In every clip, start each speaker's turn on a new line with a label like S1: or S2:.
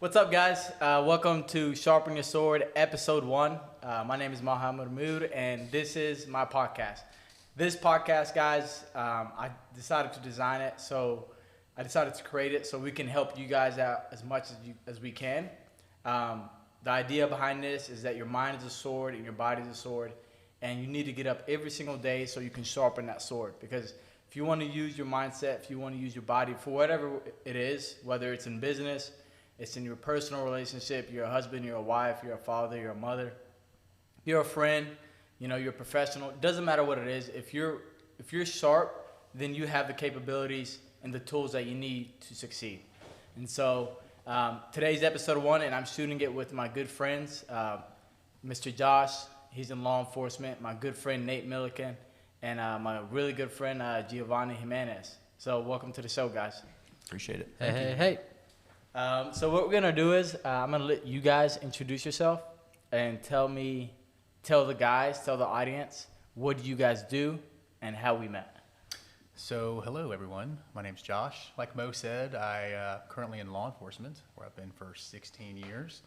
S1: What's up, guys? Welcome to Sharpen Your Sword, Episode 1. My name is Mohammed Mahmoud, and this is my podcast. This podcast, guys, I decided to design it, so I decided to create it so we can help you guys out as much as we can. The idea behind this is that your mind is a sword and your body is a sword, and you need to get up every single day so you can sharpen that sword. Because if you want to use your mindset, if you want to use your body for whatever it is, whether it's in business, it's in your personal relationship, you're a husband, you're a wife, you're a father, you're a mother, you're a friend, you're a professional. It doesn't matter what it is. If you're sharp, then you have the capabilities and the tools that you need to succeed. And so today's episode 1, and I'm shooting it with my good friends, Mr. Josh, he's in law enforcement, my good friend Nate Millican, and my really good friend Giovani Jimenez. So welcome to the show, guys.
S2: Appreciate it.
S1: Hey. So what we're going to do is I'm going to let you guys introduce yourself and tell the audience, what do you guys do and how we met.
S3: So hello, everyone. My name's Josh. Like Mo said, I currently in law enforcement, where I've been for 16 years.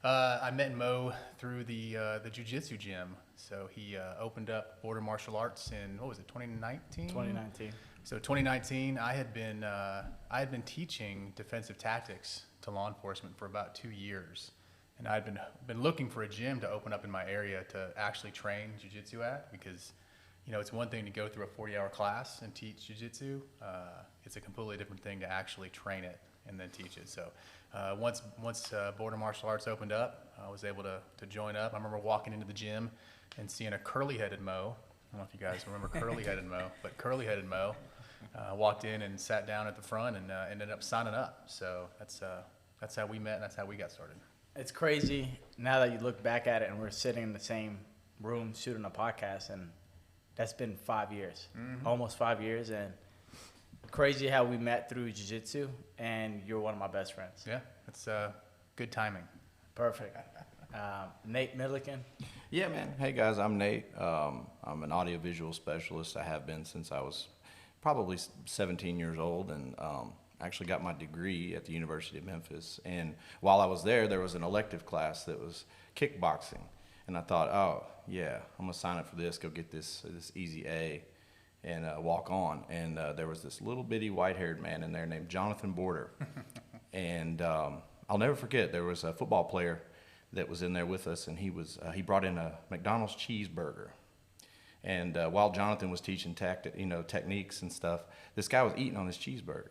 S3: I met Mo through the Jiu-jitsu gym. So he opened up Border Martial Arts in, 2019?
S1: 2019.
S3: So 2019, I had been teaching defensive tactics to law enforcement for about 2 years, and I'd been looking for a gym to open up in my area to actually train jiu-jitsu at, because it's one thing to go through a 40-hour class and teach jiu-jitsu. It's a completely different thing to actually train it and then teach it. So once Border Martial Arts opened up, I was able to join up. I remember walking into the gym and seeing a curly-headed Mo. I don't know if you guys remember curly-headed Mo, but curly-headed Mo walked in and sat down at the front and ended up signing up. So that's how we met, and that's how we got started.
S1: It's crazy now that you look back at it, and we're sitting in the same room shooting a podcast, and that's been 5 years, almost 5 years, and crazy how we met through jiu-jitsu, and you're one of my best friends.
S3: Yeah, it's good timing.
S1: Perfect. Nate Millican.
S2: Yeah, man. Hey, guys, I'm Nate. I'm an audiovisual specialist. I have been since I was probably 17 years old, and actually got my degree at the University of Memphis. And while I was there was an elective class that was kickboxing. And I thought, oh, yeah, I'm going to sign up for this, go get this easy A, and walk on. And there was this little bitty white-haired man in there named Jonathan Border. And I'll never forget, there was a football player that was in there with us, and he brought in a McDonald's cheeseburger. And while Jonathan was teaching techniques and stuff, this guy was eating on his cheeseburger.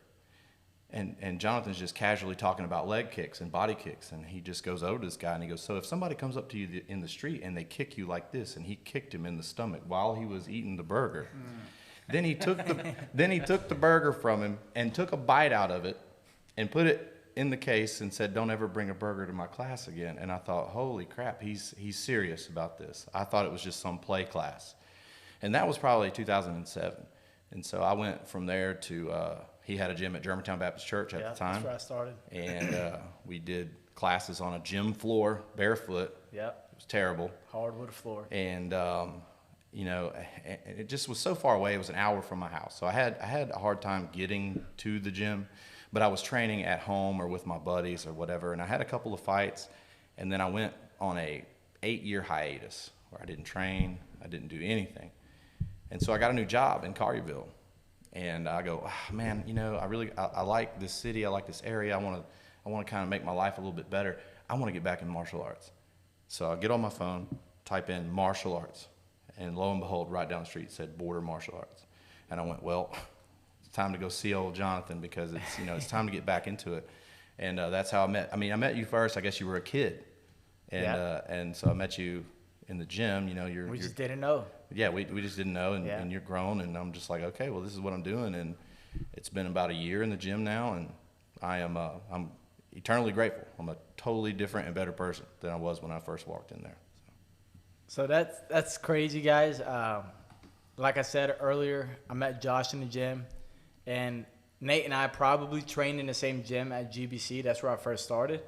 S2: And Jonathan's just casually talking about leg kicks and body kicks, and he just goes over to this guy and he goes, so if somebody comes up to you in the street and they kick you like this, and he kicked him in the stomach while he was eating the burger, then he took the burger from him and took a bite out of it and put it in the case and said, don't ever bring a burger to my class again. And I thought, holy crap, he's serious about this. I thought it was just some play class. And that was probably 2007. And so I went from there to, he had a gym at Germantown Baptist Church at the time.
S1: That's where I started. And
S2: we did classes on a gym floor, barefoot.
S1: Yep.
S2: It was terrible.
S1: Hardwood floor.
S2: And, it just was so far away. It was an hour from my house. So I had a hard time getting to the gym, but I was training at home or with my buddies or whatever. And I had a couple of fights, and then I went on a 8-year hiatus where I didn't train. I didn't do anything. And so I got a new job in Collierville, and I go, man, I like this city, I like this area, I want to kind of make my life a little bit better. I want to get back in martial arts. So I get on my phone, type in martial arts, and lo and behold, right down the street said Border Martial Arts, and I went, well, it's time to go see old Jonathan, because it's time to get back into it. And that's how I met. I met you first. I guess you were a kid, and so I met you in the gym.
S1: We just didn't know.
S2: Yeah, we just didn't know, and you're grown, and I'm just like, okay, well, this is what I'm doing, and it's been about a year in the gym now, and I'm eternally grateful. I'm a totally different and better person than I was when I first walked in there.
S1: So that's crazy, guys. Like I said earlier, I met Josh in the gym, and Nate and I probably trained in the same gym at GBC. That's where I first started,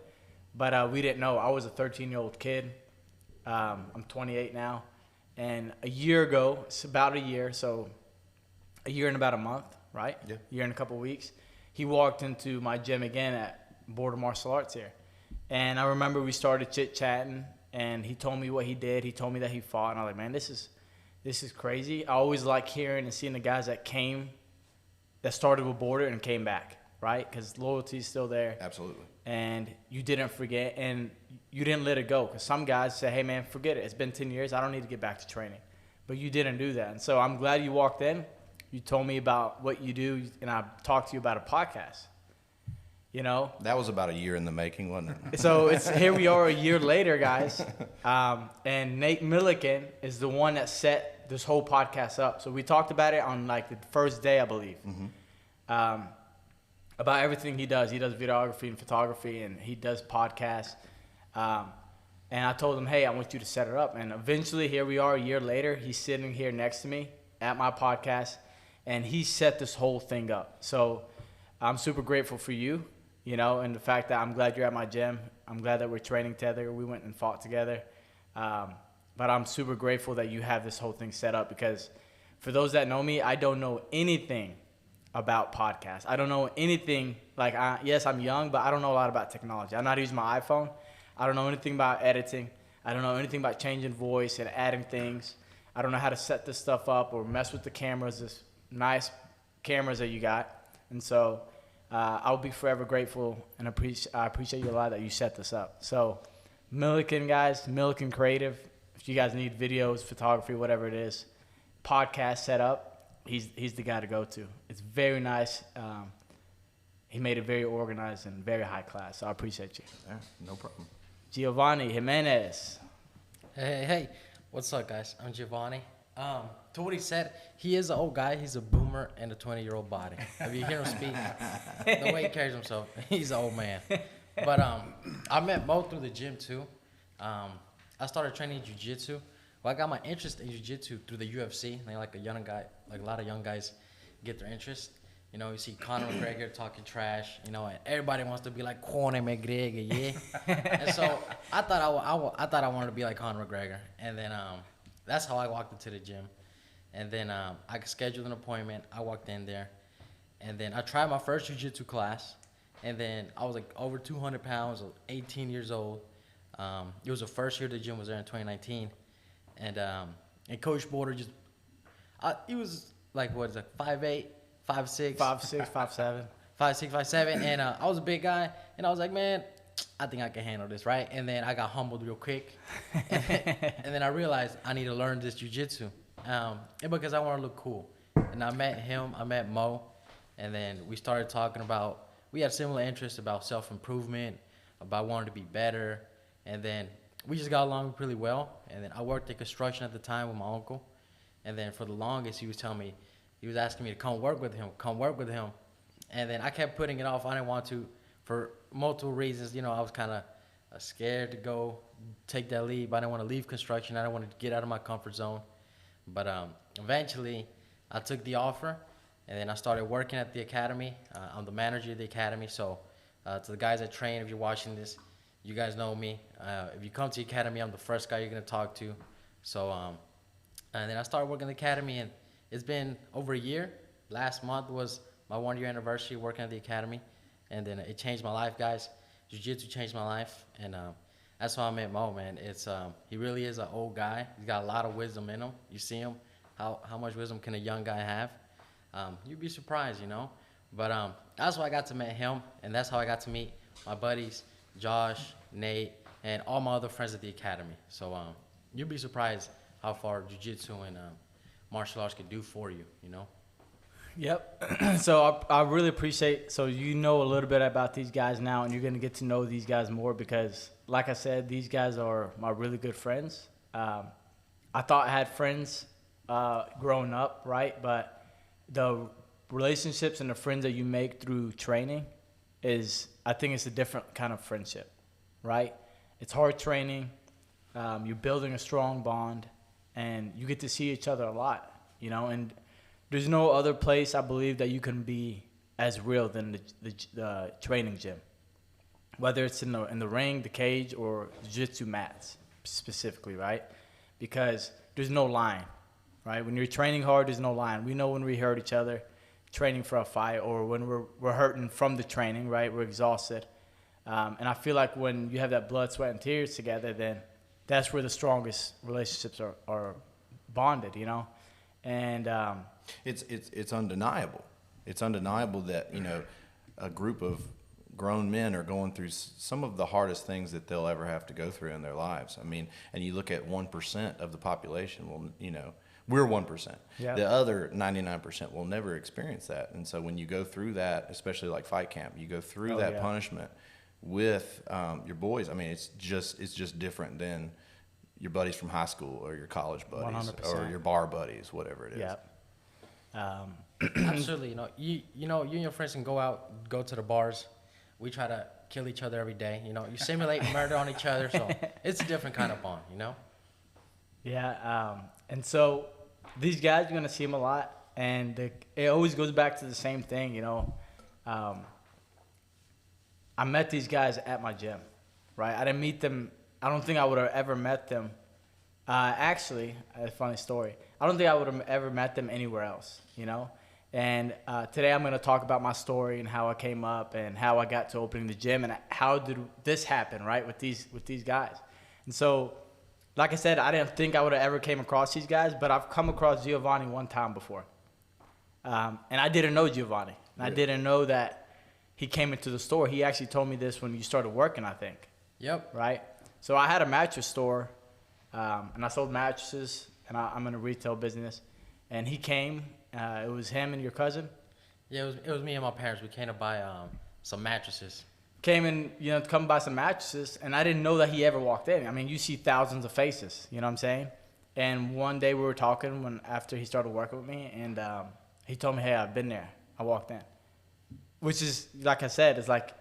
S1: but we didn't know. I was a 13-year-old kid. I'm 28 now. And a year ago, it's about a year, so a year and about a month, right?
S2: Yeah.
S1: A year and a couple of weeks, he walked into my gym again at Border Martial Arts here. And I remember we started chit-chatting, and he told me what he did. He told me that he fought, and I was like, man, this is crazy. I always like hearing and seeing the guys that started with Border and came back, right? Because loyalty is still there.
S2: Absolutely.
S1: And you didn't forget, and you didn't let it go. Because some guys say, hey, man, forget it. It's been 10 years. I don't need to get back to training. But you didn't do that. And so I'm glad you walked in. You told me about what you do, and I talked to you about a podcast. You know?
S2: That was about a year in the making, wasn't it?
S1: So here we are a year later, guys. And Nate Millican is the one that set this whole podcast up. So we talked about it on like the first day, I believe. Mm-hmm. About everything he does. He does videography and photography, and he does podcasts. And I told him, hey, I want you to set it up. And eventually, here we are a year later. He's sitting here next to me at my podcast, and he set this whole thing up. So I'm super grateful for you, you know, and the fact that I'm glad you're at my gym. I'm glad that we're training together. We went and fought together. But I'm super grateful that you have this whole thing set up, because for those that know me, I don't know anything about podcasts. I don't know anything. Like, yes, I'm young, but I don't know a lot about technology. I know how to use my iPhone. I don't know anything about editing. I don't know anything about changing voice and adding things. I don't know how to set this stuff up or mess with the cameras, this nice cameras that you got. And so I'll be forever grateful, and I appreciate you a lot that you set this up. So Millican, guys, Millican Creative, if you guys need videos, photography, whatever it is, podcast set up, he's the guy to go to. It's very nice. He made it very organized and very high class, so I appreciate you.
S2: Yeah, no problem.
S1: Giovani Jimenez.
S4: Hey. What's up, guys? I'm Giovani. To what he said, he is an old guy. He's a boomer in a 20-year-old body. If you hear him speak, the way he carries himself, he's an old man. But I met Mo through the gym, too. I started training jiu-jitsu. Well, I got my interest in jiu-jitsu through the UFC. Like a lot of young guys get their interest. You know, you see Conor McGregor talking trash, you know, and everybody wants to be like Conor McGregor, yeah. And so I thought I wanted to be like Conor McGregor. And then that's how I walked into the gym. And then I scheduled an appointment. I walked in there. And then I tried my first jiu-jitsu class. And then I was like over 200 pounds, 18 years old. It was the first year the gym was there in 2019. And Coach Border he was like, 5'8", 5'6",
S1: 5'6", 5'7".
S4: 5'6", 5'7", and I was a big guy, and I was like, man, I think I can handle this, right? And then I got humbled real quick, and then I realized I need to learn this jiu-jitsu, and because I want to look cool. And I met him, I met Mo, and then we started talking about, we had similar interests about self-improvement, about wanting to be better, and then we just got along really well. And then I worked in construction at the time with my uncle, and then for the longest, he was telling me, he was asking me to come work with him. And then I kept putting it off. I didn't want to for multiple reasons. You know, I was kind of scared to go take that leap. I didn't want to leave construction. I didn't want to get out of my comfort zone. But eventually, I took the offer, and then I started working at the academy. I'm the manager of the academy. So to the guys that train, if you're watching this, you guys know me. If you come to the academy, I'm the first guy you're going to talk to. So, and then I started working at the academy, and it's been over a year. Last month was my 1-year anniversary working at the academy, and then it changed my life, guys. Jiu-jitsu changed my life, and that's how I met Mo, man. He really is an old guy. He's got a lot of wisdom in him. You see him, how much wisdom can a young guy have? You'd be surprised, you know. But that's how I got to meet him, and that's how I got to meet my buddies, Josh, Nate, and all my other friends at the academy. So you'd be surprised how far jiu-jitsu and martial arts can do for you, you know?
S1: Yep. So I really appreciate, so you know a little bit about these guys now, and you're going to get to know these guys more because, like I said, these guys are my really good friends. I thought I had friends growing up, right? But the relationships and the friends that you make through training I think it's a different kind of friendship, right? It's hard training. You're building a strong bond, and you get to see each other a lot, you know, and there's no other place I believe that you can be as real than the training gym, whether it's in the ring, the cage, or jiu-jitsu mats specifically, right? Because there's no line, right? When you're training hard, there's no line. We know when we hurt each other training for a fight, or when we're hurting from the training, right? We're exhausted. And I feel like when you have that blood, sweat, and tears together, then that's where the strongest relationships are bonded, you know? And
S2: it's undeniable. It's undeniable that, you know, a group of grown men are going through some of the hardest things that they'll ever have to go through in their lives. I mean, and you look at 1% of the population, well, you know, we're 1%.
S1: Yep.
S2: The other 99% will never experience that. And so when you go through that, especially like fight camp, you go through that punishment with your boys. I mean, it's just different than your buddies from high school or your college buddies
S1: 100%.
S2: or your bar buddies, whatever it is.
S1: Yep.
S4: Absolutely. You and your friends can go to the bars. We try to kill each other every day. You know, you simulate murder on each other, so it's a different kind of bond. You know.
S1: Yeah. And so these guys, you're gonna see them a lot, and it always goes back to the same thing. You know, I met these guys at my gym, right? I didn't meet them. I don't think I would have ever met them. Actually, a funny story. I don't think I would have ever met them anywhere else, you know? And today I'm going to talk about my story and how I came up and how I got to opening the gym and how did this happen, right, with these guys. And so, like I said, I didn't think I would have ever came across these guys, but I've come across Giovani one time before. And I didn't know Giovani. And I didn't know that he came into the store. He actually told me this when you started working, I think.
S4: Yep.
S1: Right? So I had a mattress store, and I sold mattresses, and I'm in a retail business. And he came. It was him and your cousin.
S4: Yeah, it was me and my parents. We came to buy some mattresses.
S1: Came in, to come buy some mattresses, and I didn't know that he ever walked in. I mean, you see thousands of faces, you know what I'm saying? And one day we were talking after he started working with me, and he told me, hey, I've been there. I walked in. Which is, like I said, it's like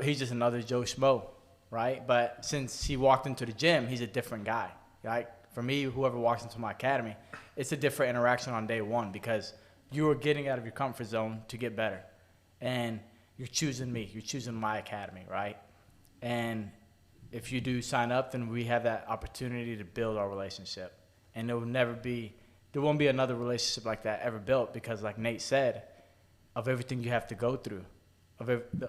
S1: he's just another Joe Schmo, right? But since he walked into the gym, he's a different guy, right? For me, whoever walks into my academy, it's a different interaction on day one because you are getting out of your comfort zone to get better. And you're choosing me. You're choosing my academy, right? And if you do sign up, then we have that opportunity to build our relationship. And there won't be another relationship like that ever built because, like Nate said, of everything you have to go through.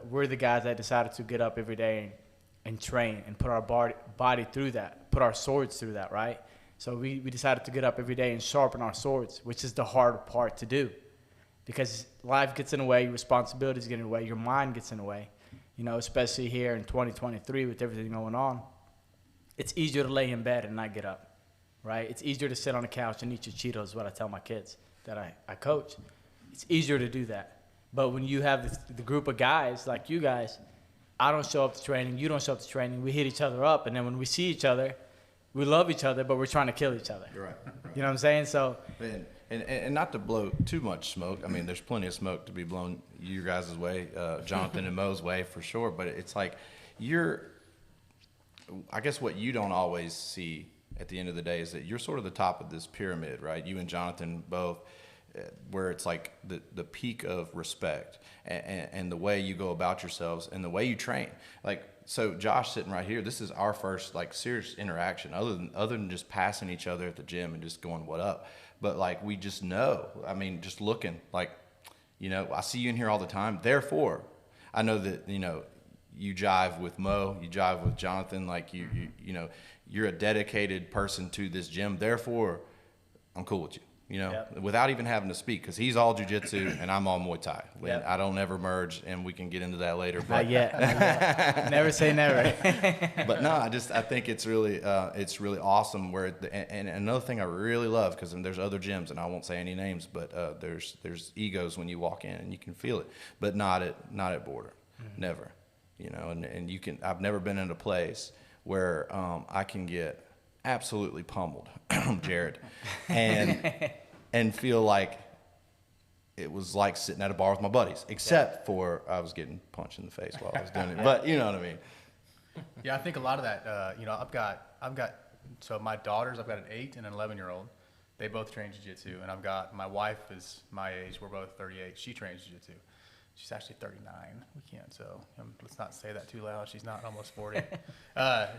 S1: We're the guys that decided to get up every day and train and put our body through that, put our swords through that, right? So we decided to get up every day and sharpen our swords, which is the hard part to do. Because life gets in the way, responsibilities get in the way, your mind gets in the way. Especially here in 2023 with everything going on. It's easier to lay in bed and not get up, right? It's easier to sit on the couch and eat your Cheetos, is what I tell my kids that I coach. It's easier to do that. But when you have the group of guys like you guys, I don't show up to training, you don't show up to training, we hit each other up, and then when we see each other, we love each other, but we're trying to kill each other.
S2: Right.
S1: You know what I'm saying? So,
S2: and not to blow too much smoke. I mean, there's plenty of smoke to be blown your guys' way, Jonathan and Mo's way for sure. But it's like I guess what you don't always see at the end of the day is that you're sort of the top of this pyramid, right? You and Jonathan both, where it's like the peak of respect and the way you go about yourselves and the way you train. Like, so Josh sitting right here, this is our first like serious interaction other than just passing each other at the gym and just going, what up? But like, we just know, I mean, just looking like, I see you in here all the time. Therefore, I know that, you jive with Mo, you jive with Jonathan, like you're a dedicated person to this gym. Therefore, I'm cool with you. Without even having to speak, because he's all jiu-jitsu and I'm all Muay Thai.
S1: Yep.
S2: I don't ever merge, and we can get into that later. But
S1: not yet. Never say never.
S2: But no, I think it's really awesome. And another thing I really love, because there's other gyms, and I won't say any names, but there's egos when you walk in, and you can feel it, but not at Border, never. And you can. I've never been in a place where I can get absolutely pummeled, Jared, and feel like it was like sitting at a bar with my buddies, except for I was getting punched in the face while I was doing it. But you know what I mean.
S3: Yeah, I think a lot of that. I've got so my daughters. I've got an 8 and an 11-year-old. They both train jiu-jitsu, and I've got my wife is my age. We're both 38. She trains jiu-jitsu. She's actually 39. We can't, so let's not say that too loud. She's not almost 40.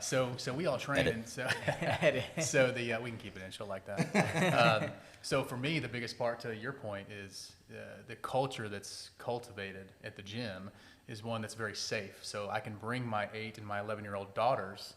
S3: So we all train, and so we can keep it in. She'll like that. So for me, the biggest part, to your point, is the culture that's cultivated at the gym is one that's very safe. So I can bring my 8 and my 11-year-old daughters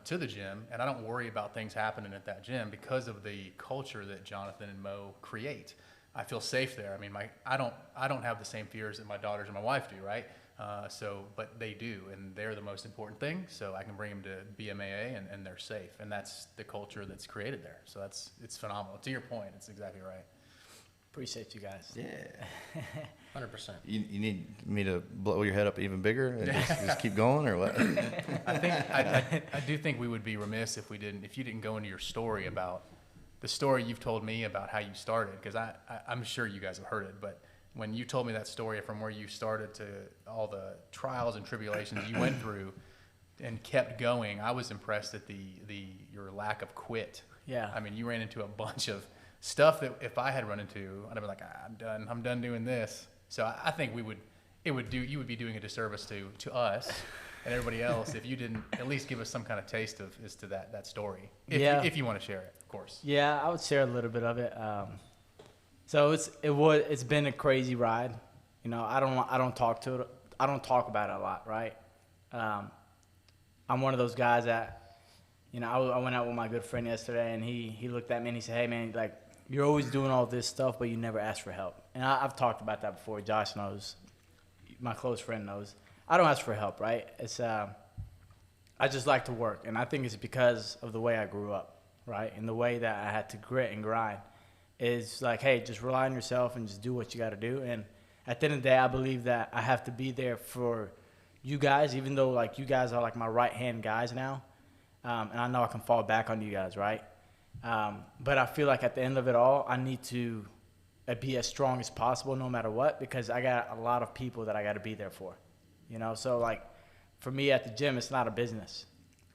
S3: to the gym, and I don't worry about things happening at that gym because of the culture that Jonathan and Mo create. I feel safe there. I mean, I don't have the same fears that my daughters and my wife do, right? But they do, and they're the most important thing. So I can bring them to BMAA, and they're safe, and that's the culture that's created there. So it's phenomenal. To your point, it's exactly right.
S1: Appreciate you guys.
S2: Yeah.
S4: 100%.
S2: You need me to blow your head up even bigger and just keep going, or what?
S3: I do think we would be remiss if you didn't go into your story about the story you've told me about how you started, because I'm sure you guys have heard it, but when you told me that story from where you started to all the trials and tribulations you went through and kept going, I was impressed at your lack of quit.
S1: Yeah.
S3: I mean, you ran into a bunch of stuff that if I had run into, I'd have been like, I'm done doing this. So I think you would be doing a disservice to us and everybody else if you didn't at least give us some kind of taste as to that story. If you want to share it, of course.
S1: Yeah, I would share a little bit of it. So it's been a crazy ride. You know, I don't talk about it a lot, right? I'm one of those guys that, you know, I went out with my good friend yesterday, and he looked at me and he said, "Hey man, like, you're always doing all this stuff, but you never ask for help." And I've talked about that before. Josh knows, my close friend knows. I don't ask for help, right? It's I just like to work, and I think it's because of the way I grew up, right? And the way that I had to grit and grind is like, hey, just rely on yourself and just do what you got to do. And at the end of the day, I believe that I have to be there for you guys, even though like you guys are like my right hand guys now, and I know I can fall back on you guys, right? But I feel like at the end of it all, I need to be as strong as possible no matter what, because I got a lot of people that I got to be there for, you know? So like for me at the gym, it's not a business.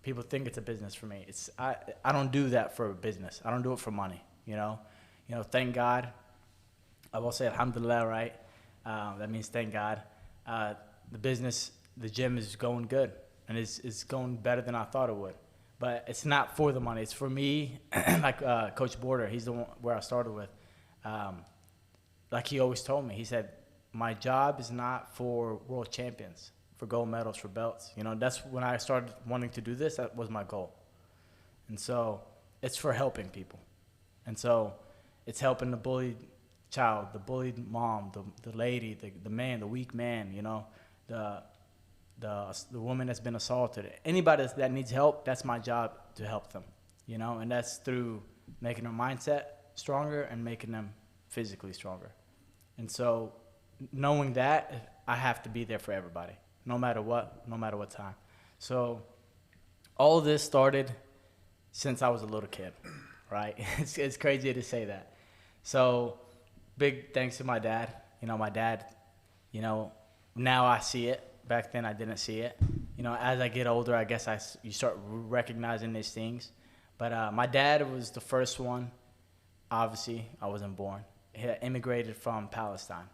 S1: People think it's a business for me. I don't do that for a business. I don't do it for money, you know? Thank God. I will say alhamdulillah, right? That means thank God. The gym is going good, and it's going better than I thought it would. But it's not for the money. It's for me, like Coach Border, he's the one where I started with. Like he always told me, he said, my job is not for world champions, for gold medals, for belts. You know, that's when I started wanting to do this, that was my goal. And so it's for helping people. And so it's helping the bullied child, the bullied mom, the lady, the man, the weak man, you know, the woman that's been assaulted. Anybody that needs help, that's my job to help them, you know, and that's through making their mindset stronger and making them physically stronger. And so knowing that, I have to be there for everybody, no matter what time. So all of this started since I was a little kid, right? It's crazy to say that. So big thanks to my dad. You know, my dad, you know, now I see it. Back then I didn't see it. You know, as I get older, I guess you start recognizing these things. But my dad was the first one. Obviously, I wasn't born. He had immigrated from Palestine,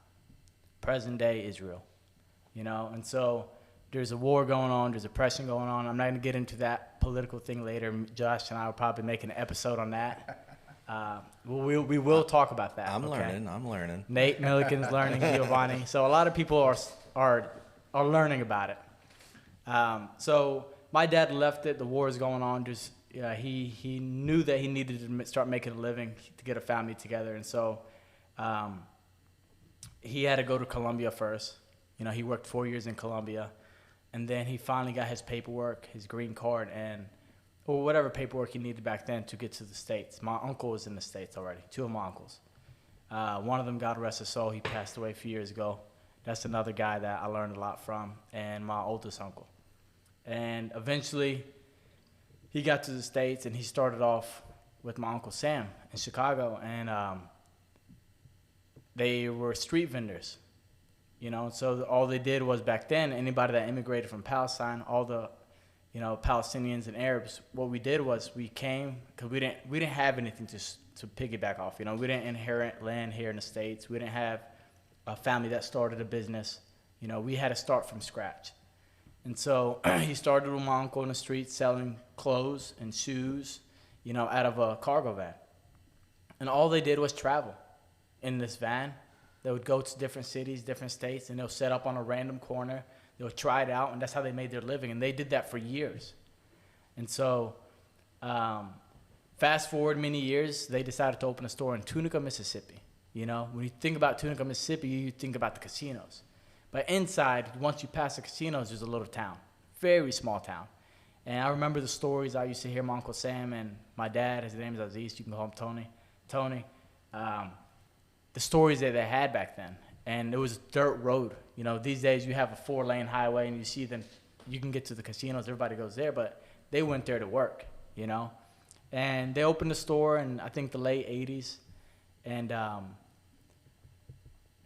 S1: present-day Israel. You know, and so there's a war going on. There's oppression going on. I'm not going to get into that political thing later. Josh and I will probably make an episode on that. We will talk about that.
S2: I'm learning.
S1: Nate Millican's learning, Giovani. So a lot of people are learning about it. So my dad left it. The war is going on. He knew that he needed to start making a living to get a family together, and so he had to go to Colombia first. You know, he worked 4 years in Colombia, and then he finally got his paperwork, his green card, or whatever paperwork he needed back then to get to the States. My uncle was in the States already, 2 of my uncles. One of them, God rest his soul, he passed away a few years ago. That's another guy that I learned a lot from, and my oldest uncle. And eventually, he got to the States, and he started off with my Uncle Sam in Chicago, and they were street vendors. You know, so all they did was back then, anybody that immigrated from Palestine, all the, you know, Palestinians and Arabs, what we did was we came, because we didn't have anything to piggyback off. You know, we didn't inherit land here in the States. We didn't have a family that started a business. You know, we had to start from scratch. And so he started with my uncle in the street selling clothes and shoes, you know, out of a cargo van. And all they did was travel in this van. They would go to different cities, different states, and they'll set up on a random corner. They'll try it out, and that's how they made their living. And they did that for years. And so fast forward many years, they decided to open a store in Tunica, Mississippi. You know, when you think about Tunica, Mississippi, you think about the casinos. But inside, once you pass the casinos, there's a little town, very small town. And I remember the stories I used to hear my Uncle Sam and my dad, his name is Aziz, you can call him Tony, the stories that they had back then. And it was a dirt road. You know, these days you have a 4-lane highway and you see them, you can get to the casinos, everybody goes there, but they went there to work, you know. And they opened the store in, I think, the late 80s. And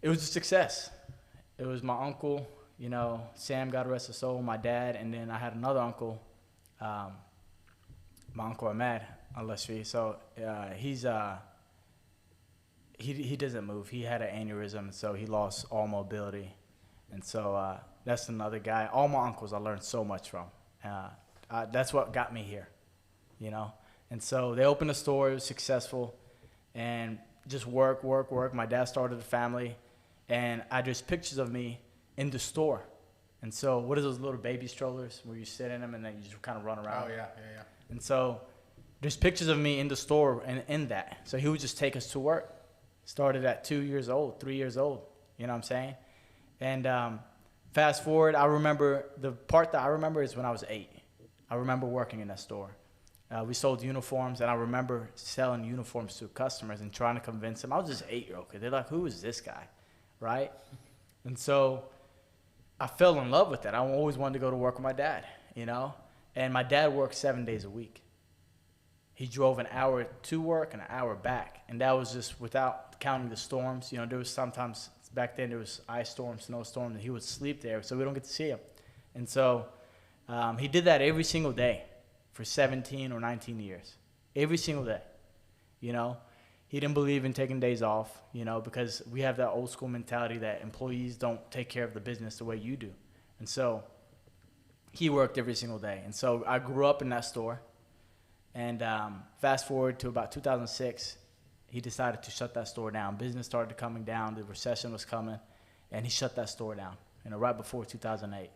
S1: it was a success. It was my uncle, you know, Sam, God rest his soul, my dad, and then I had another uncle, my uncle Ahmed, so he doesn't move. He had an aneurysm, so he lost all mobility. And so that's another guy. All my uncles I learned so much from. That's what got me here, you know. And so they opened a store. It was successful. And just work. My dad started a family. And I just pictures of me in the store. And so what are those little baby strollers where you sit in them and then you just kind of run around?
S3: Oh, yeah.
S1: And so there's pictures of me in the store and in that. So he would just take us to work. Started at 2 years old, 3 years old. You know what I'm saying? And fast forward, I remember, the part that I remember is when I was 8. I remember working in that store. We sold uniforms, and I remember selling uniforms to customers and trying to convince them. I was just 8-year-old kid. They're like, who is this guy? Right? And so I fell in love with that. I always wanted to go to work with my dad, you know? And my dad worked 7 days a week. He drove an hour to work and an hour back. And that was just without counting the storms. You know, there was sometimes, back then there was ice storms, snowstorms, and he would sleep there, so we don't get to see him. And so he did that every single day for 17 or 19 years. Every single day, you know? He didn't believe in taking days off, you know, because we have that old school mentality that employees don't take care of the business the way you do. And so he worked every single day. And so I grew up in that store. And fast forward to about 2006, he decided to shut that store down. Business started coming down. The recession was coming. And he shut that store down, you know, right before 2008. It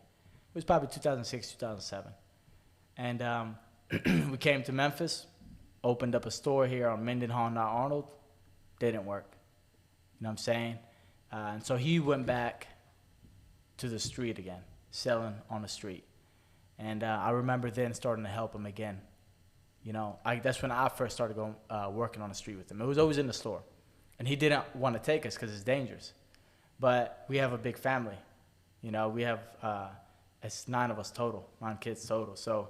S1: was probably 2006, 2007. And we came to Memphis. Opened up a store here on Mendenhall, not Arnold. Didn't work. You know what I'm saying? And so he went back to the street again, selling on the street. And I remember then starting to help him again. You know, that's when I first started going working on the street with him. It was always in the store. And he didn't want to take us because it's dangerous. But we have a big family. You know, we have, it's 9 of us total, 9 kids total. So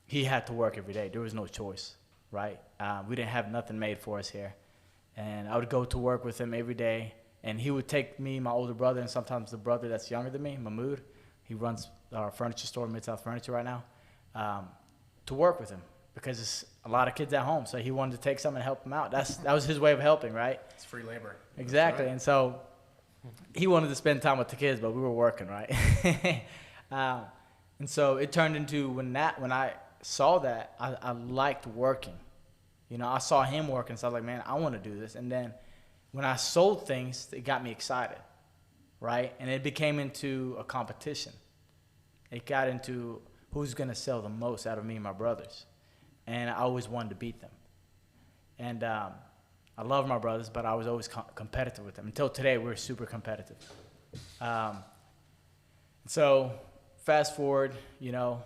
S1: he had to work every day. There was no choice, right? We didn't have nothing made for us here. And I would go to work with him every day. And he would take me, my older brother, and sometimes the brother that's younger than me, Mahmoud. He runs our furniture store, Mid-South Furniture right now, to work with him because it's a lot of kids at home. So he wanted to take some and help them out. That was his way of helping, right?
S3: It's free labor.
S1: Exactly.
S3: Right.
S1: And so he wanted to spend time with the kids, but we were working, right? And so it turned into when I saw that, I liked working. You know, I saw him working, so I was like, man, I want to do this. And then when I sold things, it got me excited, right? And it became into a competition. It got into who's going to sell the most out of me and my brothers. And I always wanted to beat them. And I love my brothers, but I was always competitive with them. Until today, we're super competitive. So fast forward, you know,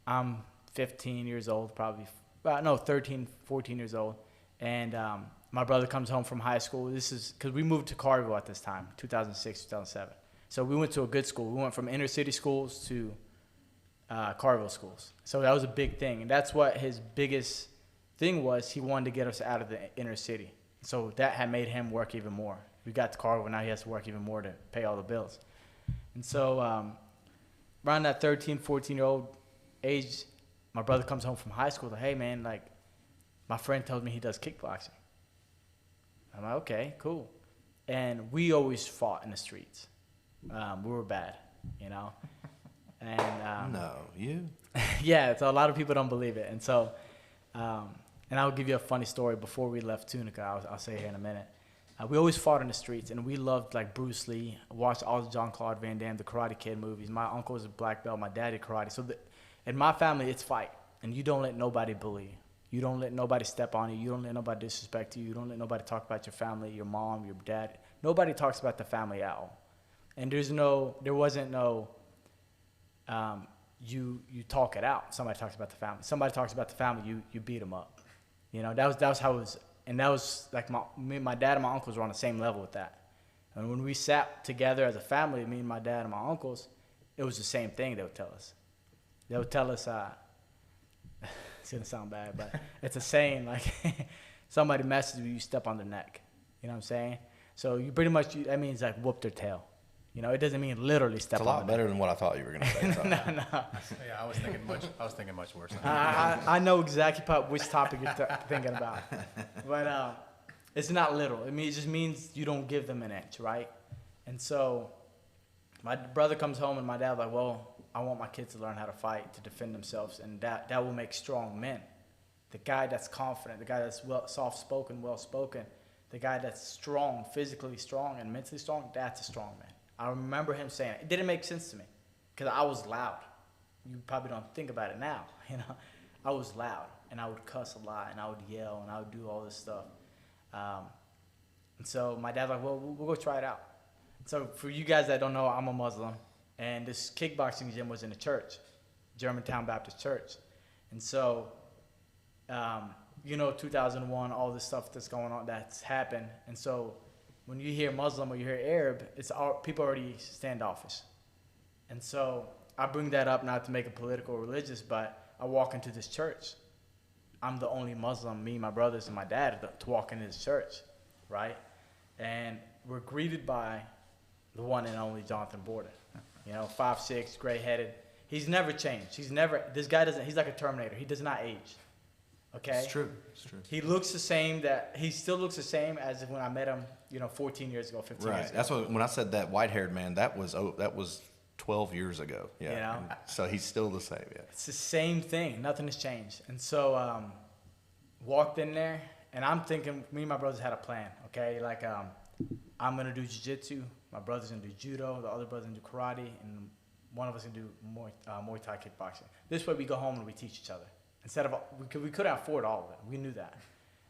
S1: I'm 15 years old, probably, 13, 14 years old. And my brother comes home from high school. This is because we moved to Carville at this time, 2006, 2007. So we went to a good school. We went from inner city schools to Carville schools. So that was a big thing. And that's what his biggest thing was. He wanted to get us out of the inner city. So that had made him work even more. We got to Carville, now he has to work even more to pay all the bills. And so around that 13, 14-year-old age, my brother comes home from high school, like, hey, man, like, my friend told me he does kickboxing. I'm like, okay, cool. and we always fought in the streets. We were bad, you know. And
S2: No, you?
S1: yeah, so a lot of people don't believe it. And so, and I'll give you a funny story before we left Tunica. I'll say here in a minute. We always fought in the streets, and we loved like Bruce Lee. Watched all the Jean-Claude Van Damme, the Karate Kid movies. My uncle was a black belt. My dad did karate. So in my family, it's fight, and you don't let nobody bully you. You don't let nobody step on you. You don't let nobody disrespect you. You don't let nobody talk about your family, your mom, your dad. Nobody talks about the family at all. And there wasn't no, you talk it out. Somebody talks about the family. Somebody talks about the family, you beat them up. You know, that was how it was. And that was like my dad and my uncles were on the same level with that. And when we sat together as a family, me and my dad and my uncles, it was the same thing they would tell us. They would tell us, it's going to sound bad, but it's a saying like somebody messes with you, you step on their neck. You know what I'm saying? So you pretty much, that means like whoop their tail. You know, it doesn't mean literally step on
S2: It's a lot
S1: their
S2: better than what I thought you were going to say.
S1: neck. No.
S3: Yeah, I was thinking much worse.
S1: I know exactly which topic you're thinking about. But it's not literal. It just means you don't give them an inch, right? And so my brother comes home and my dad's like, well, I want my kids to learn how to fight, to defend themselves, and that will make strong men. The guy that's confident, the guy that's soft-spoken, well-spoken, the guy that's strong, physically strong and mentally strong, that's a strong man. I remember him saying it. It didn't make sense to me because I was loud. You probably don't think about it now, you know. I was loud, and I would cuss a lot, and I would yell, and I would do all this stuff. And so my dad's like, well, we'll go try it out. So for you guys that don't know, I'm a Muslim, and this kickboxing gym was in a church, Germantown Baptist Church. And so, 2001, all this stuff that's going on, that's happened. And so when you hear Muslim or you hear Arab, people already standoffish. And so I bring that up not to make it political or religious, but I walk into this church. I'm the only Muslim, me, my brothers, and my dad, to walk into this church, right? And we're greeted by the one and only Jonathan Borden. 5'6", gray-headed. He's never changed. He's like a Terminator. He does not age. Okay?
S2: It's true.
S1: He looks the same. He still looks the same as when I met him, 14 years ago, 15 years ago.
S2: Right. That's when I said that white-haired man, that was 12 years ago. Yeah. So he's still the same. Yeah.
S1: It's the same thing. Nothing has changed. And so walked in there, and I'm thinking, me and my brothers had a plan. Okay, like I'm gonna do jiu-jitsu. My brother's gonna do judo. The other brother's gonna do karate, and one of us gonna do Muay Thai kickboxing. This way, we go home and we teach each other. Instead of we couldn't afford all of it. We knew that,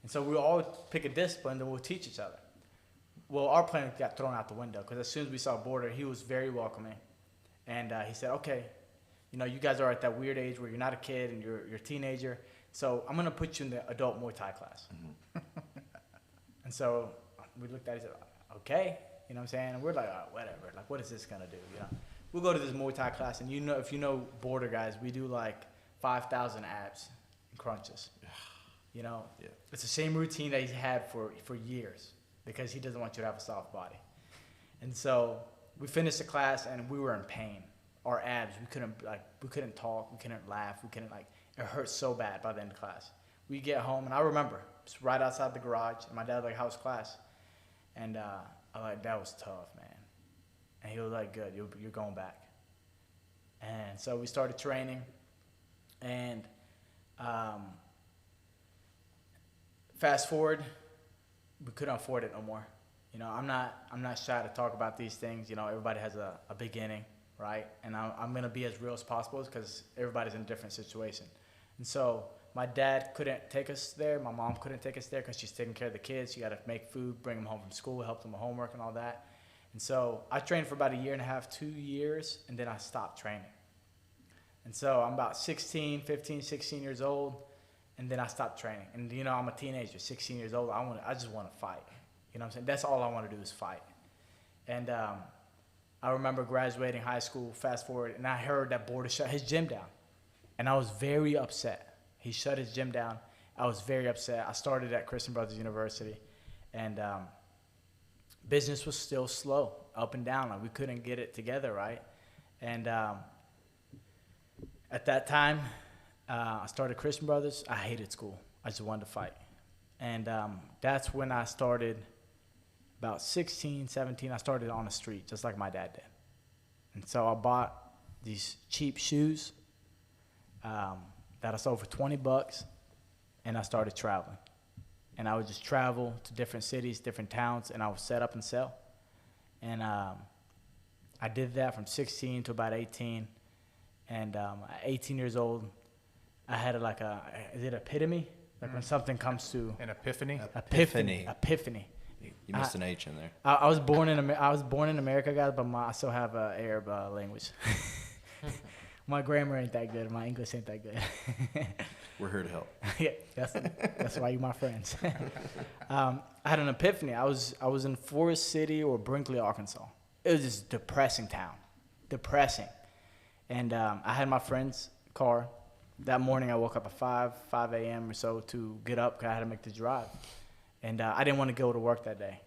S1: and so we all pick a discipline that we'll teach each other. Well, our plan got thrown out the window because as soon as we saw Border, he was very welcoming, and he said, "Okay, you guys are at that weird age where you're not a kid and you're a teenager, so I'm gonna put you in the adult Muay Thai class." Mm-hmm. And so we looked at it and said, "Okay," you know what I'm saying? And we're like, "Oh, whatever. Like, what is this gonna do?" We'll go to this Muay Thai class, and if you know Border guys, we do like 5,000 abs and crunches. Yeah. It's the same routine that he's had for years because he doesn't want you to have a soft body. And so we finished the class and we were in pain. Our abs, we couldn't talk, we couldn't laugh, it hurt so bad by the end of class. We get home and I remember it's right outside the garage and my dad was like, "How's class?" And I'm like, "That was tough, man." And he was like, "Good, you're going back." And so we started training. And fast forward, we couldn't afford it no more. I'm not shy to talk about these things. Everybody has a beginning, right? And I'm gonna be as real as possible because everybody's in a different situation. And so my dad couldn't take us there. My mom couldn't take us there because she's taking care of the kids. She got to make food, bring them home from school, help them with homework and all that. And so I trained for about 1.5 years, 2 years, and then I stopped training. And so I'm about 15, 16 years old, and then I stopped training. And, I'm a teenager, 16 years old. I just want to fight. You know what I'm saying? That's all I want to do is fight. And I remember graduating high school, fast forward, and I heard that Border shut his gym down. And I was very upset. He shut his gym down. I was very upset. I started at Christian Brothers University, and business was still slow, up and down. Like we couldn't get it together, right? And at that time, I started Christian Brothers. I hated school. I just wanted to fight. And that's when I started about 16, 17, I started on the street just like my dad did. And so I bought these cheap shoes that I sold for $20, and I started traveling. And I would just travel to different cities, different towns, and I would set up and sell. And I did that from 16 to about 18. And at 18 years old, I had is it epitome? Like when something comes to
S3: An epiphany.
S1: Epiphany.
S2: You missed an H in there.
S1: I was born in America, guys, but I still have Arab language. My grammar ain't that good. My English ain't that good.
S2: We're here to help.
S1: Yeah, that's why you're my friends. I had an epiphany. I was in Forest City or Brinkley, Arkansas. It was just depressing town, depressing. And I had my friend's car. That morning I woke up at 5 a.m. or so to get up because I had to make the drive. And I didn't want to go to work that day.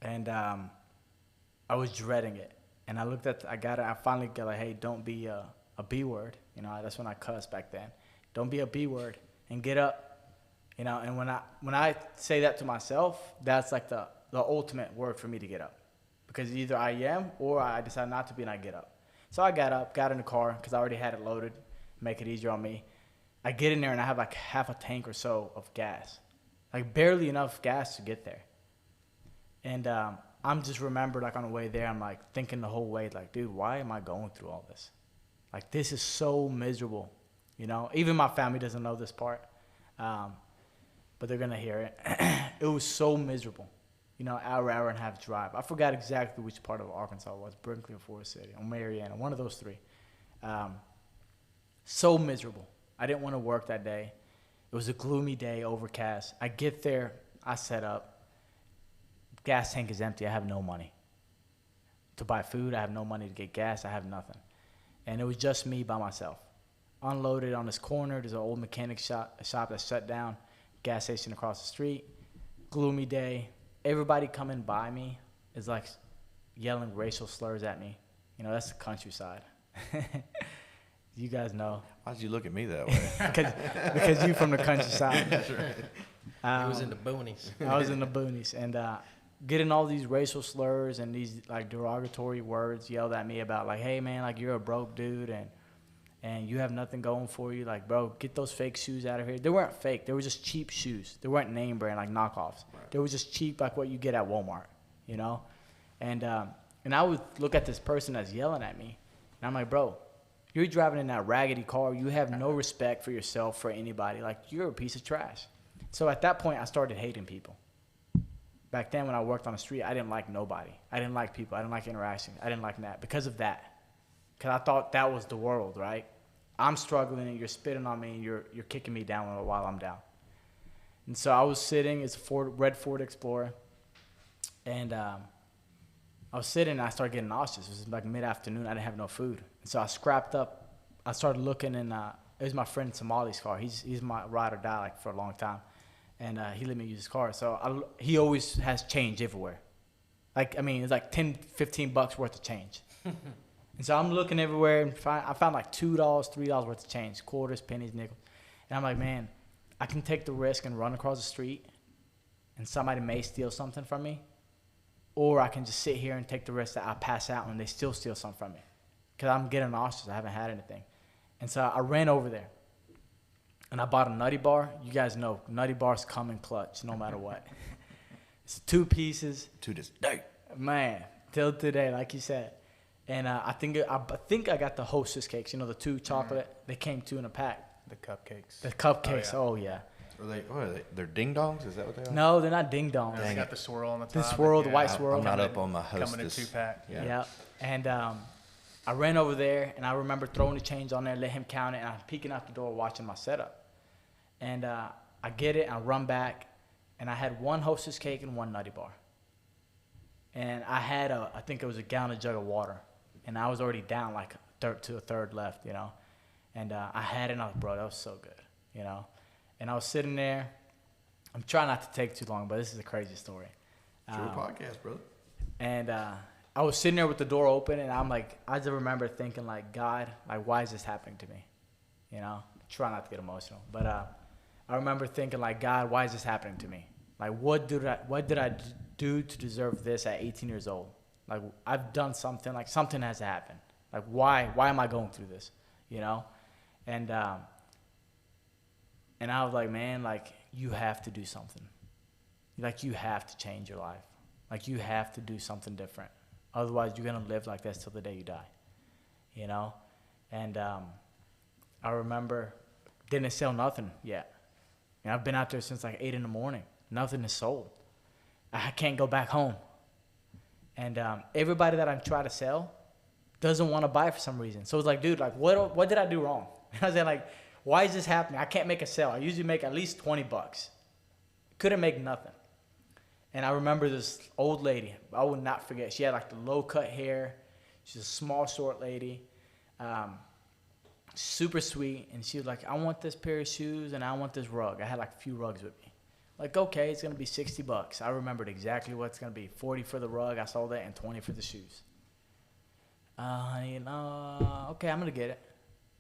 S1: And I was dreading it. And I finally got like, hey, don't be a B word. You know, that's when I cussed back then. Don't be a B word and get up. You know, and when I say that to myself, that's like the ultimate word for me to get up. Because either I am or I decide not to be and I get up. So I got up, got in the car because I already had it loaded, make it easier on me. I get in there and I have like half a tank or so of gas. Like barely enough gas to get there. And I'm just remember like on the way there, I'm like thinking the whole way, like, dude, why am I going through all this? Like, this is so miserable, you know? Even my family doesn't know this part, but they're going to hear it. It was so miserable, you know, hour and a half drive. I forgot exactly which part of Arkansas it was, Brinkley or Forest City or Marianna, one of those three. So miserable. I didn't want to work that day. It was a gloomy day, overcast. I get there, I set up. Gas tank is empty. I have no money to buy food. I have no money to get gas. I have nothing. And it was just me by myself. Unloaded on this corner. There's an old mechanic shop that's shut down. Gas station across the street. Gloomy day. Everybody coming by me is like yelling racial slurs at me. You know, that's the countryside. You guys know.
S2: Why'd you look at me that way?
S1: because you from the countryside.
S2: That's right.
S4: He was in the boonies.
S1: I was in the boonies. And getting all these racial slurs and these like derogatory words yelled at me about like, hey man, like you're a broke dude and you have nothing going for you. Like, bro, get those fake shoes out of here. They weren't fake. They were just cheap shoes. They weren't name brand like knockoffs. Right. They were just cheap like what you get at Walmart, you know? And I would look at this person that's yelling at me and I'm like, bro, you're driving in that raggedy car. You have no respect for yourself, for anybody. Like, you're a piece of trash. So at that point, I started hating people. Back then, when I worked on the street, I didn't like nobody. I didn't like people. I didn't like interaction. I didn't like that because of that. Because I thought that was the world, right? I'm struggling, and you're spitting on me, and you're kicking me down while I'm down. And so I was sitting. It's a red Ford Explorer. And I was sitting, and I started getting nauseous. It was like mid-afternoon. I didn't have no food. And so I scrapped up. I started looking, and it was my friend Somali's car. He's my ride or die like for a long time. And he let me use his car. So he always has change everywhere. Like, I mean, it's like $10, $15 worth of change. And so I'm looking everywhere, and I found like $2, $3 worth of change, quarters, pennies, nickels. And I'm like, man, I can take the risk and run across the street, and somebody may steal something from me. Or I can just sit here and take the risk that I pass out and they still steal something from me. Because I'm getting nauseous. I haven't had anything. And so I ran over there. And I bought a Nutty Bar. You guys know Nutty Bars come in clutch no matter what. It's 2 pieces.
S2: To this day.
S1: Man, till today, like you said. And I think I got the Hostess cakes. You know, the 2 chocolate. They came 2 in a pack.
S3: The cupcakes.
S1: The cupcakes. Oh, yeah.
S2: What are they? They're ding dongs? Is that what they are?
S1: No, they're not ding dongs.
S3: They got the swirl on the top.
S1: The swirl, the white swirl.
S2: I'm not up on my Hostess.
S3: Coming in 2-pack.
S1: Yeah. And I ran over there, and I remember throwing the change on there, let him count it, and I'm peeking out the door watching my setup. And I get it, and I run back, and I had 1 Hostess cake and 1 Nutty Bar. And I had I think it was a gallon jug of water, and I was already down like a third left, you know. And I had it, and I was like, bro, that was so good, you know. And I was sitting there. I'm trying not to take too long, but this is a crazy story.
S2: It's your podcast, brother.
S1: And I was sitting there with the door open, and I'm like, I just remember thinking, like, God, like, why is this happening to me? You know, try not to get emotional, but I remember thinking, like, God, why is this happening to me? Like, what did I do to deserve this at 18 years old? Like, I've done something, like something has to happen. Like, why am I going through this? You know? And I was like, man, like, you have to do something. Like, you have to change your life. Like, you have to do something different. Otherwise, you're going to live like this till the day you die. You know? And I remember, didn't sell nothing yet. And I've been out there since like 8 in the morning. Nothing is sold. I can't go back home. And everybody that I'm trying to sell doesn't want to buy for some reason. So it's like, dude, like, what did I do wrong? I was like, why is this happening? I can't make a sale. I usually make at least $20. Couldn't make nothing. And I remember this old lady. I would not forget. She had like the low-cut hair. She's a small, short lady. Super sweet. And she was like, I want this pair of shoes and I want this rug. I had like a few rugs with me. Like, okay, it's going to be $60. I remembered exactly what it's going to be. 40 for the rug. I sold it, and 20 for the shoes. Okay, I'm going to get it.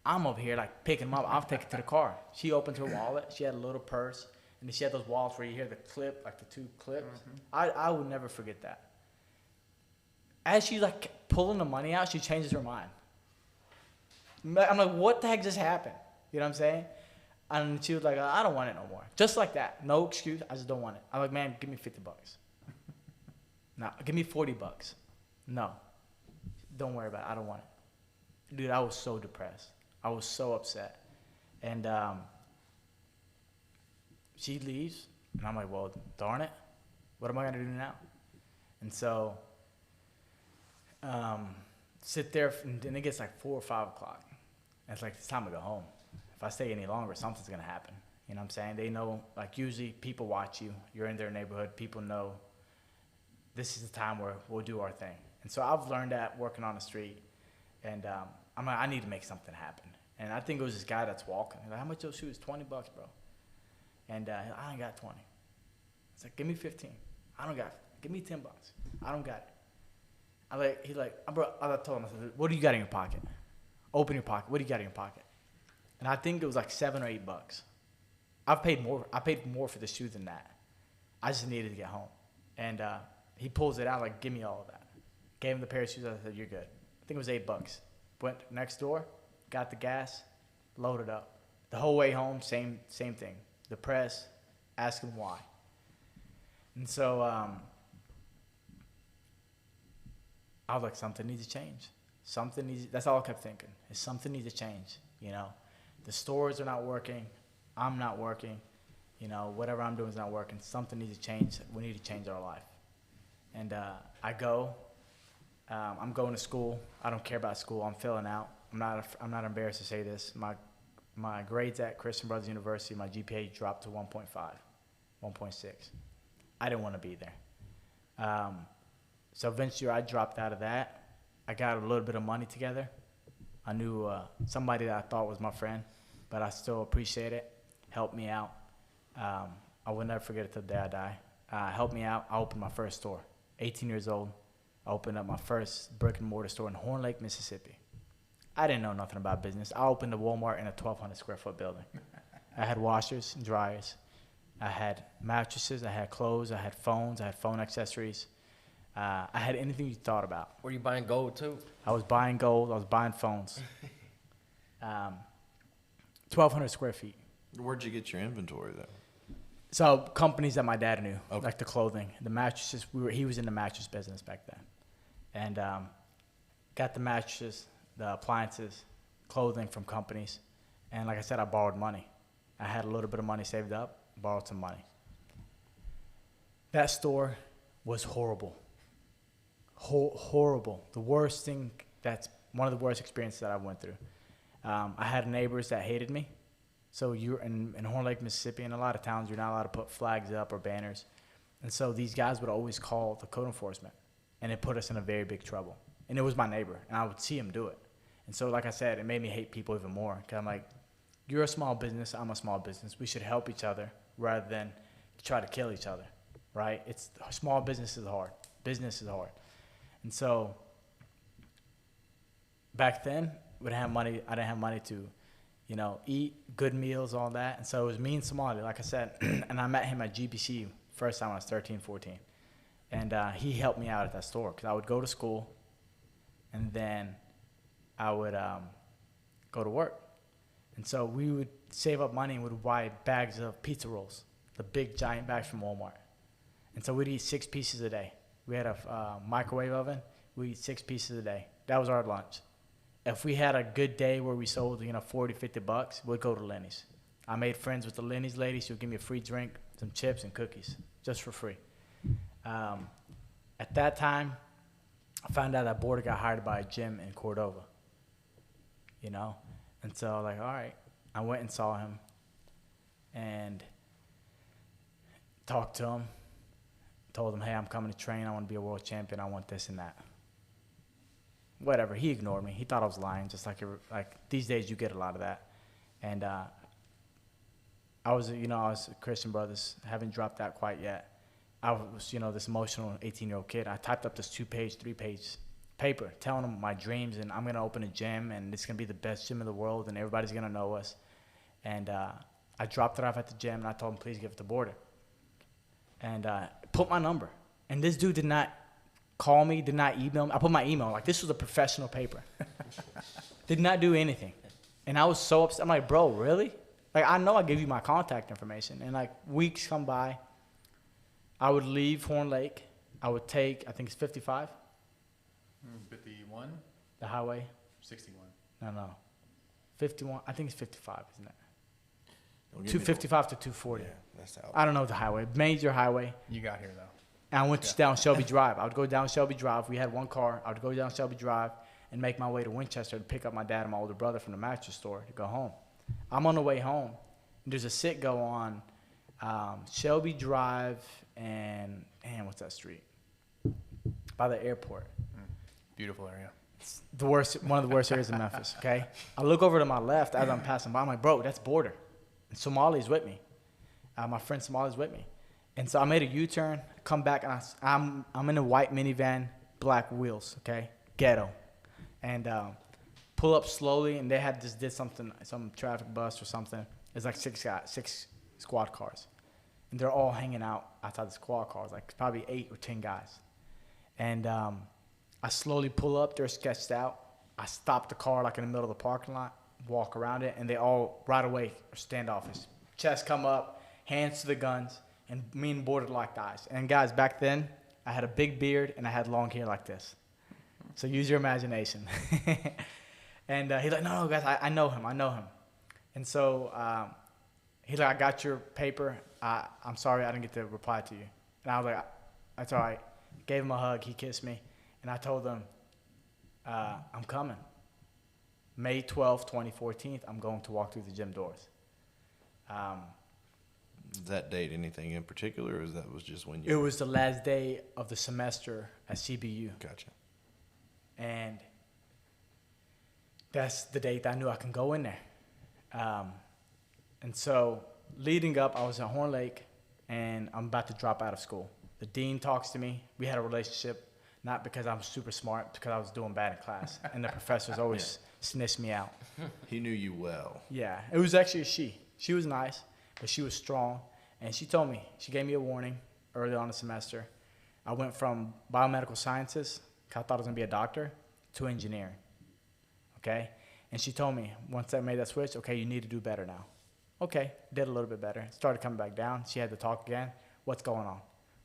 S1: I'm over here, like, picking them up. I'll take it to the car. She opened her wallet. She had a little purse. And then she had those wallets where you hear the clip, like the 2 clips. Mm-hmm. I would never forget that. As she's, like, pulling the money out, she changes her mind. I'm like, what the heck just happened? You know what I'm saying? And she was like, I don't want it no more. Just like that. No excuse. I just don't want it. I'm like, man, give me $50. No, give me $40. No. Don't worry about it. I don't want it. Dude, I was so depressed. I was so upset. And she leaves. And I'm like, well, darn it. What am I going to do now? And so sit there. And then it gets like 4 or 5 o'clock. And it's like, it's time to go home. If I stay any longer, something's going to happen. You know what I'm saying? They know, like, usually people watch you. You're in their neighborhood. People know this is the time where we'll do our thing. And so I've learned that working on the street. And I'm like, I need to make something happen. And I think it was this guy that's walking. He's like, how much those shoes? $20, bro. And I ain't got 20. It's like, give me 15. I don't got it. Give me $10. I don't got it. He's like, bro, I told him, I said, what do you got in your pocket? Open your pocket. What do you got in your pocket? And I think it was like $7 or $8. I paid more for the shoes than that. I just needed to get home. And he pulls it out, like, give me all of that. Gave him the pair of shoes. I said, you're good. I think it was $8. Went next door, got the gas, loaded up. The whole way home, same thing. Depressed, asking why. And so I was like, something needs to change. That's all I kept thinking, is something needs to change, you know. The stores are not working. I'm not working. You know, whatever I'm doing is not working. Something needs to change. We need to change our life. And I go. I'm going to school. I don't care about school. I'm filling out. I'm not embarrassed to say this. My grades at Christian Brothers University, my GPA dropped to 1.5, 1.6. I didn't want to be there. So eventually I dropped out of that. I got a little bit of money together. I knew somebody that I thought was my friend, but I still appreciate it. Helped me out. I will never forget it till the day I die. Helped me out. I opened my first store. 18 years old. I opened up my first brick and mortar store in Horn Lake, Mississippi. I didn't know nothing about business. I opened a Walmart in a 1,200 square foot building. I had washers and dryers. I had mattresses. I had clothes. I had phones. I had phone accessories. I had anything you thought about.
S4: Were you buying gold too?
S1: I was buying gold. I was buying phones. 1,200 square feet.
S2: Where'd you get your inventory, though?
S1: So companies that my dad knew,
S2: Okay.
S1: like the clothing, the mattresses. He was in the mattress business back then, and got the mattresses, the appliances, clothing from companies, and like I said, I borrowed money. I had a little bit of money saved up, borrowed some money. That store was horrible. Horrible. The worst thing. That's one of the worst experiences that I went through. I had neighbors that hated me. So you're in Horn Lake, Mississippi, in a lot of towns, you're not allowed to put flags up or banners. And so these guys would always call the code enforcement, and it put us in a very big trouble. And it was my neighbor, and I would see him do it. And so, like I said, it made me hate people even more. Because I'm like, you're a small business, I'm a small business. We should help each other rather than try to kill each other, right? Small business is hard. Business is hard. And so back then, I didn't have money to, you know, eat good meals, all that. And so it was me and Somali, like I said. And I met him at GBC first time when I was 13, 14. And he helped me out at that store because I would go to school, and then I would go to work. And so we would save up money and would buy bags of pizza rolls, the big giant bags from Walmart. And so we'd eat 6 pieces a day. We had a microwave oven. We'd eat 6 pieces a day. That was our lunch. If we had a good day where we sold, $40, $50, we'd go to Lenny's. I made friends with the Lenny's lady. She would give me a free drink, some chips, and cookies, just for free. At that time, I found out that Border got hired by a gym in Cordova, And so, all right, I went and saw him and talked to him, told him, hey, I'm coming to train. I want to be a world champion. I want this and that. Whatever. He ignored me. He thought I was lying, just like these days you get a lot of that. And I was Christian Brothers, haven't dropped that quite yet. I was, this emotional 18-year-old kid. I typed up this 2-page, 3-page paper telling him my dreams, and I'm going to open a gym, and it's going to be the best gym in the world, and everybody's going to know us. And I dropped it off at the gym, and I told him, please give it to Border. And put my number. And this dude did not call me, did not email me. I put my email. This was a professional paper. Did not do anything. And I was so upset. I'm like, bro, really? I know I gave you my contact information. And, weeks come by. I would leave Horn Lake. I would take, I think it's 55.
S3: 51?
S1: The highway?
S3: 61.
S1: No. 51. I think it's 55, isn't it?
S2: 255
S1: to 240.
S2: Yeah, that's how.
S1: I don't know the highway. Major highway.
S3: You got here, though.
S1: And I went down Shelby Drive. I would go down Shelby Drive. We had one car. I would go down Shelby Drive and make my way to Winchester to pick up my dad and my older brother from the mattress store to go home. I'm on the way home. And there's a sit go on Shelby Drive and, what's that street? By the airport.
S3: Beautiful area.
S1: It's one of the worst areas in Memphis, okay? I look over to my left as I'm passing by. I'm like, bro, that's Border. And Somali's with me. My friend Somali's with me. And so I made a U-turn, come back, and I'm in a white minivan, black wheels, okay? Ghetto. And pull up slowly, and they did something, some traffic bust or something. It's like 6 squad cars. And they're all hanging out outside the squad cars, probably 8 or 10 guys. And I slowly pull up, they're sketched out. I stop the car in the middle of the parking lot, walk around it, and they all right away are standoffish. Chest come up, hands to the guns, and me and Border locked eyes. And guys, back then, I had a big beard and I had long hair like this. So use your imagination. And he's like, no, guys, I know him. And so he's like, I got your paper. I'm sorry I didn't get to reply to you. And I was like, that's all right. Gave him a hug. He kissed me. And I told him, I'm coming. May 12th, 2014, I'm going to walk through the gym doors.
S2: That date, anything in particular, or that was just when you?
S1: It was the last day of the semester at CBU.
S2: Gotcha.
S1: And that's the date that I knew I can go in there. And so leading up, I was at Horn Lake, and I'm about to drop out of school. The dean talks to me. We had a relationship, not because I'm super smart, because I was doing bad in class. And the professors always snitched me out.
S2: He knew you well.
S1: Yeah, it was actually a she. She was nice, but she was strong. And she told me, she gave me a warning early on in the semester. I went from biomedical sciences, 'cause I thought I was going to be a doctor, to engineering. Okay? And she told me, once I made that switch, okay, you need to do better now. Okay, did a little bit better. Started coming back down. She had to talk again. What's going on?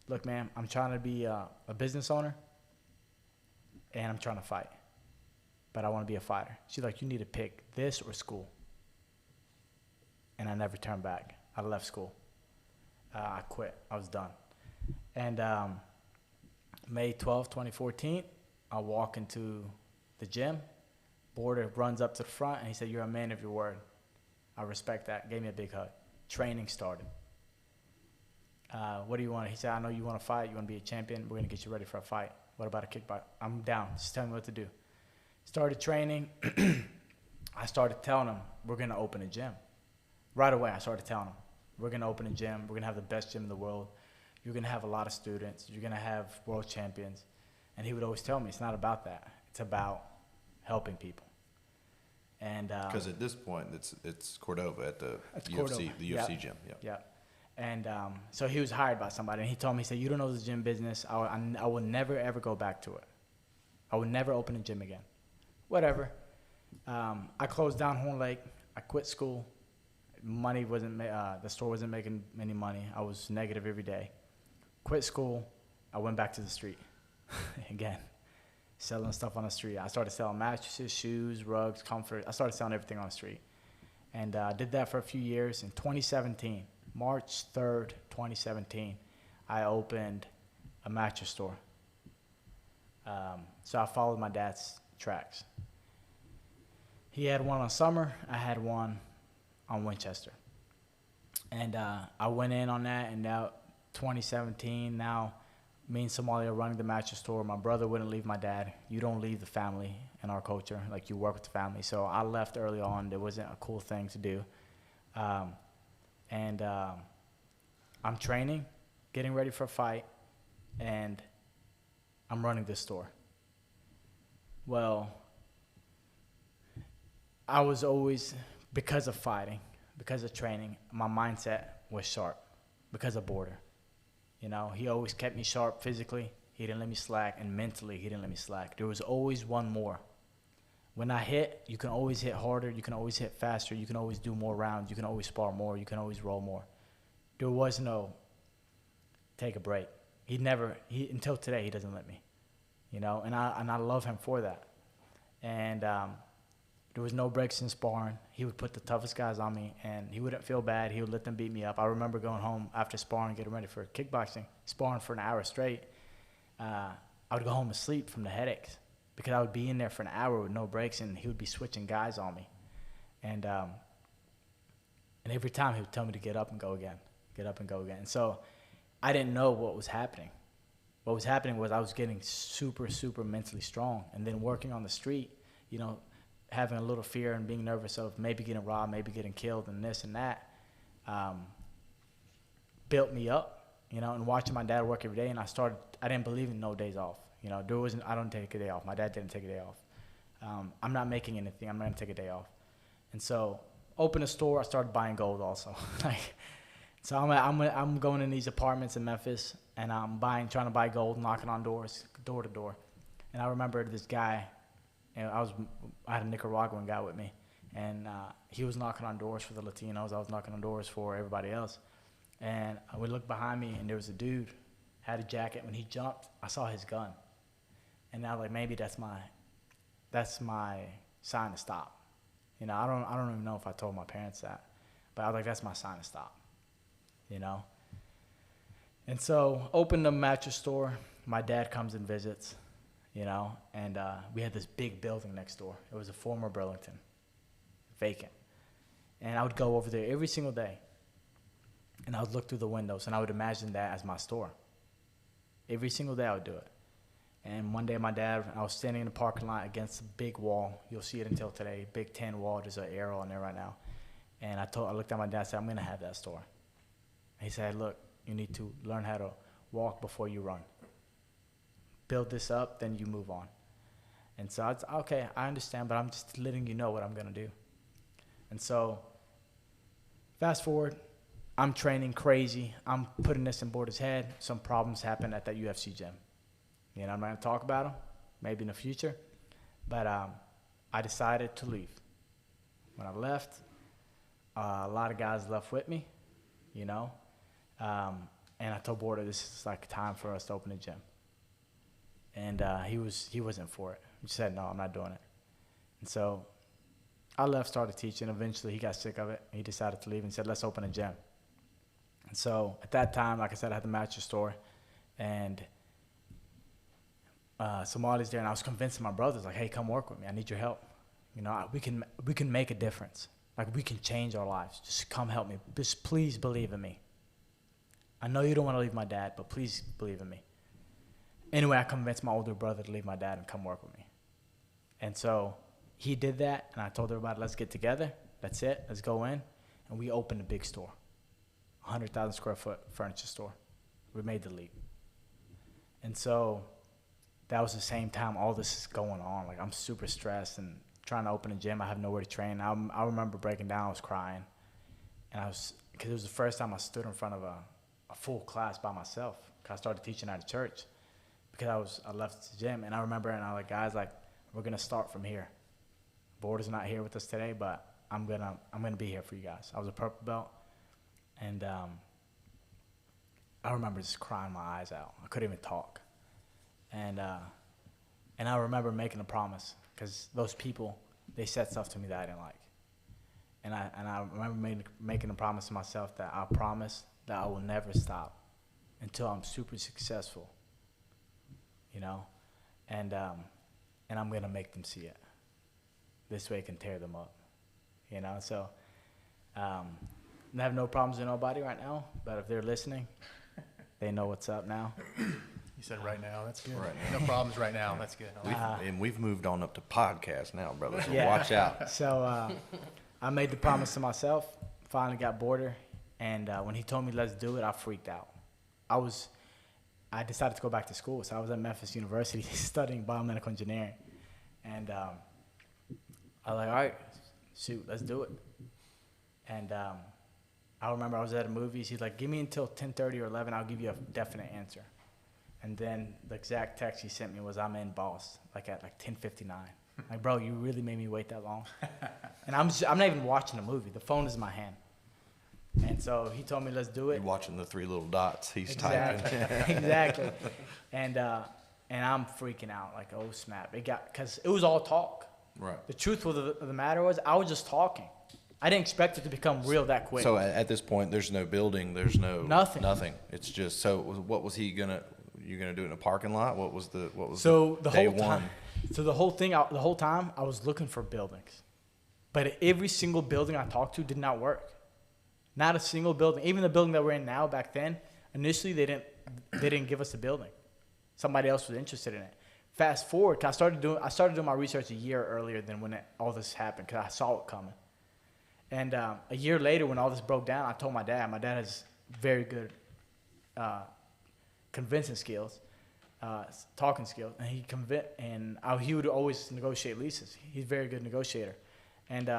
S1: Look, man, I'm trying to be a business owner, and I'm trying to fight. But I want to be a fighter. She's like, you need to pick this or school. And I never turned back. I left school. I quit. I was done. And May 12th, 2014, I walk into the gym. Border runs up to the front, and he said, you're a man of your word. I respect that. Gave me a big hug. Training started. What do you want? He said, I know you want to fight. You want to be a champion. We're going to get you ready for a fight. What about a kickbox? I'm down. Just tell me what to do. Started training. I started telling him, we're going to open a gym. Right away, I started telling him, we're going to open a gym. We're going to have the best gym in the world. You're going to have a lot of students. You're going to have world champions. And he would always tell me, it's not about that. It's about helping people. And
S2: Because at this point, it's Cordova at the UFC,
S1: Cordova.
S2: the UFC gym. Yeah.
S1: Yeah. And so he was hired by somebody, and he told me, he said, you don't know the gym business. I will never, ever go back to it. I would never open a gym again. Whatever. I closed down Horn Lake. I quit school. Money wasn't, the store wasn't making any money. I was negative every day. Quit school. I went back to the street again, selling stuff on the street. I started selling mattresses, shoes, rugs, comfort. I started selling everything on the street. And I did that for a few years. In 2017, March 3rd, 2017, I opened a mattress store. So I followed my dad's tracks. He had one on Summer. I had one on Winchester. And I went in on that, and now 2017, now me and Somali are running the mattress store. My brother wouldn't leave my dad. You don't leave the family in our culture. Like, you work with the family. So I left early on. It wasn't a cool thing to do. I'm training, getting ready for a fight, and I'm running this store. Well, I was always, because of fighting, because of training, my mindset was sharp because of Border. You know, he always kept me sharp physically. He didn't let me slack, and mentally, he didn't let me slack. There was always one more. When I hit, you can always hit harder. You can always hit faster. You can always do more rounds. You can always spar more. You can always roll more. There was no take a break. Until today, he doesn't let me. You know, and I love him for that. And there was no breaks in sparring. He would put the toughest guys on me, and he wouldn't feel bad. He would let them beat me up. I remember going home after sparring, getting ready for kickboxing, sparring for an hour straight. I would go home and sleep from the headaches because I would be in there for an hour with no breaks, and he would be switching guys on me. And every time he would tell me to get up and go again, get up and go again. And so I didn't know what was happening. What was happening was I was getting super, super mentally strong, and then working on the street, you know, having a little fear and being nervous of maybe getting robbed, maybe getting killed, and this and that, built me up, you know, and watching my dad work every day. And I didn't believe in no days off. You know, I don't take a day off. My dad didn't take a day off. I'm not making anything. I'm not going to take a day off. And so, opened a store. I started buying gold also. So I'm going in these apartments in Memphis, and I'm trying to buy gold, knocking on doors, door to door. And I remember this guy, and I had a Nicaraguan guy with me, and he was knocking on doors for the Latinos. I was knocking on doors for everybody else. And I would look behind me, and there was a dude, had a jacket. When he jumped, I saw his gun. And I was like, maybe that's my sign to stop. You know, I don't even know if I told my parents that, but I was like, that's my sign to stop, you know? And so, opened the mattress store. My dad comes and visits, you know, and we had this big building next door. It was a former Burlington, vacant. And I would go over there every single day, and I would look through the windows, and I would imagine that as my store. Every single day I would do it. And one day I was standing in the parking lot against a big wall. You'll see it until today, Big 10 wall. There's an arrow on there right now. And I looked at my dad and said, I'm going to have that store. And he said, look, you need to learn how to walk before you run. Build this up, then you move on. And so I was, okay, I understand, but I'm just letting you know what I'm going to do. And so fast forward, I'm training crazy. I'm putting this in Border's head. Some problems happen at that UFC gym. You know, I'm not going to talk about them, maybe in the future. But I decided to leave. When I left, a lot of guys left with me, you know. And I told Border, this is like time for us to open a gym. And he wasn't for it. He said, no, I'm not doing it. And so I left, started teaching. Eventually, he got sick of it. He decided to leave and said, let's open a gym. And so at that time, like I said, I had the mattress store. And Somali's there, and I was convincing my brothers, like, hey, come work with me. I need your help. You know, we can make a difference. Like, we can change our lives. Just come help me. Just please believe in me. I know you don't want to leave my dad, but please believe in me. Anyway, I convinced my older brother to leave my dad and come work with me. And so he did that, and I told everybody, let's get together. That's it. Let's go in. And we opened a big store, 100,000 square foot furniture store. We made the leap. And so that was the same time all this is going on. Like, I'm super stressed and trying to open a gym. I have nowhere to train. I remember breaking down. I was crying. And I was because it was the first time I stood in front of a full class by myself. Cause I started teaching at a church because I left the gym, and I remember, and I was like, guys, like, we're gonna start from here. Board is not here with us today, but I'm gonna be here for you guys. I was a purple belt, and I remember just crying my eyes out. I couldn't even talk, and I remember making a promise because those people, they said stuff to me that I didn't like, and I remember making a promise to myself that I promise that I will never stop until I'm super successful, you know, and I'm gonna make them see it. This way I can tear them up, you know. So I have no problems with nobody right now, but if they're listening, they know what's up now.
S3: You said right now. That's good.
S2: Right
S3: No problems right now. That's good.
S2: And we've moved on up to podcast now, brother. So
S1: Yeah.
S2: watch out.
S1: So I made the promise to myself, finally got Border, and when he told me let's do it, I freaked out. I decided to go back to school, so I was at Memphis University studying biomedical engineering, and I was like, all right, shoot, let's do it. And I remember I was at a movies. He's like, give me until 10:30 or 11, I'll give you a definite answer. And then the exact text he sent me was, I'm in boss, like at like 10:59. Like, bro, you really made me wait that long? And I'm not even watching a movie. The phone is in my hand. And so he told me, let's do it.
S2: You're watching the three little dots. He's
S1: Exactly.
S2: typing.
S1: Exactly. And I'm freaking out, like, oh snap. Because it was all talk.
S2: Right.
S1: The truth of the matter was, I was just talking. I didn't expect it to become real that quick.
S2: So at this point, there's no building. There's no
S1: Nothing.
S2: It's just, so what was he gonna? You're gonna do it in a parking lot? What was
S1: so
S2: the day
S1: whole time,
S2: one?
S1: So the whole time I was looking for buildings, but every single building I talked to did not work. Not a single building. Even the building that we're in now, back then, initially they didn't give us the building. Somebody else was interested in it. Fast forward, 'cause I started doing my research a year earlier than when all this happened, because I saw it coming. And a year later, when all this broke down, I told my dad. My dad has very good convincing skills, talking skills, and he would always negotiate leases. He's a very good negotiator, and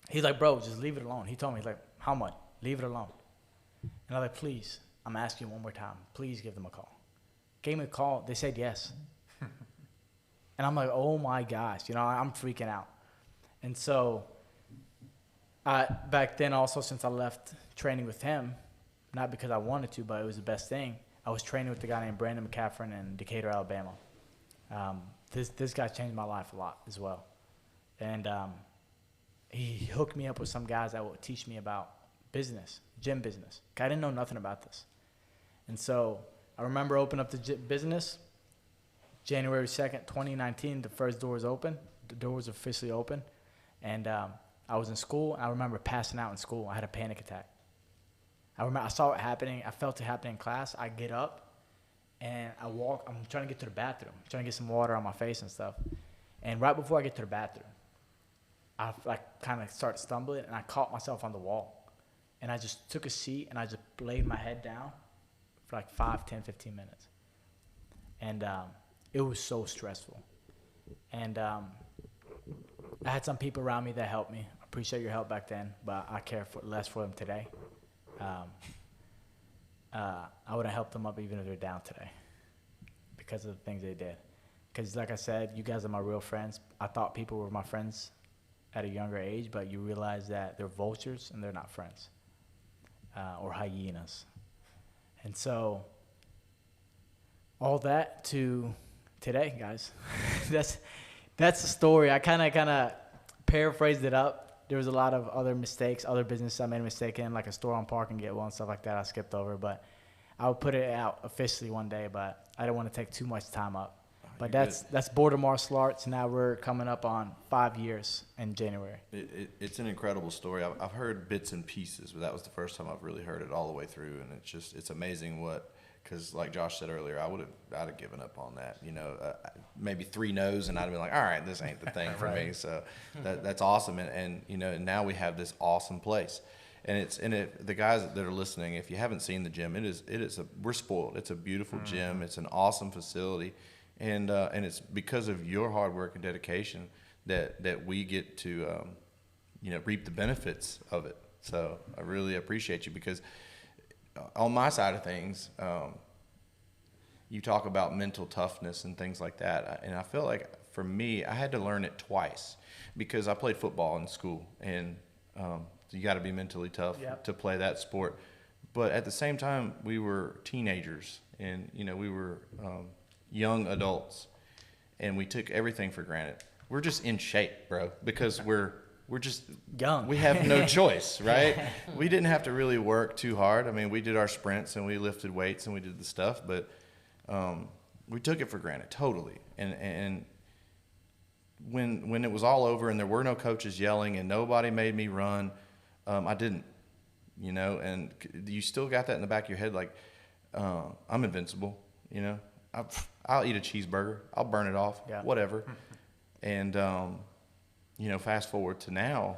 S1: he's like, bro, just leave it alone. He told me, he's like, how much? Leave it alone. And I'm like, please, I'm asking you one more time. Please give them a call. Gave me a call. They said yes. And I'm like, oh my gosh, you know, I'm freaking out. And so back then also, since I left training with him, not because I wanted to, but it was the best thing, I was training with a guy named Brandon McCaffrey in Decatur, Alabama. This guy changed my life a lot as well. And he hooked me up with some guys that would teach me about business, gym business. I didn't know nothing about this. And so I remember opening up the business, January 2nd, 2019, the first door was open. The door was officially open. And I was in school, and I remember passing out in school. I had a panic attack. I saw it happening. I felt it happening in class. I get up, and I walk. I'm trying to get to the bathroom, trying to get some water on my face and stuff. And right before I get to the bathroom, I kind of start stumbling, and I caught myself on the wall. And I just took a seat, and I just laid my head down for like 5, 10, 15 minutes. And it was so stressful. And I had some people around me that helped me. I appreciate your help back then, but I care less for them today. I would have helped them up even if they're down today because of the things they did. Because like I said, you guys are my real friends. I thought people were my friends at a younger age, but you realize that they're vultures and they're not friends, or hyenas. And so all that to today, guys. that's the story. I kind of paraphrased it up. There was a lot of other mistakes, other business I made a mistake in, like a store on Park and Get Well and stuff like that I skipped over. But I would put it out officially one day, but I don't want to take too much time up. But that's Border Martial Arts. Now we're coming up on 5 years in January.
S2: It's an incredible story. I've heard bits and pieces, but that was the first time I've really heard it all the way through. And it's amazing because like Josh said earlier, I'd have given up on that. You know, maybe 3 no's, and I'd be like, all right, this ain't the thing for me. So that's awesome. And you know, and now we have this awesome place. And the guys that are listening, if you haven't seen the gym, we're spoiled. It's a beautiful gym. It's an awesome facility. And it's because of your hard work and dedication that we get to, reap the benefits of it. So I really appreciate you, because on my side of things, you talk about mental toughness and things like that. And I feel like for me, I had to learn it twice, because I played football in school, and you got to be mentally tough to play that sport. But at the same time, we were teenagers, and we were young adults, and we took everything for granted. We're just in shape, bro, because we're just
S1: young.
S2: We have no choice, right? We didn't have to really work too hard. I mean, we did our sprints and we lifted weights and we did the stuff, but we took it for granted totally. And when it was all over and there were no coaches yelling and nobody made me run, I didn't, and you still got that in the back of your head, like, I'm invincible, I'll eat a cheeseburger, I'll burn it off, whatever. And, fast forward to now,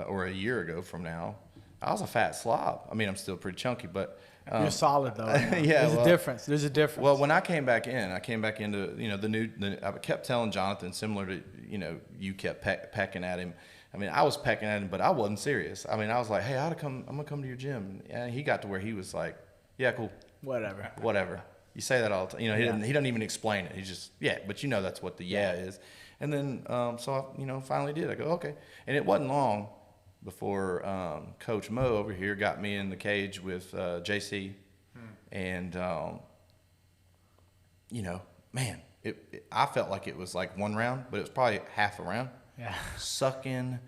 S2: or a year ago from now, I was a fat slob. I mean, I'm still pretty chunky, but
S1: you're solid though.
S2: Yeah,
S1: There's a difference.
S2: Well, when I came back into, I kept telling Jonathan, similar to, you kept pecking at him. I mean, I was pecking at him, but I wasn't serious. I mean, I was like, hey, I'm gonna come to your gym. And he got to where he was like, yeah, cool. Whatever. You say that all the time. He doesn't even explain it. He's just, yeah, but that's what the is. And then, so I, finally did. I go, okay. And it wasn't long before Coach Mo over here got me in the cage with JC. And, man, I felt like it was like one round, but it was probably half a round.
S1: Yeah.
S2: Sucking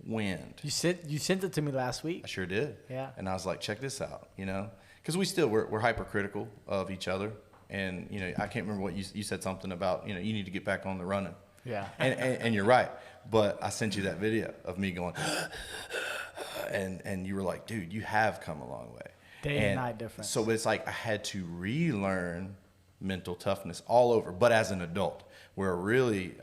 S2: wind.
S1: You sent it to me last week.
S2: I sure did.
S1: Yeah.
S2: And I was like, check this out, because we're hypercritical of each other. And, I can't remember what you said something about, you need to get back on the running.
S1: Yeah.
S2: And you're right. But I sent you that video of me going, and you were like, dude, you have come a long way.
S1: Day and night difference.
S2: So it's like I had to relearn mental toughness all over, but as an adult, where I really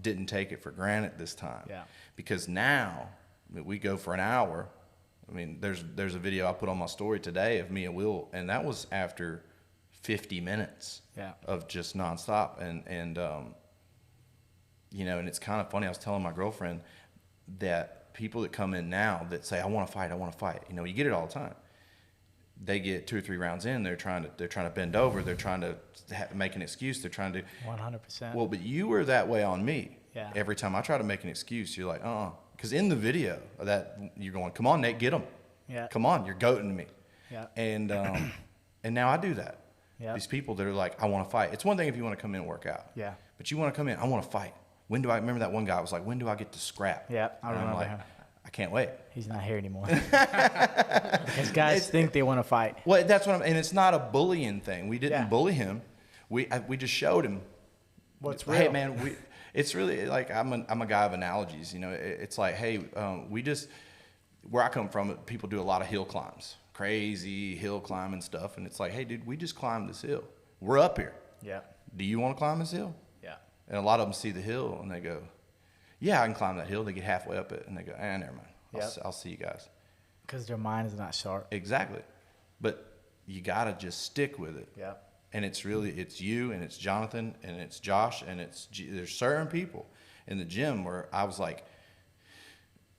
S2: didn't take it for granted this time.
S1: Yeah.
S2: Because now we go for an hour. I mean, there's a video I put on my story today of me and Will, and that was after 50 minutes of just nonstop. And and it's kind of funny. I was telling my girlfriend that people that come in now that say, I want to fight. You get it all the time. They get 2 or 3 rounds in. They're trying to bend over. They're trying to make an excuse. They're trying to
S1: 100%.
S2: Well, but you were that way on me.
S1: Yeah.
S2: Every time I try to make an excuse, you're like, because in the video that you're going, come on, Nate, get him.
S1: Yeah.
S2: Come on, you're goating me.
S1: Yeah.
S2: And now I do that.
S1: Yeah.
S2: These people that are like, I want to fight. It's one thing if you want to come in and work out.
S1: Yeah.
S2: But you want to come in, I want to fight. Remember that one guy was like, when do I get to scrap?
S1: Yeah, I
S2: And I'm
S1: remember
S2: like,
S1: him.
S2: I can't wait.
S1: He's not here anymore. Because guys think they want to fight.
S2: Well, that's what and it's not a bullying thing. We didn't bully him. We just showed him
S1: what's
S2: hey,
S1: real.
S2: man, it's really like I'm a guy of analogies. It's like, hey, where I come from, people do a lot of hill climbs, crazy hill climbing stuff, and it's like, hey, dude, we just climbed this hill. We're up here.
S1: Yeah.
S2: Do you want to climb this hill?
S1: Yeah.
S2: And a lot of them see the hill and they go, yeah, I can climb that hill. They get halfway up it and they go, never mind. I'll see you guys.
S1: Because their mind is not sharp.
S2: Exactly. But you got to just stick with it.
S1: Yeah.
S2: And it's you and it's Jonathan and it's Josh and there's certain people in the gym where I was like,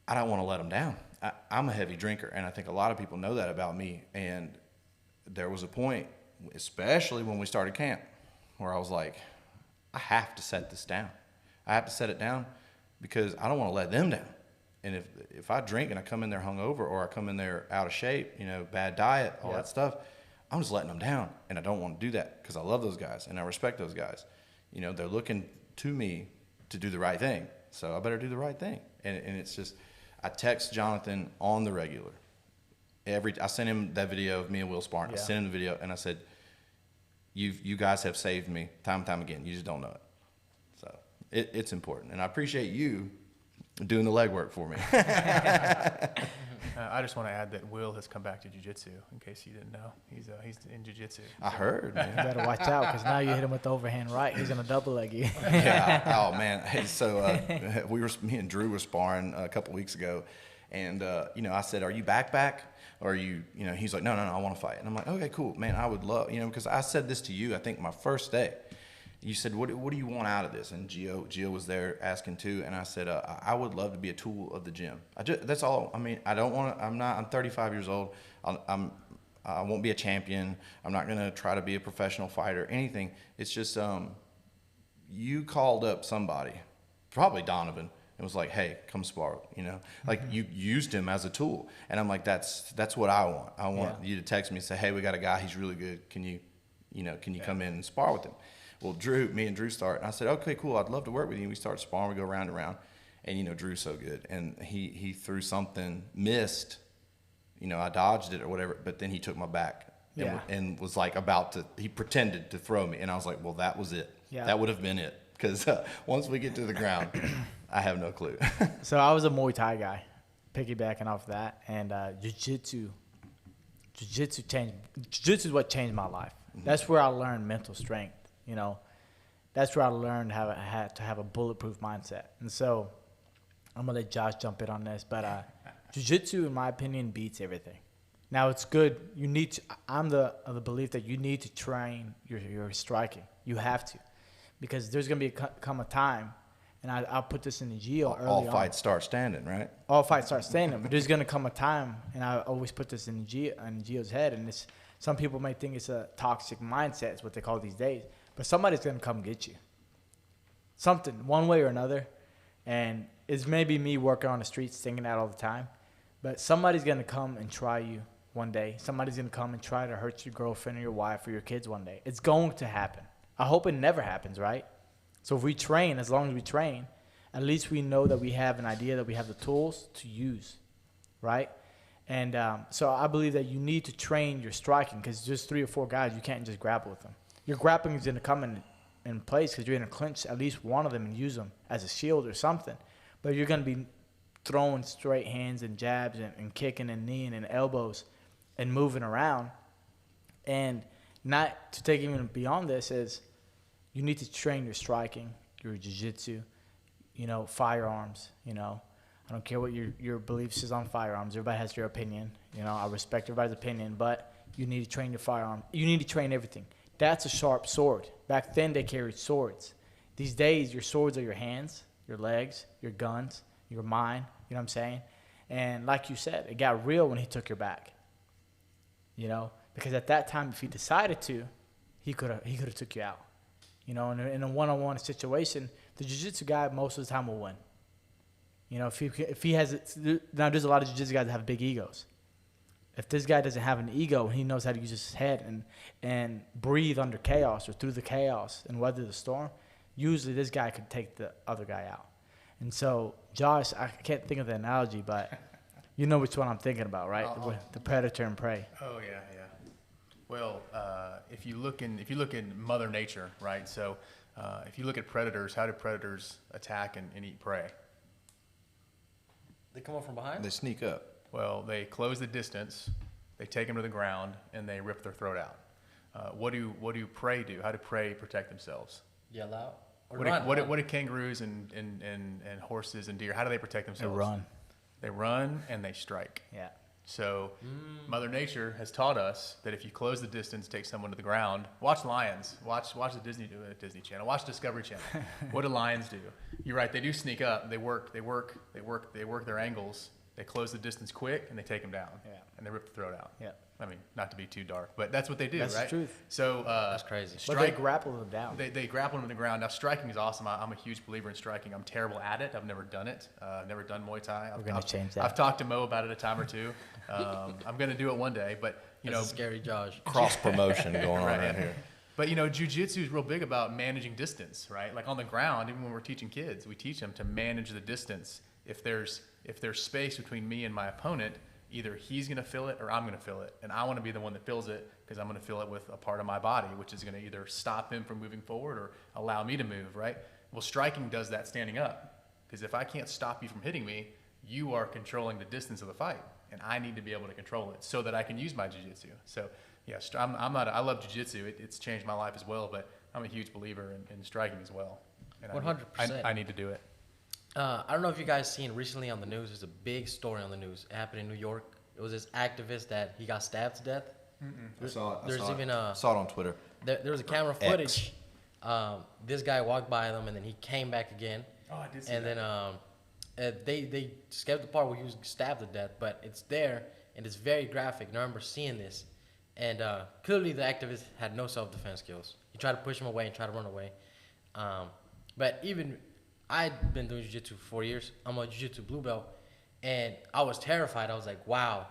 S2: I don't want to let them down. I'm a heavy drinker, and I think a lot of people know that about me. And there was a point, especially when we started camp, where I was like, I have to set this down. I have to set it down because I don't want to let them down. And if I drink and I come in there hungover or I come in there out of shape, bad diet, all that stuff, I'm just letting them down. And I don't want to do that because I love those guys and I respect those guys. They're looking to me to do the right thing. So I better do the right thing. And it's just, I text Jonathan on the regular. I sent him that video of me and Will sparring. I sent him the video and I said, you guys have saved me time and time again. You just don't know it. So it's important. And I appreciate you doing the legwork for me.
S3: I just want to add that Will has come back to jiu-jitsu, in case you didn't know. He's in jiu-jitsu.
S2: I heard, man.
S1: You better watch out because now you hit him with the overhand right. He's going to double leg you.
S2: Yeah. Oh, man. Hey, so me and Drew were sparring a couple weeks ago. And, I said, are you back? Or are you, he's like, no, I want to fight. And I'm like, okay, cool. Man, I would love, because I said this to you, I think my first day. you said, what do you want out of this? And Gio was there asking too. And I said, I would love to be a tool of the gym. That's all. I mean, I don't want to, I'm 35 years old. I won't be a champion. I'm not going to try to be a professional fighter, anything. It's just, you called up somebody, probably Donovan, and was like, hey, come spar, like you used him as a tool. And I'm like, that's what I want. I want you to text me and say, hey, we got a guy, he's really good. Can you come in and spar with him? Well, me and Drew start, and I said, okay, cool, I'd love to work with you. We start sparring, we go round and round, and Drew's so good. And he threw something, missed, I dodged it or whatever, but then he took my back and was like he pretended to throw me. And I was like, well, that was it. Yeah. That would have been it. Because once we get to the ground, I have no clue.
S1: So I was a Muay Thai guy, piggybacking off that. And Jiu-jitsu changed. Jiu-jitsu is what changed my life. Mm-hmm. That's where I learned mental strength, That's where I learned how I had to have a bulletproof mindset. And so I'm going to let Josh jump in on this, but Jiu-jitsu, in my opinion, beats everything. Now, it's good. I'm of the belief that you need to train your striking. You have to. Because there's going to come a time, and I'll put this in the Gio early on.
S2: All fights start standing, right?
S1: All fights start standing. But there's going to come a time, and I always put this in Gio's head, and some people may think it's a toxic mindset, is what they call it these days. But somebody's going to come get you. Something, one way or another. And it's maybe me working on the streets thinking that all the time. But somebody's going to come and try you one day. Somebody's going to come and try to hurt your girlfriend or your wife or your kids one day. It's going to happen. I hope it never happens, right? So if we train, as long as we train, at least we know that we have an idea, that we have the tools to use, right? And so I believe that you need to train your striking, because just 3 or 4 guys, you can't just grapple with them. Your grappling is going to come in place because you're going to clinch at least one of them and use them as a shield or something. But you're going to be throwing straight hands and jabs and kicking and kneeing and elbows and moving around. And not to take even beyond this is you need to train your striking, your jiu-jitsu, firearms, I don't care what your beliefs is on firearms. Everybody has their opinion. I respect everybody's opinion, but you need to train your firearm. You need to train everything. That's a sharp sword. Back then they carried swords. These days your swords are your hands, your legs, your guns, your mind, you know what I'm saying? And like you said, it got real when he took your back. Because at that time, if he decided to, he could have took you out. In a one-on-one situation, the jiu-jitsu guy most of the time will win. If he has now there's a lot of jiu-jitsu guys that have big egos. If this guy doesn't have an ego and he knows how to use his head and breathe under chaos or through the chaos and weather the storm, usually this guy could take the other guy out. And so, Josh, I can't think of the analogy, but you know which one I'm thinking about, right? The predator and prey.
S3: Oh yeah. Well, if you look in Mother Nature, right? So, if you look at predators, how do predators attack and eat prey?
S4: They come up from behind?
S2: They sneak up.
S3: Well, they close the distance, they take them to the ground, and they rip their throat out. What do prey do? How do prey protect themselves?
S4: Yell out. Or
S3: what do kangaroos and horses and deer? How do they protect themselves?
S1: They run.
S3: They run and they strike.
S1: Yeah.
S3: So Mother Nature has taught us that if you close the distance, take someone to the ground. Watch lions. Watch the Disney Channel. Watch Discovery Channel. What do lions do? You're right. They do sneak up. They work their angles. They close the distance quick and they take them down. Yeah. And they rip the throat out.
S1: Yeah.
S3: I mean, not to be too dark, but that's what they do,
S1: that's
S3: right?
S1: That's the truth.
S3: So
S4: that's crazy.
S1: But they grapple them down.
S3: They grapple them to the ground. Now, striking is awesome. I'm a huge believer in striking. I'm terrible at it. I've never done it. I've never done Muay Thai.
S1: We're going to change that.
S3: I've talked to Mo about it a time or two. I'm going to do it one day, but
S4: That's a scary Josh.
S2: Cross promotion going on right here.
S3: But jiu-jitsu is real big about managing distance, right? Like on the ground, even when we're teaching kids, we teach them to manage the distance. If there's space between me and my opponent, either he's going to fill it or I'm going to fill it. And I want to be the one that fills it because I'm going to fill it with a part of my body, which is going to either stop him from moving forward or allow me to move, right? Well, striking does that standing up, because if I can't stop you from hitting me, you are controlling the distance of the fight, and I need to be able to control it so that I can use my jiu-jitsu. So, yeah, I love jiu-jitsu. It's changed my life as well, but I'm a huge believer in striking as well. And
S4: 100%.
S3: I need to do it.
S4: I don't know if you guys seen recently on the news. There's a big story on the news. It happened in New York. It was this activist that he got stabbed to death.
S2: I saw it.
S4: There's even
S2: saw it on Twitter.
S4: There was a camera footage This guy walked by them, and then he came back again.
S3: Oh, I did see
S4: And
S3: that.
S4: then they skipped the part where he was stabbed to death, but it's there, and it's very graphic. And I remember seeing this. And clearly the activist had no self-defense skills. He tried to push him away and try to run away. But even I'd been doing jiu-jitsu for 4 years. I'm a jiu-jitsu blue belt. And I was terrified. I was like, wow,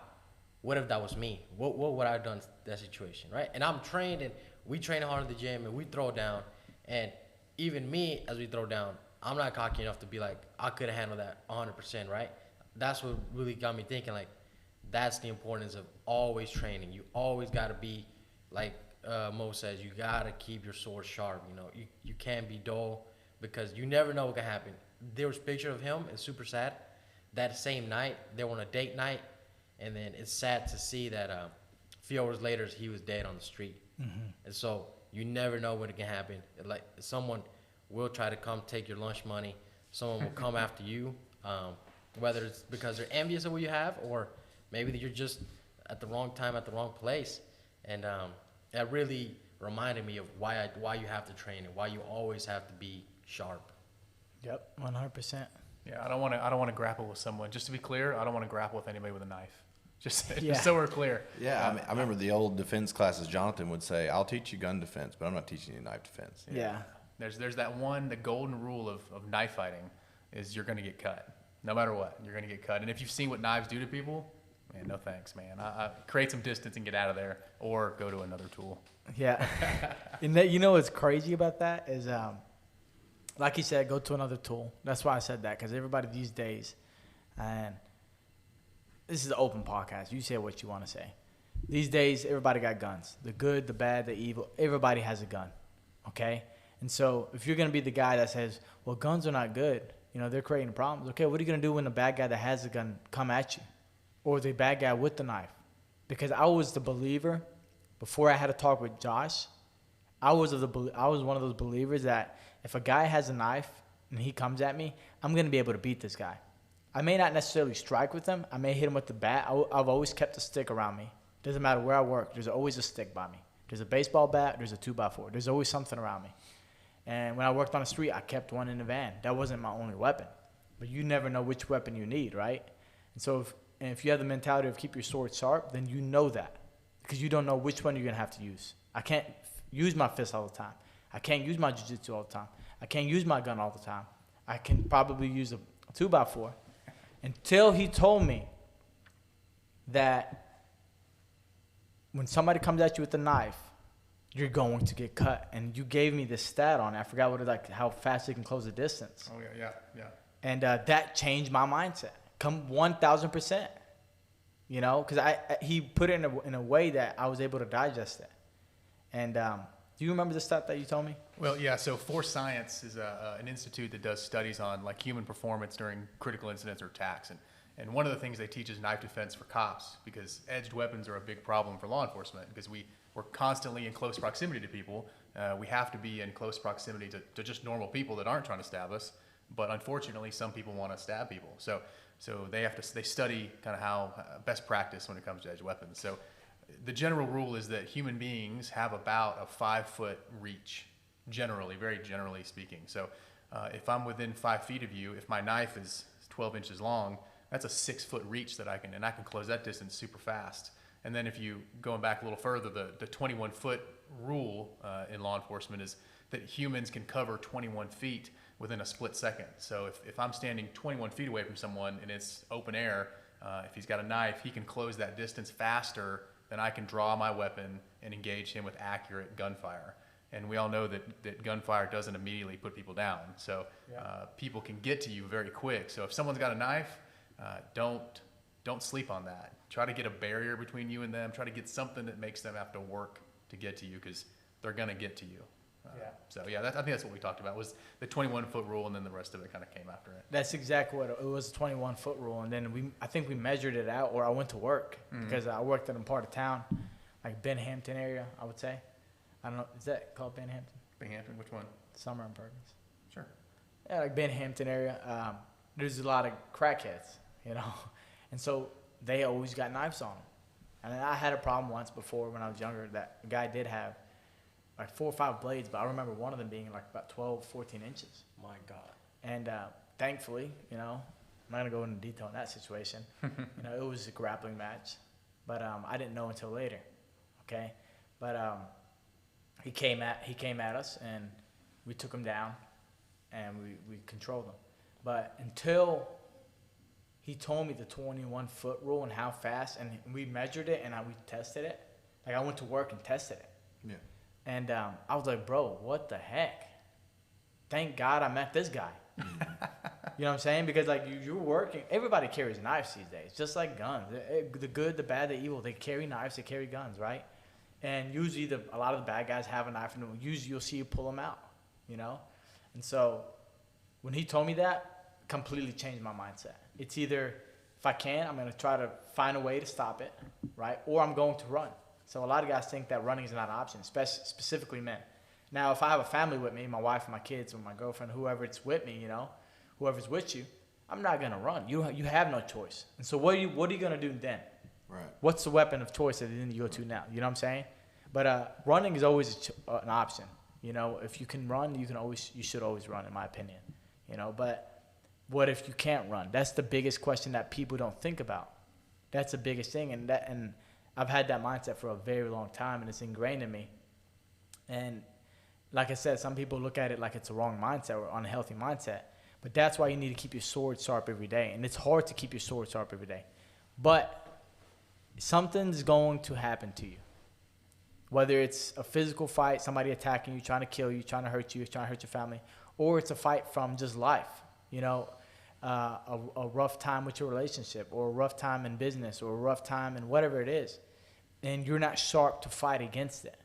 S4: what if that was me? What would I have done in that situation, right? And I'm trained, and we train hard in the gym, and we throw down. And even me, as we throw down, I'm not cocky enough to be like, I could have handled that 100%, right? That's what really got me thinking, like, that's the importance of always training. You always got to be, like Mo says, you got to keep your sword sharp. You know, you can't be dull, because you never know what can happen. There was a picture of him. It's super sad. That same night, they were on a date night, and then it's sad to see that a few hours later, he was dead on the street. Mm-hmm. And so you never know when it can happen. Like, someone will try to come take your lunch money. Someone will come after you, whether it's because they're envious of what you have, or maybe you're just at the wrong time at the wrong place. And that really reminded me of why you have to train and why you always have to be sharp.
S1: Yep, 100%.
S3: Yeah, I don't want to grapple with someone. Just to be clear, I don't want to grapple with anybody with a knife. Just
S1: Yeah.
S3: so we're clear.
S2: Yeah, I remember the old defense classes. Jonathan would say, "I'll teach you gun defense, but I'm not teaching you knife defense."
S1: Yeah.
S3: There's that one, the golden rule of knife fighting is you're going to get cut. No matter what, you're going to get cut. And if you've seen what knives do to people, man, no thanks, man. I create some distance and get out of there, or go to another tool.
S1: Yeah. And that, you know what's crazy about that is, like you said, go to another tool. That's why I said that, because everybody these days, and this is an open podcast. You say what you want to say. These days, everybody got guns. The good, the bad, the evil. Everybody has a gun, okay? And so if you're going to be the guy that says, well, guns are not good, you know, they're creating problems. Okay, what are you going to do when the bad guy that has the gun come at you? Or the bad guy with the knife? Because I was the believer, before I had a talk with Josh, I was one of those believers that if a guy has a knife and he comes at me, I'm going to be able to beat this guy. I may not necessarily strike with him. I may hit him with the bat. I've always kept a stick around me. Doesn't matter where I work. There's always a stick by me. There's a baseball bat. There's a 2x4. There's always something around me. And when I worked on the street, I kept one in the van. That wasn't my only weapon. But you never know which weapon you need, right? And so if you have the mentality of keep your sword sharp, then you know that. Because you don't know which one you're going to have to use. I can't use my fist all the time. I can't use my jiu-jitsu all the time. I can't use my gun all the time. I can probably use a 2x4. Until he told me that when somebody comes at you with a knife, you're going to get cut. And you gave me this stat on it. I forgot what it, like how fast you can close the distance.
S3: Oh, yeah.
S1: And that changed my mindset. Come 1,000%. You know, because he put it in a way that I was able to digest it. And do you remember the stat that you told me?
S3: Well, yeah. So Force Science is an institute that does studies on like human performance during critical incidents or attacks. And one of the things they teach is knife defense for cops, because edged weapons are a big problem for law enforcement, because we're constantly in close proximity to people. We have to be in close proximity to just normal people that aren't trying to stab us. But unfortunately, some people want to stab people. So they study kind of how best practice when it comes to edged weapons. So the general rule is that human beings have about a 5-foot reach, generally, very generally speaking. So if I'm within 5 feet of you, if my knife is 12 inches long, that's a 6-foot reach that I can close that distance super fast. And then if you going back a little further, the 21-foot rule in law enforcement is that humans can cover 21 feet within a split second. So if I'm standing 21 feet away from someone and it's open air, if he's got a knife, he can close that distance faster than I can draw my weapon and engage him with accurate gunfire. And we all know that gunfire doesn't immediately put people down. So people can get to you very quick. So if someone's got a knife, don't sleep on that. Try to get a barrier between you and them. Try to get something that makes them have to work to get to you, because they're going to get to you. So I think that's what we talked about, was the 21-foot rule, and then the rest of it kind of came after it.
S1: That's exactly what it was, a 21-foot rule. And then I think we measured it out, or I went to work, because I worked in a part of town, like Binghamton area, I would say. I don't know, is that called Binghamton?
S3: Binghamton, which one?
S1: Summer and Perkins.
S3: Sure.
S1: Yeah, like Binghamton area. There's a lot of crackheads, you know. And so they always got knives on them. And I had a problem once before when I was younger that a guy did have like 4 or 5 blades, but I remember one of them being like about 12, 14 inches.
S4: My God.
S1: And thankfully, I'm not going to go into detail in that situation. It was a grappling match, but I didn't know until later, okay? But he came at us, and we took him down, and we controlled him. But until he told me the 21-foot rule and how fast, and we measured it, and we tested it. Like, I went to work and tested it.
S2: Yeah.
S1: And I was like, bro, what the heck? Thank God I met this guy. You know what I'm saying? Because, like, you're working. Everybody carries knives these days, just like guns. The good, the bad, the evil, they carry knives, they carry guns, right? And usually a lot of the bad guys have a knife, and usually you'll see you pull them out, And so when he told me that, completely changed my mindset. It's either, if I can, I'm going to try to find a way to stop it, right? Or I'm going to run. So a lot of guys think that running is not an option, specifically men. Now, if I have a family with me, my wife and my kids or my girlfriend, whoever it's with me, whoever's with you, I'm not going to run. You have no choice. And so what are you going to do then?
S2: Right.
S1: What's the weapon of choice that you go to now? You know what I'm saying? But running is always an option. If you can run, you should always run, in my opinion. But what if you can't run? That's the biggest question that people don't think about. That's the biggest thing, and I've had that mindset for a very long time, and it's ingrained in me. And like I said, some people look at it like it's a wrong mindset or unhealthy mindset, but that's why you need to keep your sword sharp every day. And it's hard to keep your sword sharp every day, but something's going to happen to you. Whether it's a physical fight, somebody attacking you, trying to kill you, trying to hurt you, trying to hurt your family, or it's a fight from just life. A rough time with your relationship, or a rough time in business, or a rough time in whatever it is, and you're not sharp to fight against it.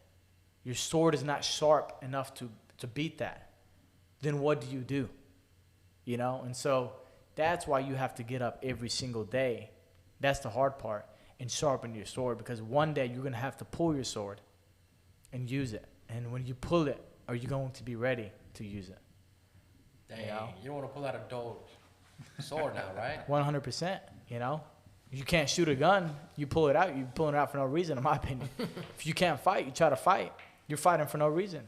S1: Your sword is not sharp enough to beat that. Then what do? And so that's why you have to get up every single day. That's the hard part, and sharpen your sword, because one day you're going to have to pull your sword and use it. And when you pull it, are you going to be ready to use it?
S4: Dang, you don't want to pull out a dull sword now, right?
S1: 100%, You can't shoot a gun, you pull it out, you're pulling it out for no reason, in my opinion. If you can't fight, you try to fight. You're fighting for no reason,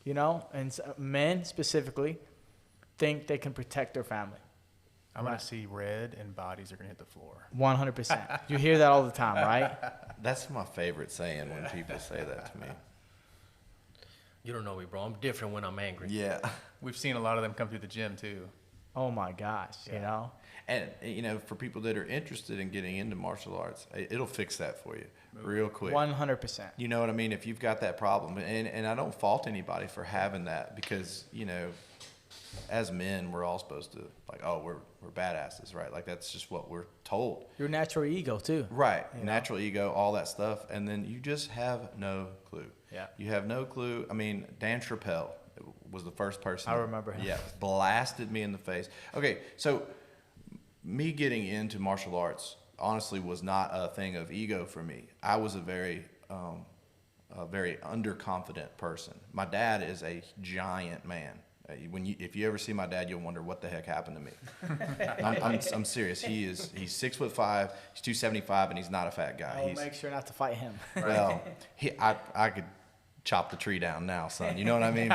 S1: And men specifically think they can protect their family.
S3: I'm going to see red and bodies are going to hit the floor.
S1: 100%. You hear that all the time, right?
S2: That's my favorite saying when people say that to me.
S4: You don't know me, bro. I'm different when I'm angry.
S2: Yeah.
S3: We've seen a lot of them come through the gym, too.
S1: Oh, my gosh,
S2: And, for people that are interested in getting into martial arts, it'll fix that for you real quick.
S1: 100%.
S2: You know what I mean? If you've got that problem. And I don't fault anybody for having that, because, as men, we're all supposed to, we're badasses, right? Like, that's just what we're told.
S1: Your natural ego, too.
S2: Right. Natural ego, all that stuff. And then you just have no clue.
S1: Yeah.
S2: You have no clue. I mean, Dan Chappelle was the first person.
S1: I remember him.
S2: Yeah, blasted me in the face. Okay, so me getting into martial arts honestly was not a thing of ego for me. I was a very underconfident person. My dad is a giant man. If you ever see my dad, you'll wonder what the heck happened to me. I'm serious. He's 6'5", he's 275, and he's not a fat guy.
S1: Make sure not to fight him.
S2: Well, I could chop the tree down now, son. You know what I mean?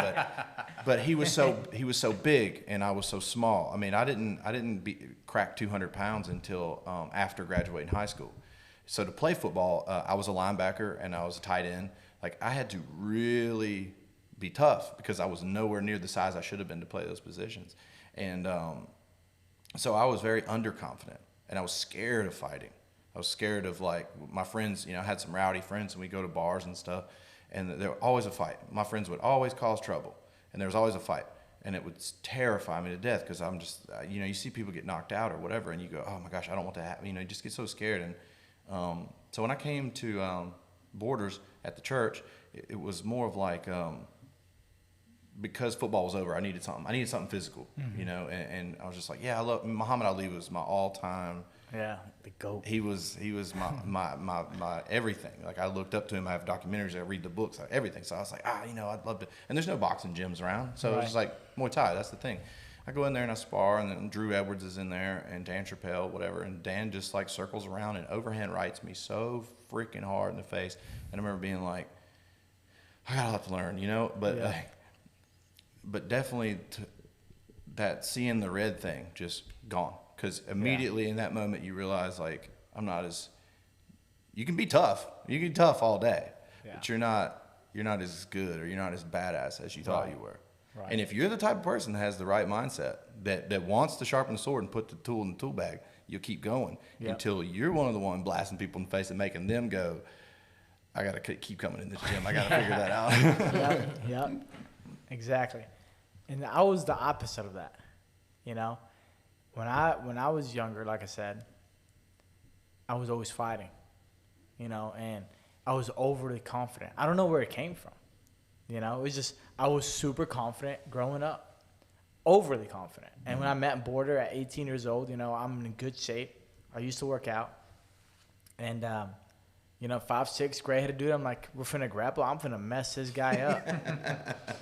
S2: But he was so big, and I was so small. I mean, I didn't crack 200 pounds until after graduating high school. So to play football, I was a linebacker and I was a tight end. Like, I had to really be tough because I was nowhere near the size I should have been to play those positions. And so I was very underconfident, and I was scared of fighting. I was scared of, my friends, I had some rowdy friends, and we go to bars and stuff, and there was always a fight. My friends would always cause trouble, and there was always a fight. And it would terrify me to death because I'm just, you see people get knocked out or whatever, and you go, oh my gosh, I don't want that to happen. You just get so scared. And so when I came to Borders at the church, it was more of because football was over, I needed something physical, and I was just like, yeah, I love Muhammad Ali was my all-time.
S1: Yeah, the GOAT.
S2: He was my everything. Like, I looked up to him. I have documentaries. I read the books. Everything. So I was like, I'd love to. And there's no boxing gyms around, so it was just like Muay Thai. That's the thing. I go in there and I spar, and then Drew Edwards is in there, and Dan Chappelle, whatever. And Dan just circles around and overhand rights me so freaking hard in the face. And I remember being like, I got a lot to learn, you know, but definitely that seeing the red thing just gone. Because immediately in that moment you realize, like, I'm not as, you can be tough. You can be tough all day, but you're not as good, or you're not as badass as you thought you were. Right. And if you're the type of person that has the right mindset, that wants to sharpen the sword and put the tool in the tool bag, you'll keep going until you're one of the one blasting people in the face and making them go, I got to keep coming in this gym. I got to figure that out.
S1: Yep. Exactly. And I was the opposite of that, you know. When I was younger, like I said, I was always fighting, you know, and I was overly confident. I don't know where it came from, you know. It was just I was super confident growing up, overly confident. And when I met Border at 18 years old, you know, I'm in good shape. I used to work out, and you know, 5'6", gray-headed dude. I'm like, we're finna grapple. I'm finna mess this guy up.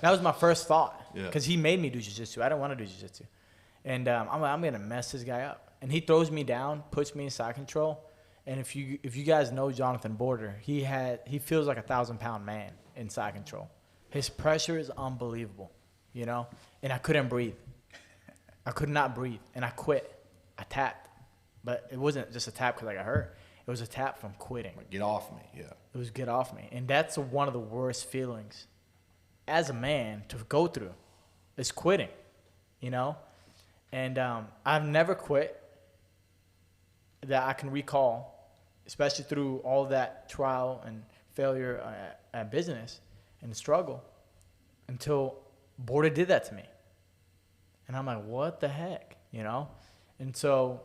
S1: That was my first thought, because he made me do jiu-jitsu. I didn't want to do jiu-jitsu, and I'm like, I'm gonna mess this guy up. And he throws me down, puts me in side control. And if you guys know Jonathan Border, he feels like a 1,000-pound man in side control. His pressure is unbelievable, you know. And I couldn't breathe. I could not breathe, and I quit. I tapped, but it wasn't just a tap because I got hurt. It was a tap from quitting.
S2: Like, get off me, yeah.
S1: It was get off me. And that's one of the worst feelings as a man to go through, is quitting, you know? And I've never quit that I can recall, especially through all that trial and failure at business and the struggle, until Border did that to me. And I'm like, what the heck, you know? And so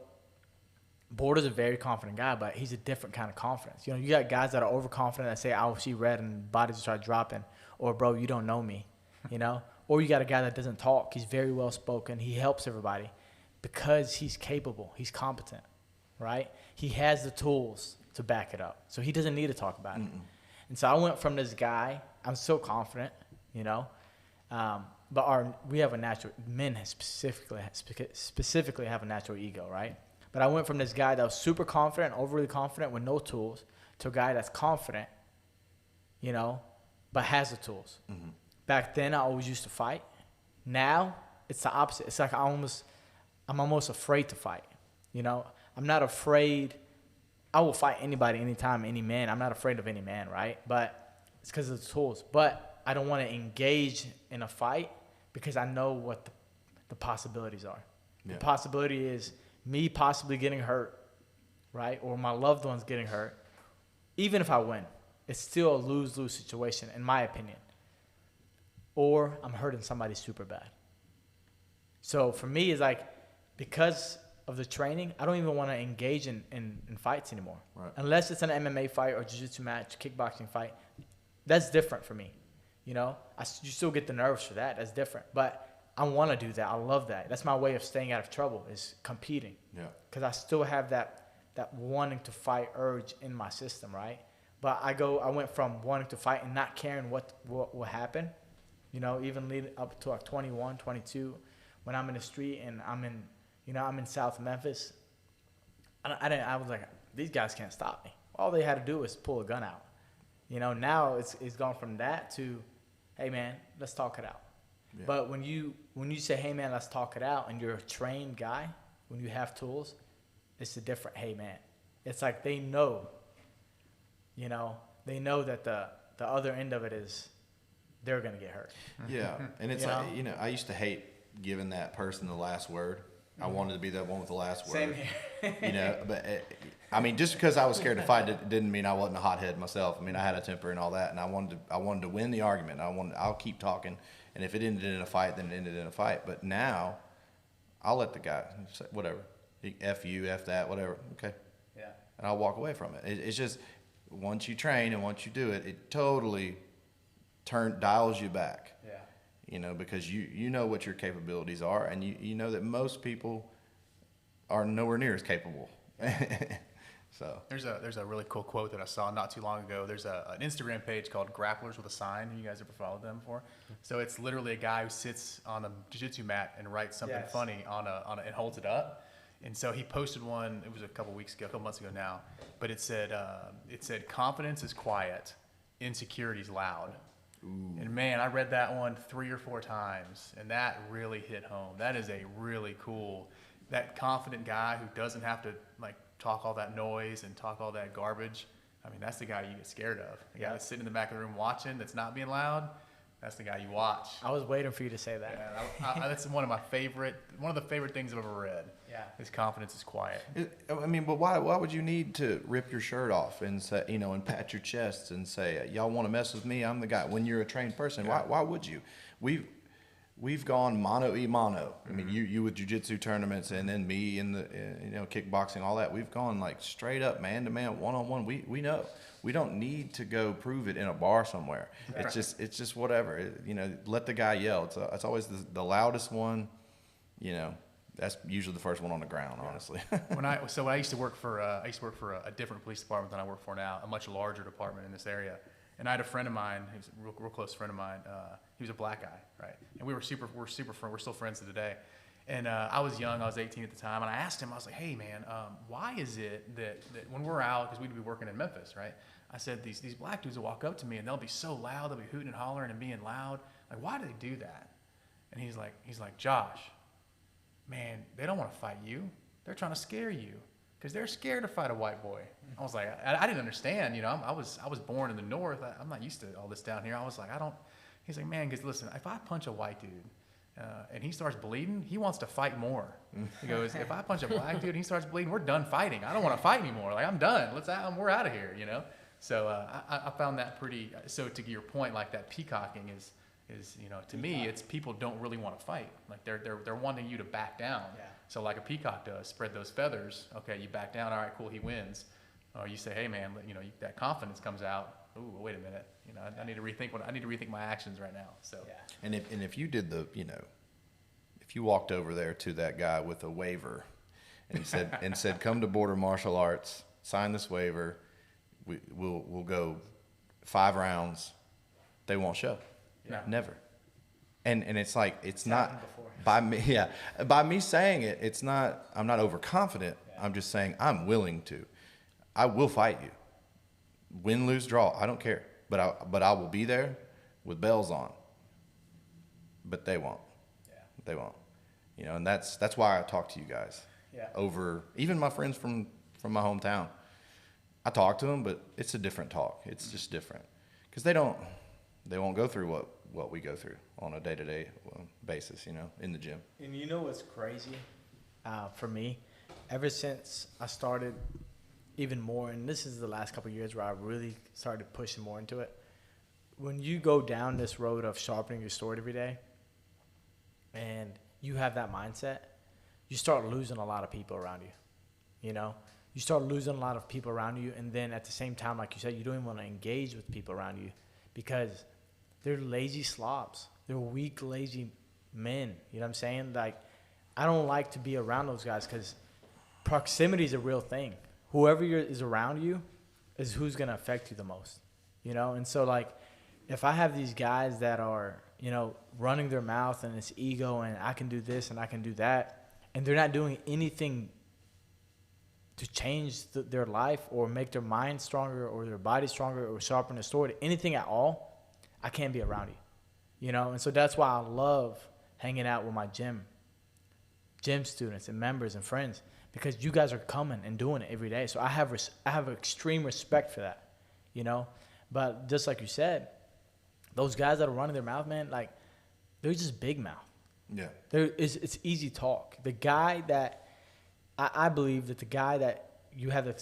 S1: Border's a very confident guy, but he's a different kind of confidence. You know, you got guys that are overconfident that say, I'll see red, and bodies will start dropping. Or, bro, you don't know me, you know? Or you got a guy that doesn't talk. He's very well-spoken. He helps everybody because he's capable. He's competent, right? He has the tools to back it up. So he doesn't need to talk about it. And so I went from this guy, I'm so confident, you know, but we have a natural, men specifically have a natural ego, right? But I went from this guy that was super confident, overly confident with no tools, to a guy that's confident, you know, but has the tools. Back then, I always used to fight. Now, it's the opposite. It's like I'm almost afraid to fight, you know. I'm not afraid. I will fight anybody, anytime, any man. I'm not afraid of any man, right? But it's because of the tools. But I don't want to engage in a fight because I know what the possibilities are. The possibility is me possibly getting hurt, right? Or my loved ones getting hurt. Even if I win, it's still a lose-lose situation, in my opinion. Or I'm hurting somebody super bad. So for me, it's like, because of the training, I don't even want to engage in fights anymore. Right. Unless it's an MMA fight or jiu-jitsu match, kickboxing fight. That's different for me. You know, you still get the nerves for that. That's different. But I want to do that. I love that. That's my way of staying out of trouble, is competing. Yeah. Because I still have that wanting to fight urge in my system, right? But I went from wanting to fight and not caring what will happen, you know, even leading up to like 21, 22, when I'm in the street and I'm in South Memphis. I was like, these guys can't stop me. All they had to do was pull a gun out. You know, now it's gone from that to, hey man, let's talk it out. Yeah. But when you say, hey man, let's talk it out, and you're a trained guy, when you have tools, it's a different, hey man. It's like they know, you know, that the other end of it is they're going to get hurt.
S2: Yeah. And it's like, you know, I used to hate giving that person the last word. I wanted to be that one with the last word.
S1: Same here.
S2: You know, but I mean, just because I was scared to fight didn't mean I wasn't a hothead myself. I mean, I had a temper and all that, and I wanted to win the argument. I'll keep talking, and if it ended in a fight, then it ended in a fight. But now, I'll let the guy say whatever, F you, F that, whatever. Okay. Yeah. And I'll walk away from it. It's just, once you train and once you do it, it totally dials you back. Yeah. You know, because you know what your capabilities are, and you know that most people are nowhere near as capable. So
S3: there's a really cool quote that I saw not too long ago. There's an Instagram page called Grapplers with a Sign. You guys ever followed them before? So it's literally a guy who sits on a jiu-jitsu mat and writes something funny on and holds it up. And so he posted one. It was a couple months ago now, but it said confidence is quiet, insecurity is loud. And man, I read that one 3 or 4 times, and that really hit home. That is a really cool, that confident guy who doesn't have to like talk all that noise and talk all that garbage. I mean, that's the guy you get scared of. The guy that's sitting in the back of the room watching, that's not being loud. That's the guy you watch.
S1: I was waiting for you to say that.
S3: Yeah, that's one of the favorite things I've ever read.
S1: Yeah.
S3: His confidence is quiet.
S2: I mean, but why would you need to rip your shirt off and say, and pat your chest and say, y'all want to mess with me? I'm the guy. When you're a trained person, why would you? We've gone mano y mano. I mean, you with jiu-jitsu tournaments, and then me in the kickboxing, all that. We've gone like straight up man to man, one-on-one. We know. We don't need to go prove it in a bar somewhere. It's just whatever. Let the guy yell. It's always the loudest one. That's usually the first one on the ground, honestly.
S3: When I used to work for a different police department than I work for now, a much larger department in this area. And I had a friend of mine, he was a real close friend of mine. He was a black guy, right? And we're super friends. We're still friends to today. And I was young, I was 18 at the time, and I asked him, I was like, hey man, why is it that when we're out, because we'd be working in Memphis, right? I said, these black dudes will walk up to me and they'll be so loud, they'll be hooting and hollering and being loud. Like, why do they do that? And he's like, Josh, man, they don't want to fight you. They're trying to scare you because they're scared to fight a white boy. I was like, I didn't understand, I was born in the North. I'm not used to all this down here. I was like, he's like, man, because listen, if I punch a white dude, and he starts bleeding, he wants to fight more. He goes, if I punch a black dude and he starts bleeding, we're done fighting. I don't want to fight anymore. Like, I'm done. We're out of here, So I found that pretty. So to your point, like that peacocking is to me, it's people don't really want to fight. Like they're wanting you to back down.
S1: Yeah.
S3: So like a peacock does, spread those feathers. Okay, you back down. All right, cool, he wins. Or you say, hey man, that confidence comes out. Ooh, wait a minute. I need to rethink my actions right now. So. Yeah.
S2: And if you did if you walked over there to that guy with a waiver and said come to Border Martial Arts, sign this waiver, we'll go 5 rounds, they won't show.
S3: Yeah.
S2: Never. And it's like it's not by me. Yeah, by me saying it, it's not. I'm not overconfident. Yeah. I'm just saying I'm willing to. I will fight you. Win, lose, draw. I don't care. But I will be there with bells on. But they won't. Yeah. They won't. And that's why I talk to you guys. Yeah. Over even my friends from my hometown. I talk to them, but it's a different talk. It's just different because they won't go through what we go through on a day-to-day basis, in the gym.
S1: And you know what's crazy for me? Ever since I started even more, and this is the last couple of years where I really started pushing more into it. When you go down this road of sharpening your sword every day and you have that mindset, you start losing a lot of people around you, You start losing a lot of people around you, and then at the same time, like you said, you don't even want to engage with people around you because they're lazy slobs. They're weak, lazy men. You know what I'm saying? Like, I don't like to be around those guys because proximity is a real thing. Whoever is around you is who's going to affect you the most, And so, like, if I have these guys that are, running their mouth and it's ego and I can do this and I can do that, and they're not doing anything to change their life or make their mind stronger or their body stronger or sharpen their sword, anything at all, I can't be around you, And so that's why I love hanging out with my gym students and members and friends because you guys are coming and doing it every day. So I have extreme respect for that, But just like you said, those guys that are running their mouth, man, like they're just big mouth.
S2: Yeah.
S1: It's easy talk. The guy that I believe that the guy that you have the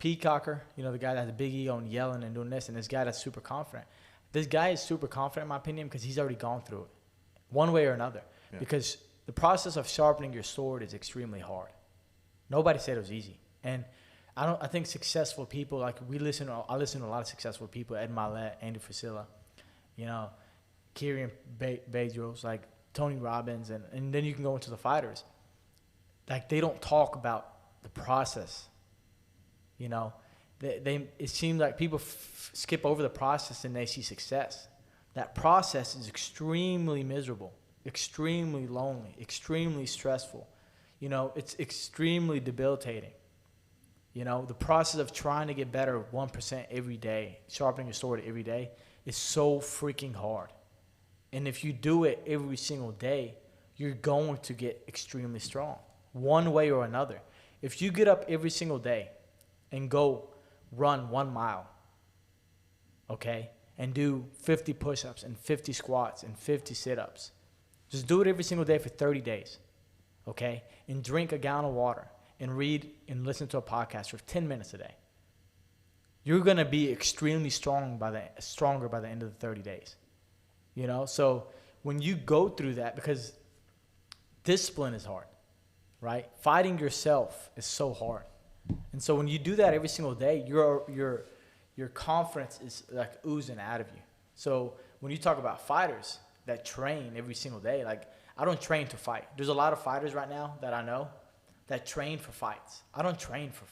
S1: peacocker, the guy that has a big ego and yelling and doing this, and this guy that's super confident. This guy is super confident, in my opinion, because he's already gone through it, one way or another. Yeah. Because the process of sharpening your sword is extremely hard. Nobody said it was easy, and I think successful people like I listen to a lot of successful people: Ed Milet, Andy Frisella, Kieran Bedros, like Tony Robbins, and then you can go into the fighters. Like, they don't talk about the process, It seems like people skip over the process and they see success. That process is extremely miserable, extremely lonely, extremely stressful. It's extremely debilitating. The process of trying to get better 1% every day, sharpening your sword every day, is so freaking hard. And if you do it every single day, you're going to get extremely strong, one way or another. If you get up every single day and go run 1 mile, okay, and do 50 push-ups and 50 squats and 50 sit-ups, just do it every single day for 30 days, okay, and drink a gallon of water and read and listen to a podcast for 10 minutes a day. You're going to be extremely stronger by the end of the 30 days. You know, so when you go through that, because discipline is hard, right? Fighting yourself is so hard. And so when you do that every single day, your confidence is like oozing out of you. So when you talk about fighters that train every single day, like I don't train to fight. There's a lot of fighters right now that I know that train for fights. I don't train for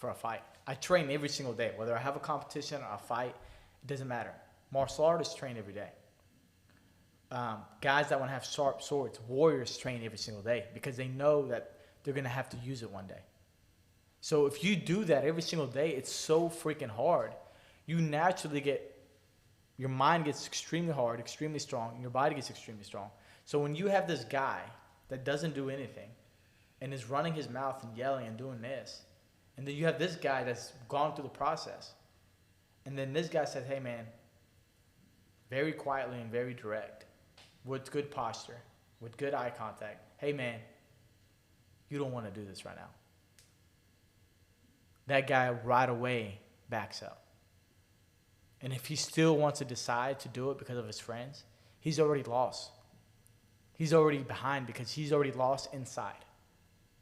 S1: a fight. I train every single day, whether I have a competition or a fight, it doesn't matter. Martial artists train every day. Guys that want to have sharp swords, warriors train every single day because they know that they're going to have to use it one day. So if you do that every single day, it's so freaking hard. You naturally your mind gets extremely hard, extremely strong, and your body gets extremely strong. So when you have this guy that doesn't do anything and is running his mouth and yelling and doing this, and then you have this guy that's gone through the process, and then this guy says, hey man, very quietly and very direct, with good posture, with good eye contact, hey man, you don't want to do this right now. That guy right away backs up. And if he still wants to decide to do it because of his friends, he's already lost. He's already behind because he's already lost inside,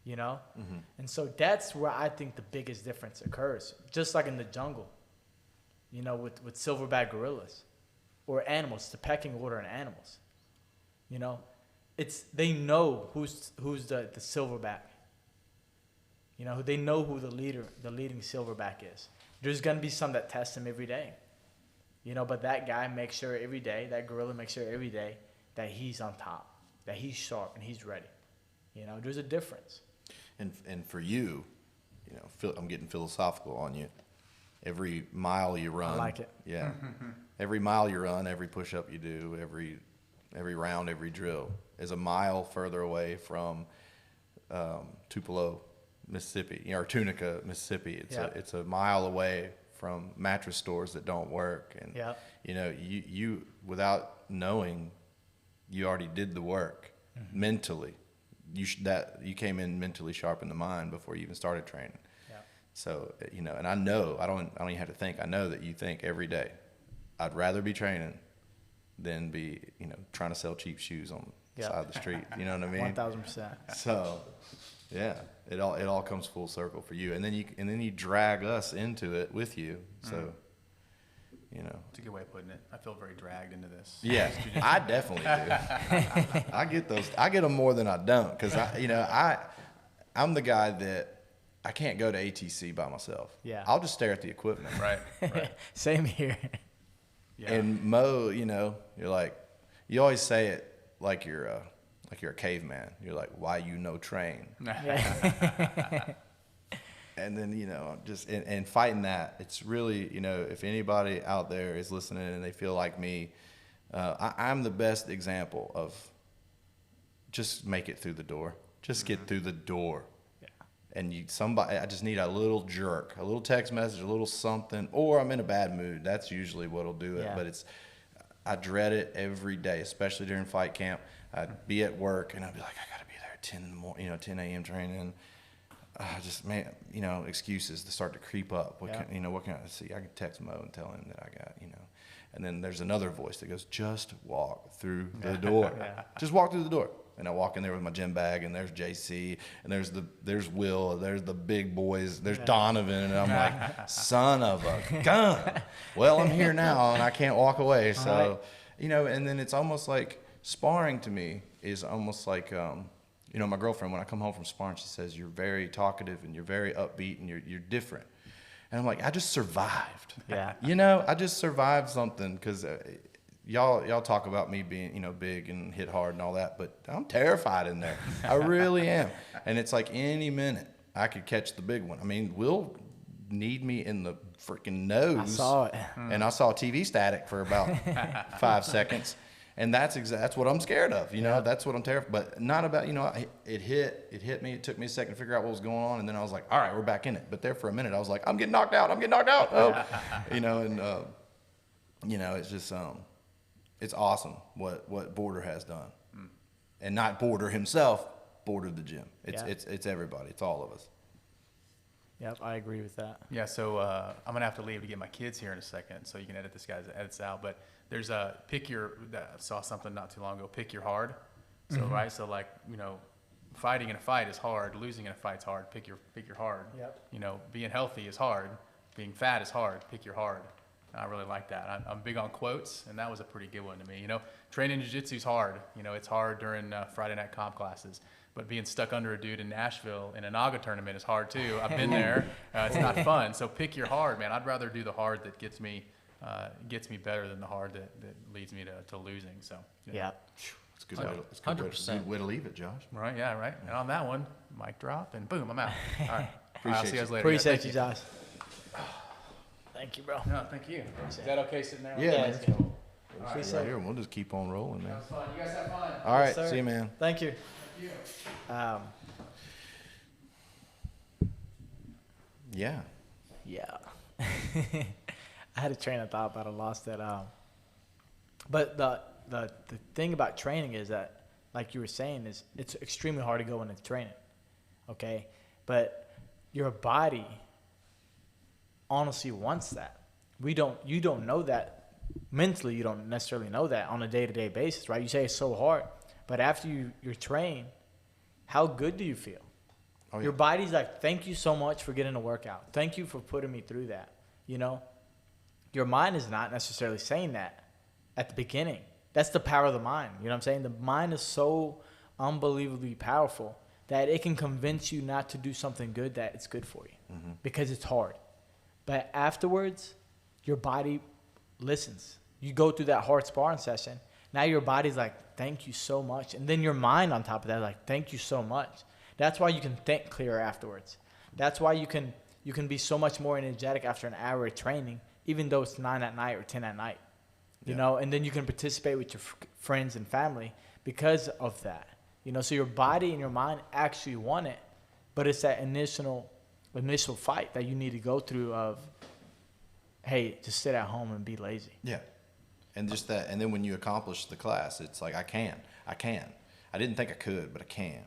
S1: you know? Mm-hmm. And so that's where I think the biggest difference occurs, just like in the jungle, you know, with silverback gorillas or animals, the pecking order in animals. You know, they know who's the silverback. You know, they know who the leading silverback is. There's going to be some that test him every day. You know, but that guy makes sure every day, that gorilla makes sure every day that he's on top, that he's sharp and he's ready. You know, there's a difference.
S2: And for you, you know, I'm getting philosophical on you. Every mile you run.
S1: I like it.
S2: Yeah. Every mile you run, every push-up you do, every round, every drill is a mile further away from Tupelo, Mississippi, or Tunica, Mississippi. It's a mile away from mattress stores that don't work, and you know, you without knowing, you already did the work mentally. You came in mentally sharp in the mind before you even started training. Yeah. So you know, and I know I don't even have to think. I know that you think every day, I'd rather be training than be, you know, trying to sell cheap shoes on the side of the street. You know what I mean?
S1: 1,000%.
S2: So, yeah, it all comes full circle for you, and then you drag us into it with you. So, you know,
S3: it's a good way of putting it. I feel very dragged into this.
S2: Yeah, I definitely do. I get them more than I don't, because I'm the guy that I can't go to ATC by myself.
S1: Yeah,
S2: I'll just stare at the equipment.
S3: Right.
S1: Same here.
S2: Yeah. And Mo, you know, you always say it like you're a caveman. You're like, why you no train? And then, you know, just and fighting that, it's really, you know, if anybody out there is listening and they feel like me, I'm the best example of just make it through the door. Just get through the door. And I just need a little jerk, a little text message, a little something, or I'm in a bad mood. That's usually what'll do it. Yeah. But I dread it every day, especially during fight camp. I'd be at work and I'd be like, I gotta be there at 10 in the morning, 10 a.m. training. Excuses to start to creep up. What can I see? I can text Mo and tell him that I got, and then there's another voice that goes, just walk through the door. Just walk through the door. And I walk in there with my gym bag, and there's JC, and there's Will, there's the big boys, there's Donovan, and I'm like, son of a gun. Well, I'm here now, and I can't walk away. So, and then it's almost like sparring to me is almost like, my girlfriend, when I come home from sparring, she says, you're very talkative, and you're very upbeat, and you're different. And I'm like, I just survived.
S1: Yeah.
S2: I just survived something, because y'all talk about me being, big and hit hard and all that, but I'm terrified in there. I really am. And it's like any minute I could catch the big one. I mean, Will kneed me in the freaking nose.
S1: I saw it.
S2: And I saw TV static for about 5 seconds. And that's what I'm scared of. You know, that's what I'm terrified. But not about, you know, it hit me. It took me a second to figure out what was going on. And then I was like, all right, we're back in it. But there for a minute, I was like, I'm getting knocked out. Oh, you know, and, you know, it's just, it's awesome what Border has done. And not Border himself, Border the gym. It's everybody. It's all of us.
S1: Yep, I agree with that.
S3: Yeah, so I'm gonna have to leave to get my kids here in a second, so you can edit this guy's edits out. But there's I saw something not too long ago. Pick your hard. So right, so like, you know, fighting in a fight is hard. Losing in a fight's hard. Pick your hard.
S1: Yep.
S3: You know, being healthy is hard. Being fat is hard. Pick your hard. And I really like that. I'm big on quotes, and that was a pretty good one to me. You know, training jiu-jitsu is hard. You know, it's hard during Friday night comp classes. But being stuck under a dude in Nashville in a Naga tournament is hard too. I've been there. It's not fun. So pick your hard, man. I'd rather do the hard that gets me better than the hard that leads me to losing. So
S1: Yeah.
S2: It's a good way to leave it, Josh.
S3: Right, yeah, right. And on that one, mic drop, and boom, I'm out. All right. I'll see you guys later.
S1: Appreciate you, Josh. Thank you, bro.
S3: No, thank you. Is that okay sitting there?
S2: Yeah,
S1: let's
S2: man.
S1: go.
S2: Right here, we'll just keep on rolling, man.
S3: That was fun. You guys have fun.
S2: All right,
S1: sir.
S2: see you, man.
S1: Thank you.
S3: Thank you.
S2: Yeah.
S1: Yeah. I had a train of thought, but I lost it. But the thing about training is that, like you were saying, is it's extremely hard to go into training. Okay? But your body honestly wants that. You don't know that mentally. You don't necessarily know that on a day-to-day basis, right? You say it's so hard, but after you're trained, how good do you feel?
S2: Oh, yeah.
S1: Your body's like, thank you so much for getting a workout. Thank you for putting me through that. You know, your mind is not necessarily saying that at the beginning. That's the power of the mind. You know what I'm saying? The mind is so unbelievably powerful that it can convince you not to do something good that it's good for you because it's hard. But afterwards, your body listens. You go through that hard sparring session. Now your body's like, thank you so much. And then your mind on top of that is like, thank you so much. That's why you can think clearer afterwards. That's why you can be so much more energetic after an hour of training, even though it's 9 at night or 10 at night. You know, and then you can participate with your friends and family because of that. You know, so your body and your mind actually want it, but it's that initial fight that you need to go through of, hey, just sit at home and be lazy.
S2: Yeah. And just that, and then when you accomplish the class, it's like, I can. I didn't think I could, but I can.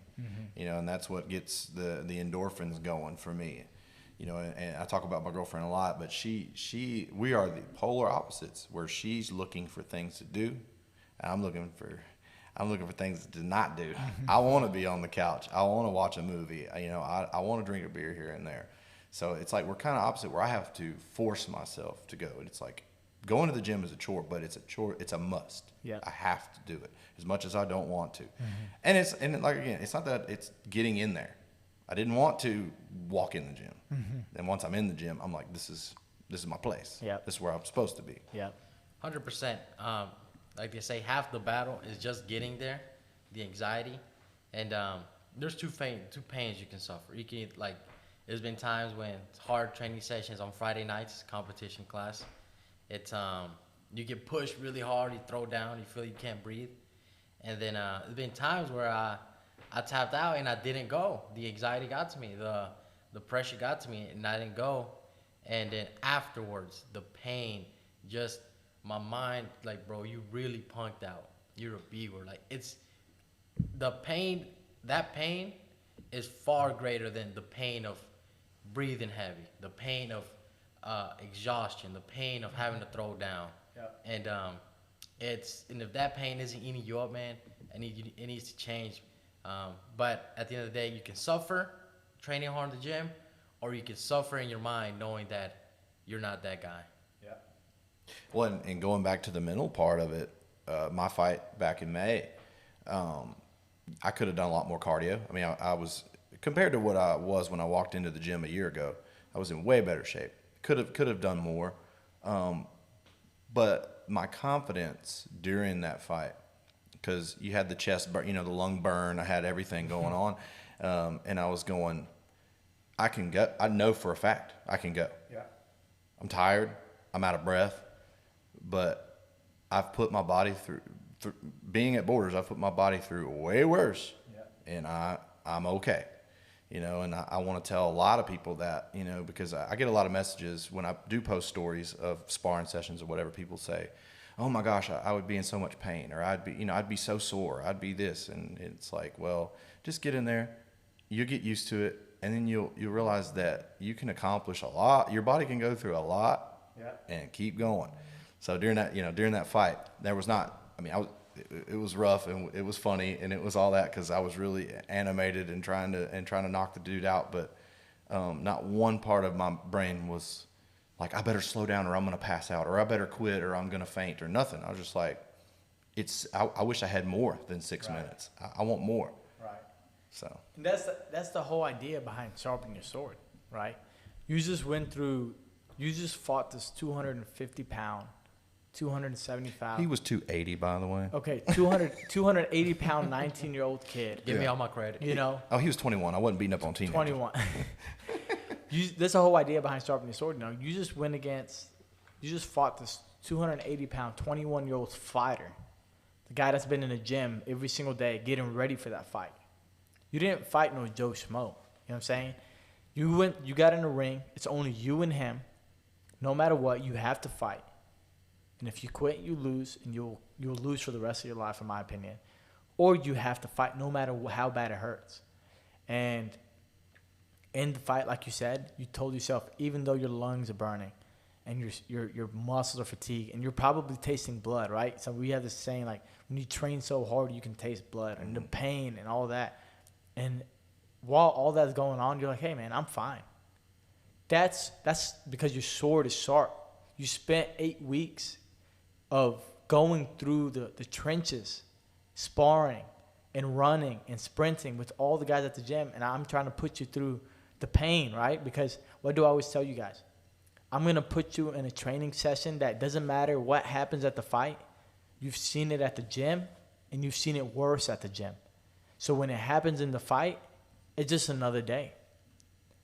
S2: You know, and that's what gets the endorphins going for me. You know, and I talk about my girlfriend a lot, but we are the polar opposites, where she's looking for things to do, and I'm looking for things to not do. I want to be on the couch. I want to watch a movie. You know, I want to drink a beer here and there. So it's like we're kind of opposite, where I have to force myself to go. And it's like going to the gym is a chore, but it's a chore. It's a must.
S1: Yeah.
S2: I have to do it as much as I don't want to. And like, again, it's not that it's getting in there. I didn't want to walk in the gym. And once I'm in the gym, I'm like, this is my place.
S1: Yeah.
S2: This is where I'm supposed to be.
S1: Yeah.
S4: 100%. Like they say, half the battle is just getting there, the anxiety, and there's two pains you can suffer. You can, like, there's been times when it's hard training sessions on Friday nights, competition class. It's you get pushed really hard, you throw down, you feel you can't breathe, and then there's been times where I tapped out and I didn't go. The anxiety got to me, the pressure got to me, and I didn't go. And then afterwards, the pain, just my mind, like, bro, you really punked out. You're a B-word. Like, it's the pain. That pain is far greater than the pain of breathing heavy, the pain of exhaustion, the pain of having to throw down.
S1: Yep.
S4: And if that pain isn't eating you up, man, it needs to change. But at the end of the day, you can suffer training hard in the gym, or you can suffer in your mind knowing that you're not that guy.
S1: Yeah.
S2: Well, and going back to the mental part of it, my fight back in May, I could have done a lot more cardio. I mean, I was, compared to what I was when I walked into the gym a year ago, I was in way better shape. Could have done more. But my confidence during that fight, because you had the chest burn, you know, the lung burn, I had everything going on. And I was going, I can go. I know for a fact I can go.
S1: Yeah.
S2: I'm tired. I'm out of breath. But I've put my body through being at Borders, I've put my body through way worse. Yeah. And I'm okay. You know, and I want to tell a lot of people that, you know, because I get a lot of messages when I do post stories of sparring sessions or whatever. People say, oh my gosh, I would be in so much pain, or I'd be so sore, I'd be this. And it's like, well, just get in there, you get used to it, and then you'll realize that you can accomplish a lot. Your body can go through a lot. Yeah. And keep going. So during that fight, there was not, I mean, it was rough and it was funny and it was all that because I was really animated and trying to knock the dude out. But not one part of my brain was like, I better slow down or I'm going to pass out, or I better quit or I'm going to faint, or nothing. I was just like, I wish I had more than 6 minutes. I want more.
S1: Right.
S2: So.
S1: And that's the whole idea behind sharpening your sword, right? You just fought this 250-pound, 275.
S2: He was 280, by the way.
S1: Okay, 280-pound 19-year-old kid.
S4: Give me all my credit.
S1: You know.
S2: Oh, he was 21. I wasn't beating up on teenagers.
S1: 21. That's the whole idea behind sharpening your sword. You know, you just fought this 280-pound, 21-year-old fighter, the guy that's been in the gym every single day getting ready for that fight. You didn't fight no Joe Schmo. You know what I'm saying? You got in the ring. It's only you and him. No matter what, you have to fight. And if you quit, you lose, and you'll lose for the rest of your life, in my opinion. Or you have to fight no matter how bad it hurts. And in the fight, like you said, you told yourself, even though your lungs are burning and your muscles are fatigued and you're probably tasting blood, right? So we have this saying, like, when you train so hard, you can taste blood and the pain and all that. And while all that's going on, you're like, hey, man, I'm fine. That's because your sword is sharp. You spent 8 weeks of going through the trenches, sparring and running and sprinting with all the guys at the gym, and I'm trying to put you through the pain, right? Because what do I always tell you guys? I'm going to put you in a training session that doesn't matter what happens at the fight. You've seen it at the gym, and you've seen it worse at the gym. So when it happens in the fight, it's just another day.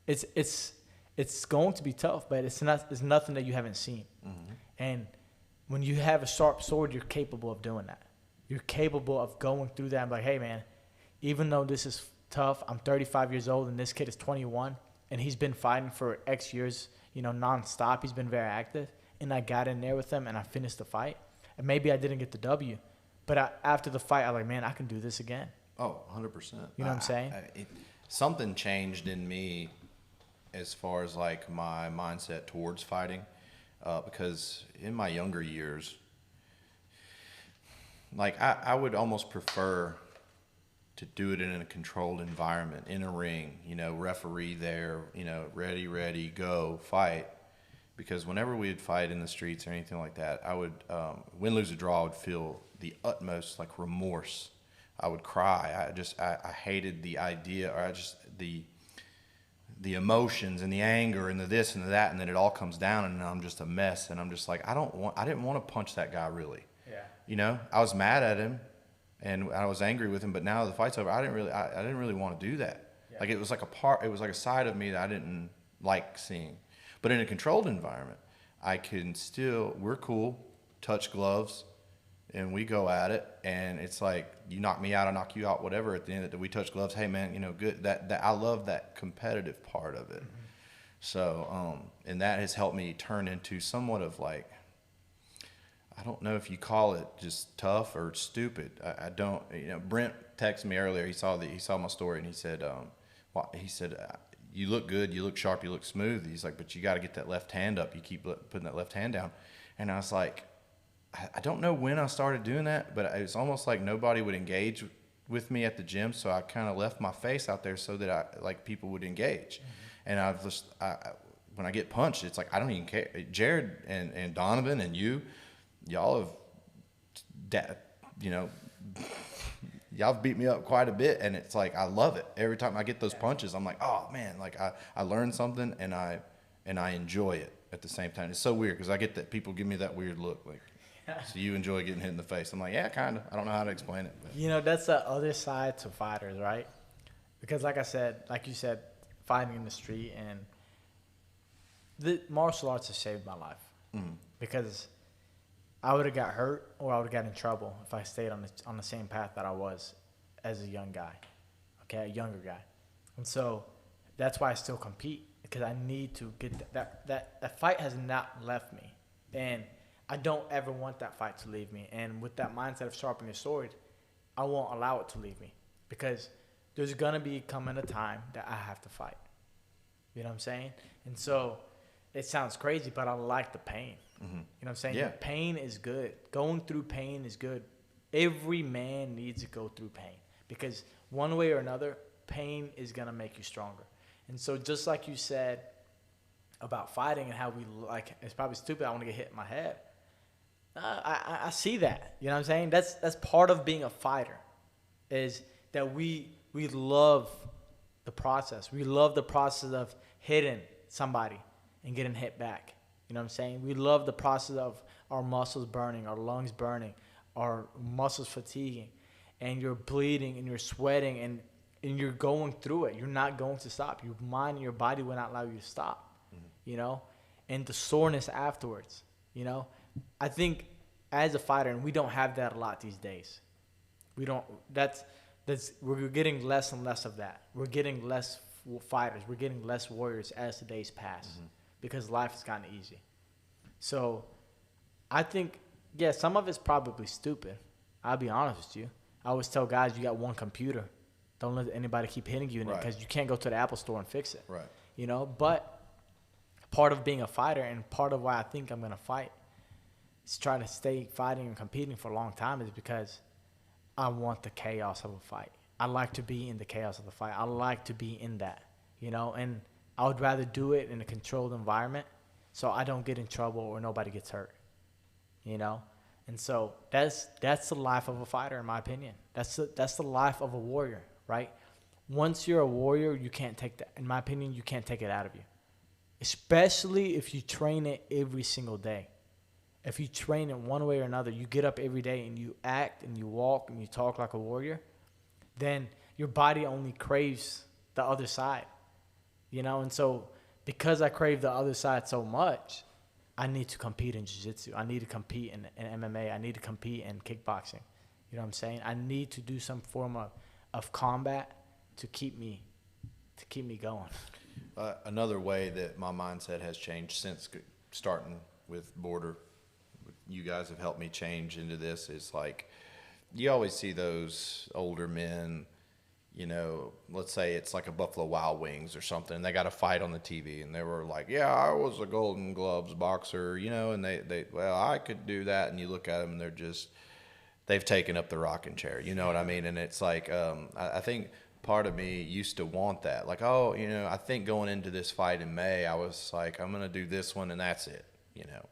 S1: It's going to be tough, but it's nothing that you haven't seen. Mm-hmm. And when you have a sharp sword, you're capable of doing that. You're capable of going through that and be like, hey, man, even though this is tough, I'm 35 years old and this kid is 21, and he's been fighting for X years, nonstop. He's been very active, and I got in there with him and I finished the fight. And maybe I didn't get the W, but after the fight, I'm like, man, I can do this again.
S2: Oh, 100%.
S1: You know what I'm saying?
S2: Something changed in me as far as like my mindset towards fighting, because in my younger years, like I would almost prefer to do it in a controlled environment, in a ring, referee there, ready, go, fight. Because whenever we'd fight in the streets or anything like that, I would, win, lose, or draw, I would feel the utmost like remorse. I would cry. I hated the idea, or the emotions and the anger and the this and the that, and then it all comes down and I'm just a mess, and I'm just like, I didn't want to punch that guy really. Yeah. I was mad at him and I was angry with him, but now the fight's over, I didn't really want to do that. Yeah. Like it was like a side of me that I didn't like seeing. But in a controlled environment, we're cool, touch gloves, and we go at it, and it's like, you knock me out, I knock you out, whatever. At the end of it, we touch gloves. Hey, man, good. That I love that competitive part of it. Mm-hmm. So, and that has helped me turn into somewhat of like, I don't know if you call it just tough or stupid. I don't. Brent texted me earlier. He saw my story, and he said, you look good, you look sharp, you look smooth. He's like, but you got to get that left hand up. You keep putting that left hand down. And I was like, I don't know when I started doing that, but it's almost like nobody would engage with me at the gym, so I kind of left my face out there so that people would engage. Mm-hmm. And when I get punched, it's like I don't even care. Jared and Donovan and y'all have, y'all have beat me up quite a bit, and it's like I love it. Every time I get those punches, I'm like, oh man, like I learned something, and I enjoy it at the same time. It's so weird because I get that people give me that weird look, like, so you enjoy getting hit in the face. I'm like, yeah, kind of. I don't know how to explain it. But.
S1: That's the other side to fighters, right? Because like you said, fighting in the street, and the martial arts has saved my life because I would have got hurt or I would have got in trouble if I stayed on the same path that I was as a young guy, okay, a younger guy. And so that's why I still compete, because I need to get that fight has not left me, and I don't ever want that fight to leave me. And with that mindset of sharpening your sword, I won't allow it to leave me, because there's gonna be coming a time that I have to fight. You know what I'm saying? And so it sounds crazy, but I like the pain. You know what I'm saying?
S2: Yeah.
S1: The pain is good. Going through pain is good. Every man needs to go through pain, because one way or another, pain is going to make you stronger. And so just like you said about fighting and how we like, it's probably stupid, I want to get hit in my head. I see that. You know what I'm saying? That's part of being a fighter, is that we love the process. We love the process of hitting somebody and getting hit back. You know what I'm saying? We love the process of our muscles burning, our lungs burning, our muscles fatiguing, and you're bleeding and you're sweating and you're going through it. You're not going to stop. Your mind and your body will not allow you to stop, you know? And the soreness afterwards, you know? I think as a fighter, and we don't have that a lot these days. We don't, we're getting less and less of that. We're getting less fighters. We're getting less warriors as the days pass, because life has gotten easy. So I think, yeah, some of it's probably stupid. I'll be honest with you. I always tell guys, you got one computer. Don't let anybody keep hitting you in it, because you can't go to the Apple store and fix it.
S2: Right.
S1: You know, but part of being a fighter, and part of why I think I'm going to fight, is trying to stay fighting and competing for a long time, is because I want the chaos of a fight. I like to be in the chaos of the fight. I like to be in that, you know, and I would rather do it in a controlled environment so I don't get in trouble or nobody gets hurt, you know? And so that's the life of a fighter, in my opinion. That's the life of a warrior, right? Once you're a warrior, you can't take that. In my opinion, you can't take it out of you, especially if you train it every single day. If you train it one way or another, you get up every day and you act and you walk and you talk like a warrior, then your body only craves the other side, you know? And so because I crave the other side so much, I need to compete in jiu-jitsu. I need to compete in MMA. I need to compete in kickboxing. You know what I'm saying? I need to do some form of combat to keep me going.
S2: Another way that my mindset has changed since starting with Border, you guys have helped me change into this, is like, you always see those older men, you know, let's say it's like a Buffalo Wild Wings or something, and they got a fight on the TV, and they were like, yeah, I was a Golden Gloves boxer, you know, and they well, I could do that, and you look at them, and they've taken up the rocking chair, you know what I mean? And it's like, I think part of me used to want that, like, oh, you know, I think going into this fight in May, I was like, I'm gonna do this one, and that's it, you know,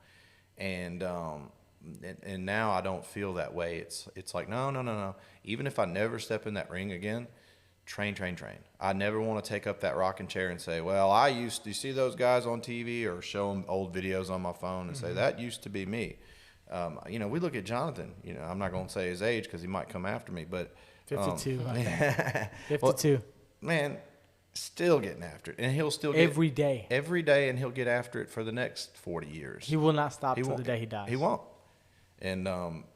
S2: and now I don't feel that way. It's like, no. Even if I never step in that ring again, train. I never want to take up that rocking chair and say, well, you see those guys on TV, or show them old videos on my phone and say, that used to be me. You know, we look at Jonathan, you know, I'm not going to say his age because he might come after me, but
S1: 52. 52.
S2: Well, man, still getting after it, and he'll still get
S1: every day,
S2: and he'll get after it for the next 40 years.
S1: He will not stop till the day he dies.
S2: He won't. And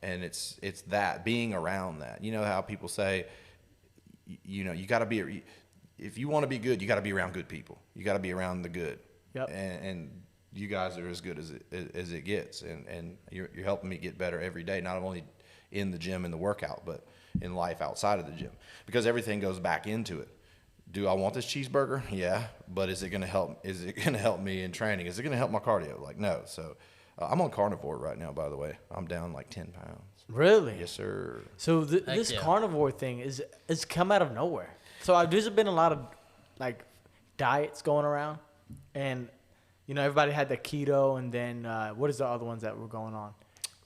S2: it's that, being around that. You know how people say, you know, you got to be, if you want to be good, you got to be around good people. You got to be around the good.
S1: Yep.
S2: And you guys are as good as it gets, and you're helping me get better every day, not only in the gym and the workout, but in life outside of the gym, because everything goes back into it. Do I want this cheeseburger? Yeah, but is it going to help? Is it going to help me in training? Is it going to help my cardio? Like, no. So I'm on carnivore right now, by the way. I'm down like 10 pounds.
S1: Really?
S2: Yes, sir.
S1: So this carnivore thing is come out of nowhere. So there's been a lot of like diets going around, and you know, everybody had the keto, and then what is the other ones that were going on?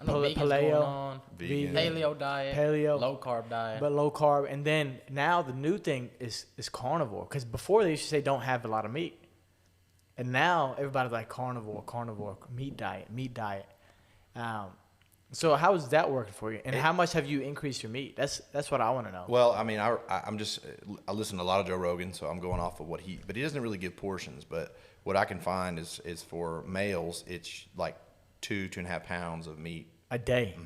S4: I know vegan's going on,
S2: vegan.
S4: paleo diet, low carb diet.
S1: But low carb, and then now the new thing is carnivore, because before they used to say don't have a lot of meat, and now everybody's like carnivore, meat diet. So how is that working for you? And how much have you increased your meat? That's what I want to know.
S2: Well, I mean, I listen to a lot of Joe Rogan, so I'm going off of but he doesn't really give portions. But what I can find is for males, it's like 2.5 pounds of meat
S1: A day?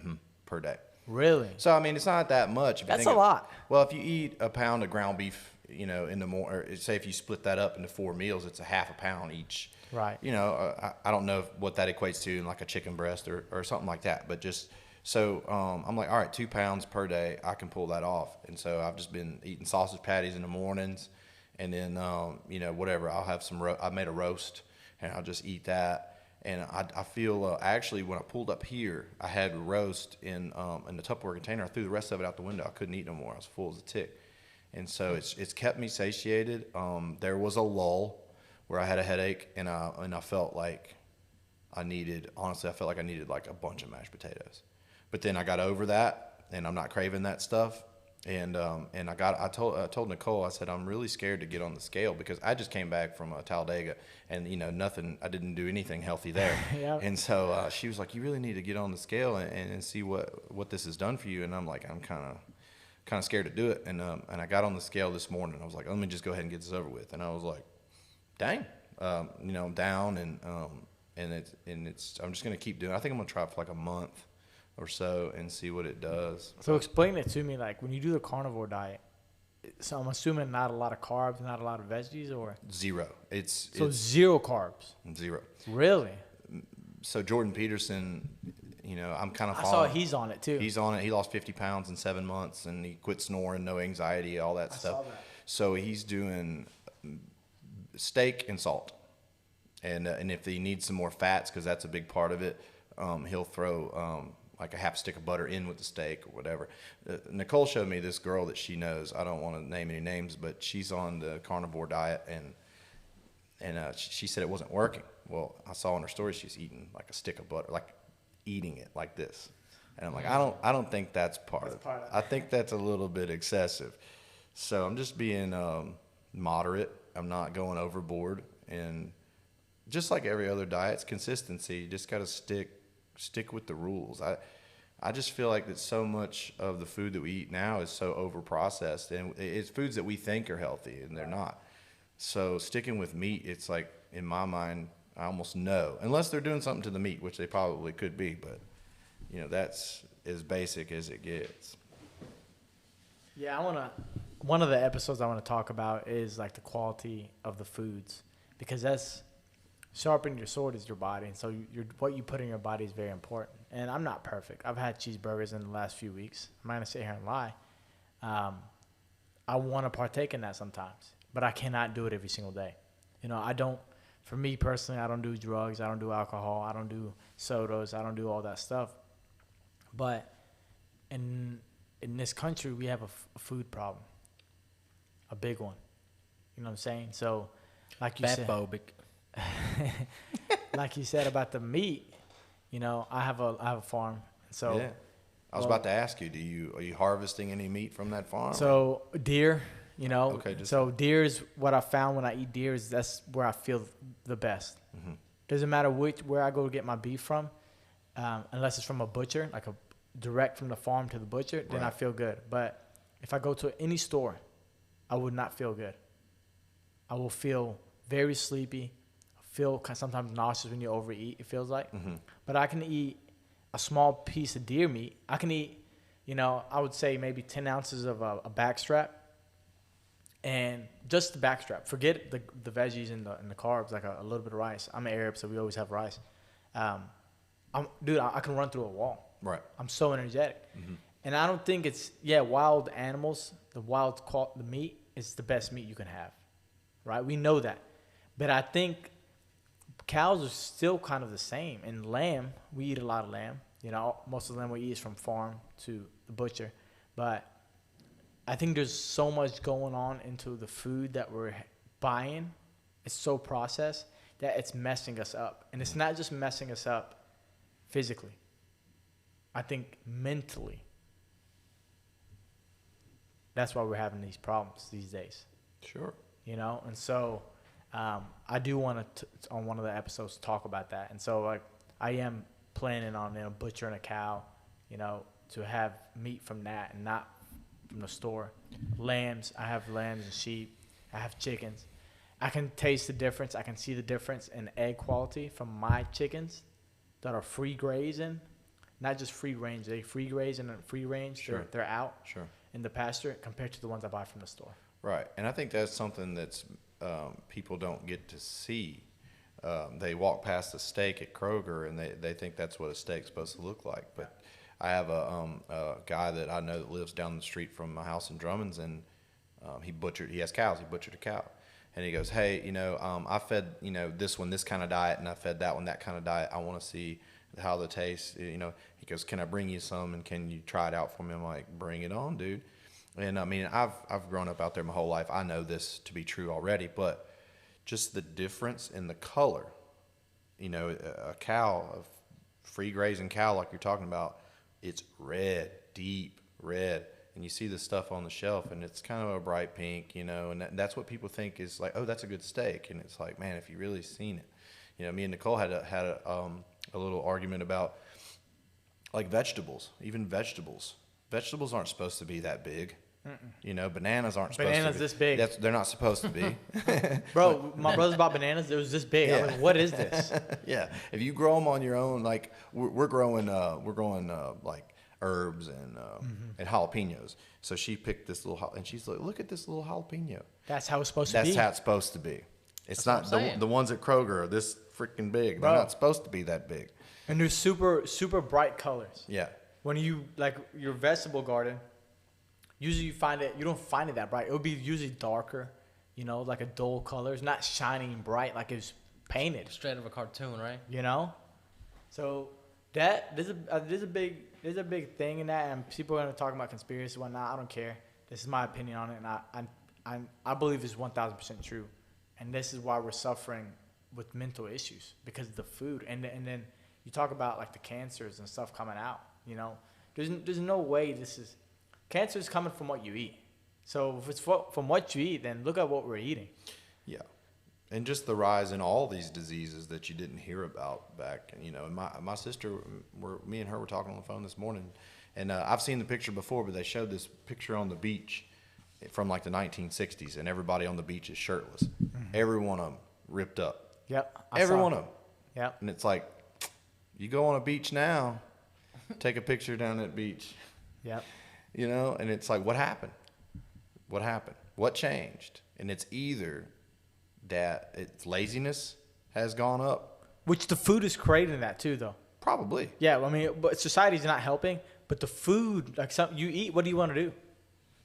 S2: per day.
S1: Really?
S2: So I mean, it's not that much. If you
S1: That's
S2: think
S1: a lot.
S2: Well, if you eat a pound of ground beef, in the or say if you split that up into 4 meals, it's a half a pound each.
S1: Right.
S2: I don't know what that equates to in like a chicken breast or something like that, but just so I'm like, all right, 2 pounds per day, I can pull that off. And so I've just been eating sausage patties in the mornings, and then whatever, I'll have I made a roast, and I'll just eat that. And I feel actually when I pulled up here, I had roast in the Tupperware container. I threw the rest of it out the window. I couldn't eat no more. I was full as a tick, and so it's kept me satiated. There was a lull where I had a headache, and I felt like I needed like a bunch of mashed potatoes. But then I got over that, and I'm not craving that stuff. And I told Nicole, I said, I'm really scared to get on the scale because I just came back from Talladega, and I didn't do anything healthy there.
S1: Yeah.
S2: And so she was like, you really need to get on the scale and see what this has done for you. And I'm like, I'm kind of scared to do it. And I got on the scale this morning. I was like, let me just go ahead and get this over with. And I was like, dang, I'm down, and I'm just gonna keep doing it. I think I'm gonna try it for like a month or so and see what it does.
S1: So explain it to me, like when you do the carnivore diet, so I'm assuming not a lot of carbs, not a lot of veggies, or
S2: Zero. It's
S1: zero carbs.
S2: zero.
S1: Really?
S2: So Jordan Peterson, I'm kind of
S1: I saw he's on it too.
S2: He's on it. He lost 50 pounds in 7 months, and he quit snoring, no anxiety, all that stuff.
S1: saw that.
S2: So he's doing steak and salt, and if he needs some more fats, because that's a big part of it, he'll throw like a half stick of butter in with the steak or whatever. Nicole showed me this girl that she knows. I don't want to name any names, but she's on the carnivore diet, and she said it wasn't working. Well, I saw in her story she's eating like a stick of butter, like eating it like this, and I'm like, I don't think that's part of it. I think that's a little bit excessive. So I'm just being moderate. I'm not going overboard, and just like every other diet, it's consistency. You just got to stick with the rules. I just feel like that so much of the food that we eat now is so over processed, and it's foods that we think are healthy and they're not. So sticking with meat, it's like, in my mind, I almost know, unless they're doing something to the meat, which they probably could be, but that's as basic as it gets.
S1: Yeah, one of the episodes I want to talk about is like the quality of the foods, because that's sharpening your sword is your body, and so what you put in your body is very important. And I'm not perfect. I've had cheeseburgers in the last few weeks. I'm not gonna sit here and lie. I want to partake in that sometimes, but I cannot do it every single day. I don't. For me personally, I don't do drugs. I don't do alcohol. I don't do sodas. I don't do all that stuff. But in this country, we have a food problem, a big one. You know what I'm saying? So, like you said, like you said about the meat, I have a farm. So
S2: yeah, I was about to ask you, are you harvesting any meat from that farm?
S1: So deer,
S2: Okay,
S1: so deer is what I found when I eat deer. That's where I feel the best.
S2: Mm-hmm.
S1: Doesn't matter where I go to get my beef from, unless it's from a butcher, like a direct from the farm to the butcher, then I feel good. But if I go to any store, I would not feel good. I will feel very sleepy, feel sometimes nauseous when you overeat, it feels like.
S2: Mm-hmm.
S1: But I can eat a small piece of deer meat. I can eat, I would say maybe 10 ounces of a back strap, and just the back strap. Forget the veggies and the carbs, like a little bit of rice. I'm an Arab, so we always have rice. I can run through a wall.
S2: Right.
S1: I'm so energetic.
S2: Mm-hmm.
S1: And I don't think it's, wild animals, the meat is the best meat you can have, right? We know that. But I think cows are still kind of the same. And lamb, we eat a lot of lamb. Most of the lamb we eat is from farm to the butcher. But I think there's so much going on into the food that we're buying. It's so processed that it's messing us up. And it's not just messing us up physically. I think mentally. That's why we're having these problems these days.
S2: Sure.
S1: And so I do want to, on one of the episodes, talk about that. And so, like, I am planning on butchering a cow you know, to have meat from that and not from the store. Lambs, I have lambs and sheep. I have chickens. I can taste the difference. I can see the difference in egg quality from my chickens that are free grazing, not just free range. They free graze and free range.
S2: Sure.
S1: They're out
S2: Sure.
S1: in the pasture compared to the ones I buy from the store.
S2: Right, and I think that's something that's people don't get to see. They walk past the steak at Kroger and they think that's what a steak's supposed to look like. But I have a guy that I know that lives down the street from my house in Drummond's, and he has cows. He butchered a cow, and he goes, "Hey, you know, I fed, you know, this one this kind of diet, and I fed that one that kind of diet. I want to see how the taste, you know." He goes, "Can I bring you some, and can you try it out for me?" I'm like, "Bring it on, dude." And I mean, I've grown up out there my whole life. I know this to be true already, but just the difference in the color, you know, a cow, a free grazing cow like you're talking about, it's red, deep red, and you see the stuff on the shelf, and it's kind of a bright pink, you know, and that's what people think is like, oh, that's a good steak, and it's like, man, if you really seen it, you know, me and Nicole had a little argument about like vegetables, even vegetables. Vegetables aren't supposed to be that big. You know, bananas aren't supposed to be.
S1: Bananas this big.
S2: They're not supposed to be.
S1: Bro, my brothers bought bananas. It was this big.
S2: Yeah.
S1: I'm like, what is this?
S2: Yeah, if you grow them on your own, like we're growing like herbs and jalapenos. So she picked this little, and she's like, look at this little jalapeno.
S1: That's how it's supposed to be.
S2: That's how it's supposed to be. It's
S4: That's
S2: not
S4: what I'm saying.
S2: the ones at Kroger are this freaking big.
S1: Bro.
S2: They're not supposed to be that big.
S1: And they're super bright colors.
S2: Yeah.
S1: When you, like your vegetable garden, usually you don't find it that bright. It would be usually darker, you know, like a dull color. It's not shining bright like it's painted,
S4: Straight out of a cartoon, right?
S1: you know? So there's a big thing in that, and people are going to talk about conspiracy and whatnot. I don't care. This is my opinion on it, and I believe it's 1,000% true. And this is why we're suffering with mental issues, because of the food. And then you talk about like the cancers and stuff coming out, you know? There's no way cancer is coming from what you eat. So if it's from what you eat, then look at what we're eating.
S2: Yeah. And just the rise in all these diseases that you didn't hear about back. And, you know, my sister, me and her were talking on the phone this morning, and I've seen the picture before, but they showed this picture on the beach from like the 1960s, and everybody on the beach is shirtless. Mm-hmm. Every one of them ripped up.
S1: Yep.
S2: Every one of them.
S1: Yep.
S2: And it's like, you go on a beach now, take a picture down that beach.
S1: Yep.
S2: You know, and it's like, what happened? What happened? What changed? And it's either that it's laziness has gone up.
S1: Which the food is creating that too, though.
S2: Probably.
S1: Yeah, I mean, but society's not helping. But the food, like something you eat, what do you want to do?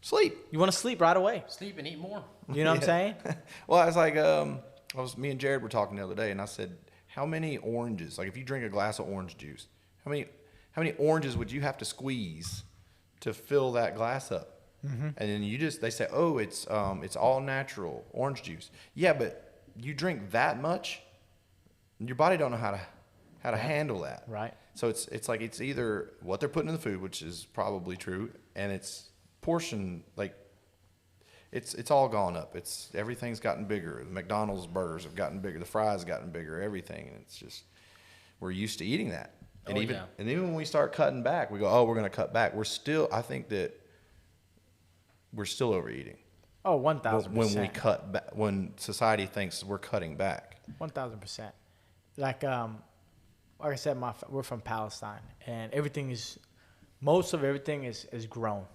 S2: Sleep.
S1: You want to sleep right away.
S4: Sleep and eat more.
S1: You know what I'm saying?
S2: Well, I was like, me and Jared were talking the other day, and I said, how many oranges, like if you drink a glass of orange juice, how many oranges would you have to squeeze to fill that glass up? Mm-hmm. And then they say, oh, it's all natural orange juice. Yeah, but you drink that much, your body don't know how to handle that.
S1: Right.
S2: So it's like it's either what they're putting in the food, which is probably true, and it's portion, like it's all gone up. Everything's gotten bigger. The McDonald's burgers have gotten bigger. The fries have gotten bigger. Everything, and it's just we're used to eating that. And even when we start cutting back, we go, oh, we're going to cut back. I think that we're still overeating.
S1: Oh, 1,000%.
S2: When we cut back, when society thinks we're cutting back.
S1: 1,000%. Like I said, we're from Palestine, and most of everything is grown.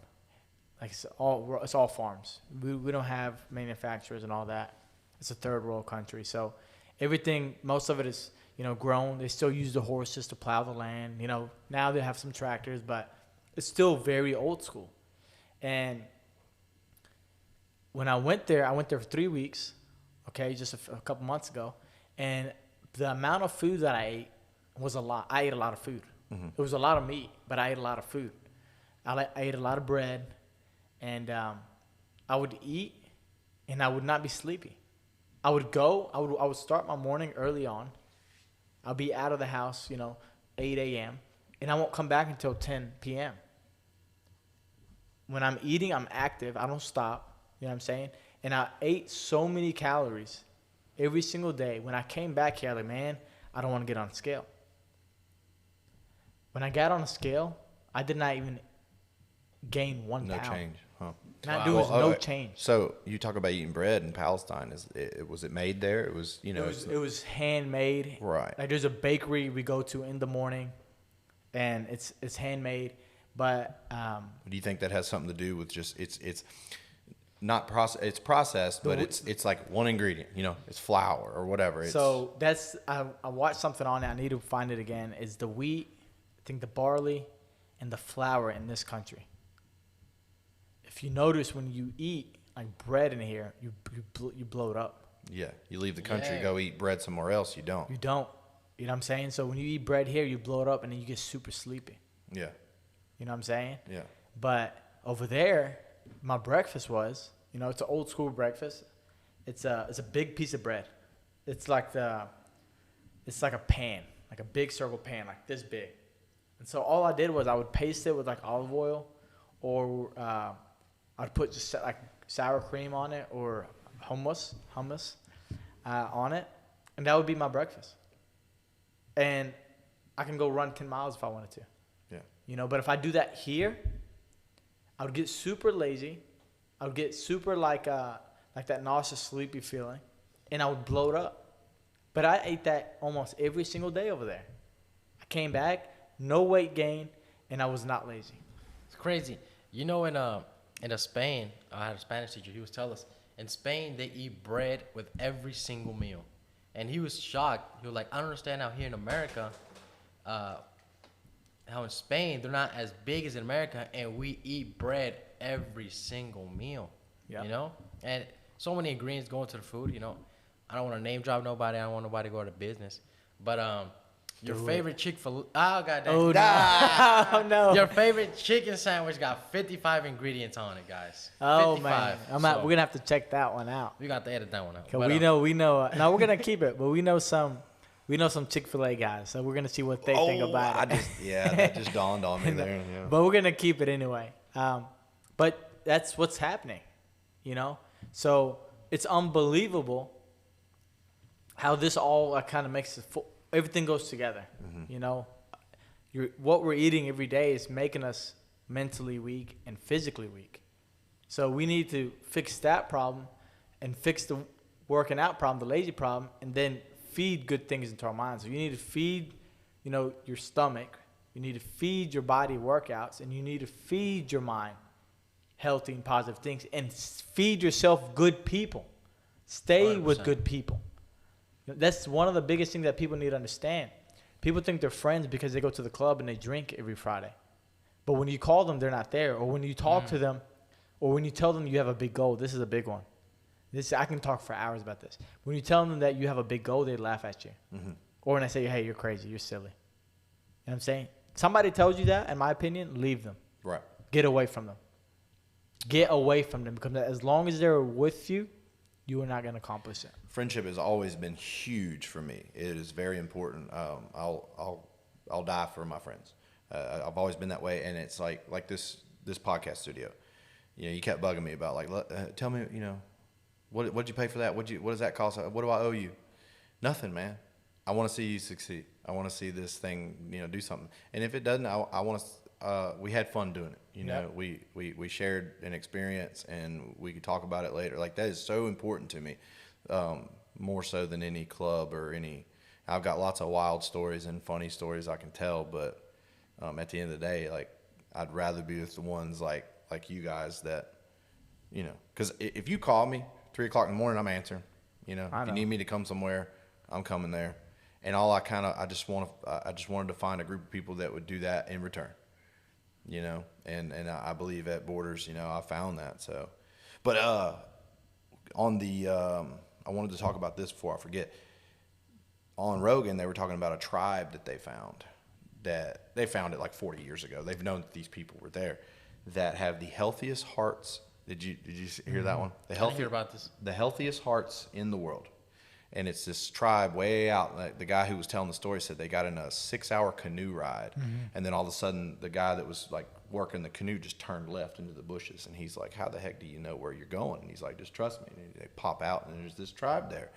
S1: Like it's all farms. We don't have manufacturers and all that. It's a third world country, so most of it is, you know, grown. They still use the horses to plow the land. You know, now they have some tractors, but it's still very old school. And when I went there for 3 weeks, okay, just a couple months ago, and the amount of food that I ate was a lot. I ate a lot of food. Mm-hmm. It was a lot of meat, but I ate a lot of food. I ate a lot of bread, and I would eat, and I would not be sleepy. I would start my morning early on. I'll be out of the house, 8 a.m., and I won't come back until 10 p.m. When I'm eating, I'm active. I don't stop. You know what I'm saying? And I ate so many calories every single day. When I came back here, I was like, man, I don't want to get on the scale. When I got on the scale, I did not even gain 1
S2: No
S1: pound.
S2: change, huh?
S1: Not doing no change.
S2: So you talk about eating bread in Palestine. Was it made there? It was,
S1: It was handmade.
S2: Right.
S1: Like there's a bakery we go to in the morning, and it's handmade. But
S2: Do you think that has something to do with just it's not process? It's processed, but it's like one ingredient. It's flour or whatever.
S1: so that's I watched something on it. I need to find it again. Is the wheat, I think the barley, and the flour in this country. If you notice when you eat like bread in here, you blow it up.
S2: Yeah, you leave the country,
S4: Yeah.
S2: go eat bread somewhere else. You don't.
S1: You don't. You know what I'm saying? So when you eat bread here, you blow it up and then you get super sleepy.
S2: Yeah,
S1: You know what I'm saying?
S2: yeah.
S1: But over there, my breakfast was, it's an old school breakfast. It's a big piece of bread. It's like a pan, like a big circle pan, like this big. And so all I did was I would paste it with like olive oil, or I'd put just like sour cream on it, or hummus on it, and that would be my breakfast. And I can go run 10 miles if I wanted to.
S2: Yeah.
S1: But if I do that here, I would get super lazy. I would get super like that nauseous, sleepy feeling, and I would blow it up. But I ate that almost every single day over there. I came back, no weight gain, and I was not lazy.
S4: It's crazy. In Spain, I had a Spanish teacher. He was telling us in Spain they eat bread with every single meal, and he was shocked. He was like, I don't understand how here in America, how in Spain they're not as big as in America, and we eat bread every single meal.
S1: Yeah.
S4: And so many ingredients go into the food. I don't want to name drop nobody. I don't want nobody to go out of business, but your favorite Chick-fil-A. Oh, goddamn.
S1: Oh, no. No.
S4: Your favorite chicken sandwich got 55 ingredients on it, guys.
S1: Oh,
S4: 55.
S1: man.
S4: So,
S1: We're going to have to check that one out.
S4: we got to edit that one out.
S1: 'Cause
S4: But,
S1: we know. No, we're going to keep it, but we know some Chick-fil-A guys, so we're going to see what they think about it.
S2: That just dawned on me there. Yeah.
S1: But we're going to keep it anyway. But that's what's happening, So it's unbelievable how this all kind of makes it everything goes together. What we're eating every day is making us mentally weak and physically weak. So we need to fix that problem and fix the working out problem, the lazy problem, and then feed good things into our minds. So you need to feed, your stomach. You need to feed your body workouts, and you need to feed your mind healthy and positive things, and feed yourself good people. Stay
S4: 100%.
S1: with good people. That's one of the biggest things that people need to understand. People think they're friends because they go to the club and they drink every Friday. But when you call them, they're not there. Or when you talk to them, or when you tell them you have a big goal, this is a big one. I can talk for hours about this. When you tell them that you have a big goal, they laugh at you.
S2: Mm-hmm.
S1: Or when I say, hey, you're crazy, you're silly. You know what I'm saying? Somebody tells you that, in my opinion, leave them.
S2: Right.
S1: Get away from them. Get away from them, because as long as they're with you, you are not going to accomplish it.
S2: Friendship has always been huge for me. It is very important. I'll die for my friends. I've always been that way, and it's like this podcast studio. You kept bugging me about tell me, what'd you pay for that? What does that cost? What do I owe you? Nothing, man. I want to see you succeed. I want to see this thing, do something. And if it doesn't, I want to. We had fun doing it.
S1: Yep.
S2: We shared an experience, and we could talk about it later. Like, that is so important to me, more so than any club or any. I've got lots of wild stories and funny stories I can tell, but at the end of the day, I'd rather be with the ones like you guys that, because if you call me 3 o'clock in the morning, I'm answering. If you need me to come somewhere, I'm coming there. And I just wanted to find a group of people that would do that in return. And I believe at Borders, I found that. So, but on the I wanted to talk about this before I forget. On Rogan, they were talking about a tribe that they found. That they found it like 40 years ago. They've known that these people were there, that have the healthiest hearts. Did you hear that one?
S4: I didn't hear about this.
S2: The healthiest hearts in the world. And it's this tribe way out. Like, the guy who was telling the story said they got in a 6-hour canoe ride. And then all of a sudden, the guy that was working the canoe just turned left into the bushes. And he's like, how the heck do you know where you're going? And he's like, just trust me. And they pop out, and there's this tribe there.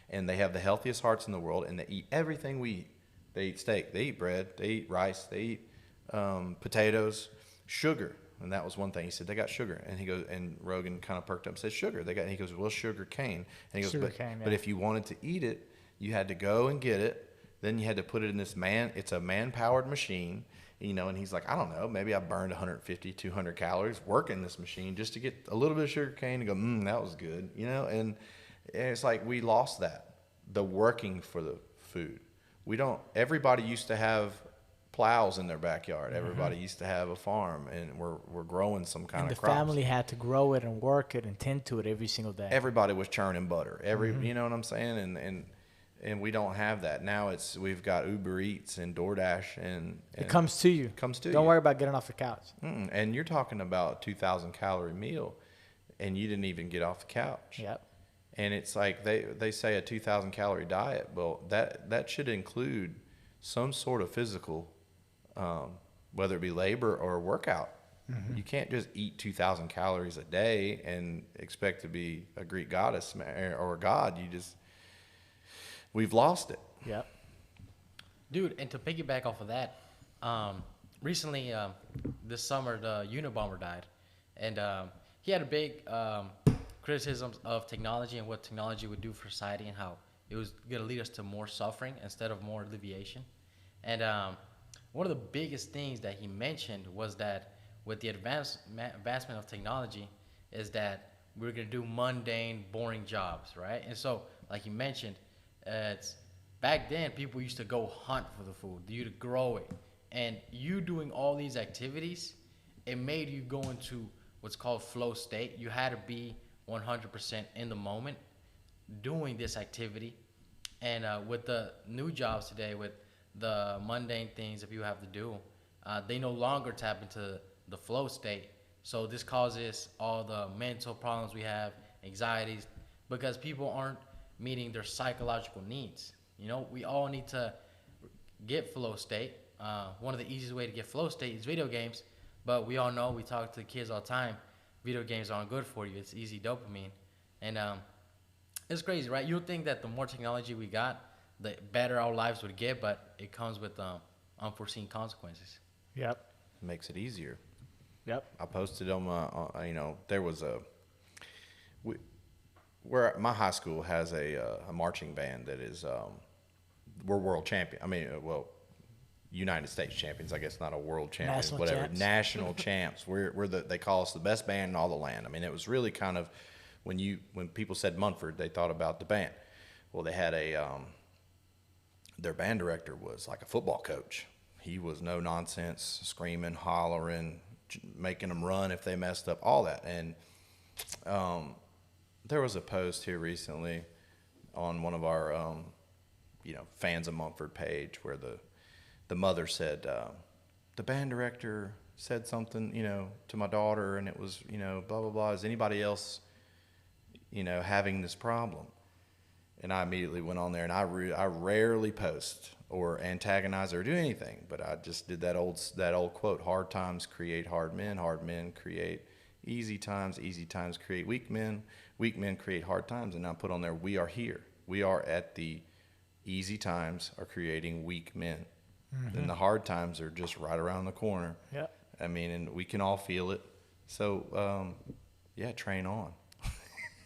S2: And they have the healthiest hearts in the world, and they eat everything we eat. They eat steak. They eat bread. They eat rice. They eat potatoes, sugar. And that was one thing. He said, they got sugar. And he goes, and Rogan kind of perked up and said, sugar. And he goes, well, sugar cane. And he goes, but if you wanted to eat it, you had to go and get it. Then you had to put it in this it's a man-powered machine, you know, and he's like, I don't know, maybe I burned 150, 200 calories working this machine just to get a little bit of sugar cane and go, that was good, you know, and it's like we lost that, the working for the food. Everybody used to have plows in their backyard. Everybody used to have a farm, and we're growing some kind of crops.
S1: And the family had to grow it and work it and tend to it every single day.
S2: Everybody was churning butter. You know what I'm saying? And we don't have that. Now we've got Uber Eats and DoorDash and
S1: it comes to you. Don't worry about getting off the couch.
S2: And you're talking about 2,000 calorie meal, and you didn't even get off the couch.
S1: Yep.
S2: And it's like they say a 2,000 calorie diet. Well, that should include some sort of physical, whether it be labor or workout. You can't just eat 2,000 calories a day and expect to be a Greek goddess or a god. We've lost it.
S1: Yep.
S4: Dude, and to piggyback off of that, recently, this summer, the Unabomber died. And he had a big criticism of technology and what technology would do for society and how it was going to lead us to more suffering instead of more alleviation. And one of the biggest things that he mentioned was that with the advancement of technology is that we're going to do mundane, boring jobs, right? And so, like you mentioned, it's back then people used to go hunt for the food, you to grow it, and you doing all these activities, it made you go into what's called flow state. You had to be 100% in the moment doing this activity. And with the new jobs today, with the mundane things that people have to do, they no longer tap into the flow state. So this causes all the mental problems we have, anxieties, because people aren't meeting their psychological needs. You know, we all need to get flow state. One of the easiest way to get flow state is video games, but we all know, we talk to the kids all the time, video games aren't good for you. It's easy dopamine. And it's crazy, right? You'll think that the more technology we got, the better our lives would get, but it comes with unforeseen consequences.
S1: Yep.
S2: It makes it easier.
S1: Yep.
S2: I posted on my, there was where my high school has a marching band that is, we're world champion. United States champions, I guess, not a world champion,
S1: National
S2: whatever.
S1: champs.
S2: National champs. They call us the best band in all the land. I mean, it was really kind of, when people said Munford, they thought about the band. Well, they had their band director was like a football coach. He was no nonsense, screaming, hollering, making them run if they messed up, all that. And there was a post here recently on one of our, fans of Munford page where the mother said, the band director said something, to my daughter, and it was, blah, blah, blah. Is anybody else, having this problem? And I immediately went on there, and I rarely post or antagonize or do anything, but I just did that old quote: hard times create hard men create easy times create weak men create hard times. And I put on there, we are here. We are at the easy times are creating weak men. And the hard times are just right around the corner.
S1: Yeah.
S2: I mean, and we can all feel it. So, train on.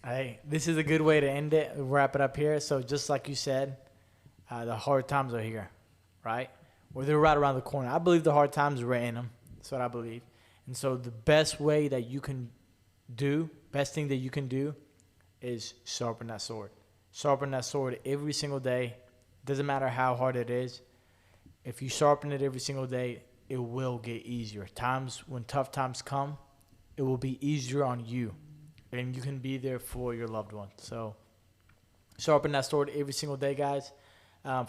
S1: Hey, this is a good way to end it, wrap it up here. So just like you said, the hard times are here, right? Well, they're right around the corner. I believe the hard times are in them. That's what I believe. And so the best thing that you can do is sharpen that sword. Sharpen that sword every single day. Doesn't matter how hard it is. If you sharpen it every single day, it will get easier. When tough times come, it will be easier on you. And you can be there for your loved ones. So sharpen that sword every single day, guys.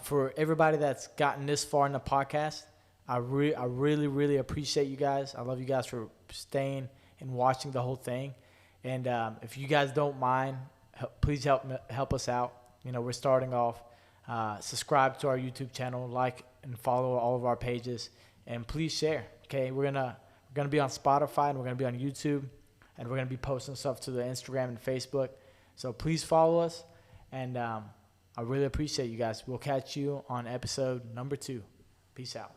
S1: For everybody that's gotten this far in the podcast, I really, really appreciate you guys. I love you guys for staying and watching the whole thing. And if you guys don't mind, please help us out. We're starting off. Subscribe to our YouTube channel, like and follow all of our pages, and please share. Okay, we're gonna be on Spotify, and we're gonna be on YouTube, and we're gonna be posting stuff to the Instagram and Facebook. So please follow us, and I really appreciate you guys. We'll catch you on episode number 2. Peace out.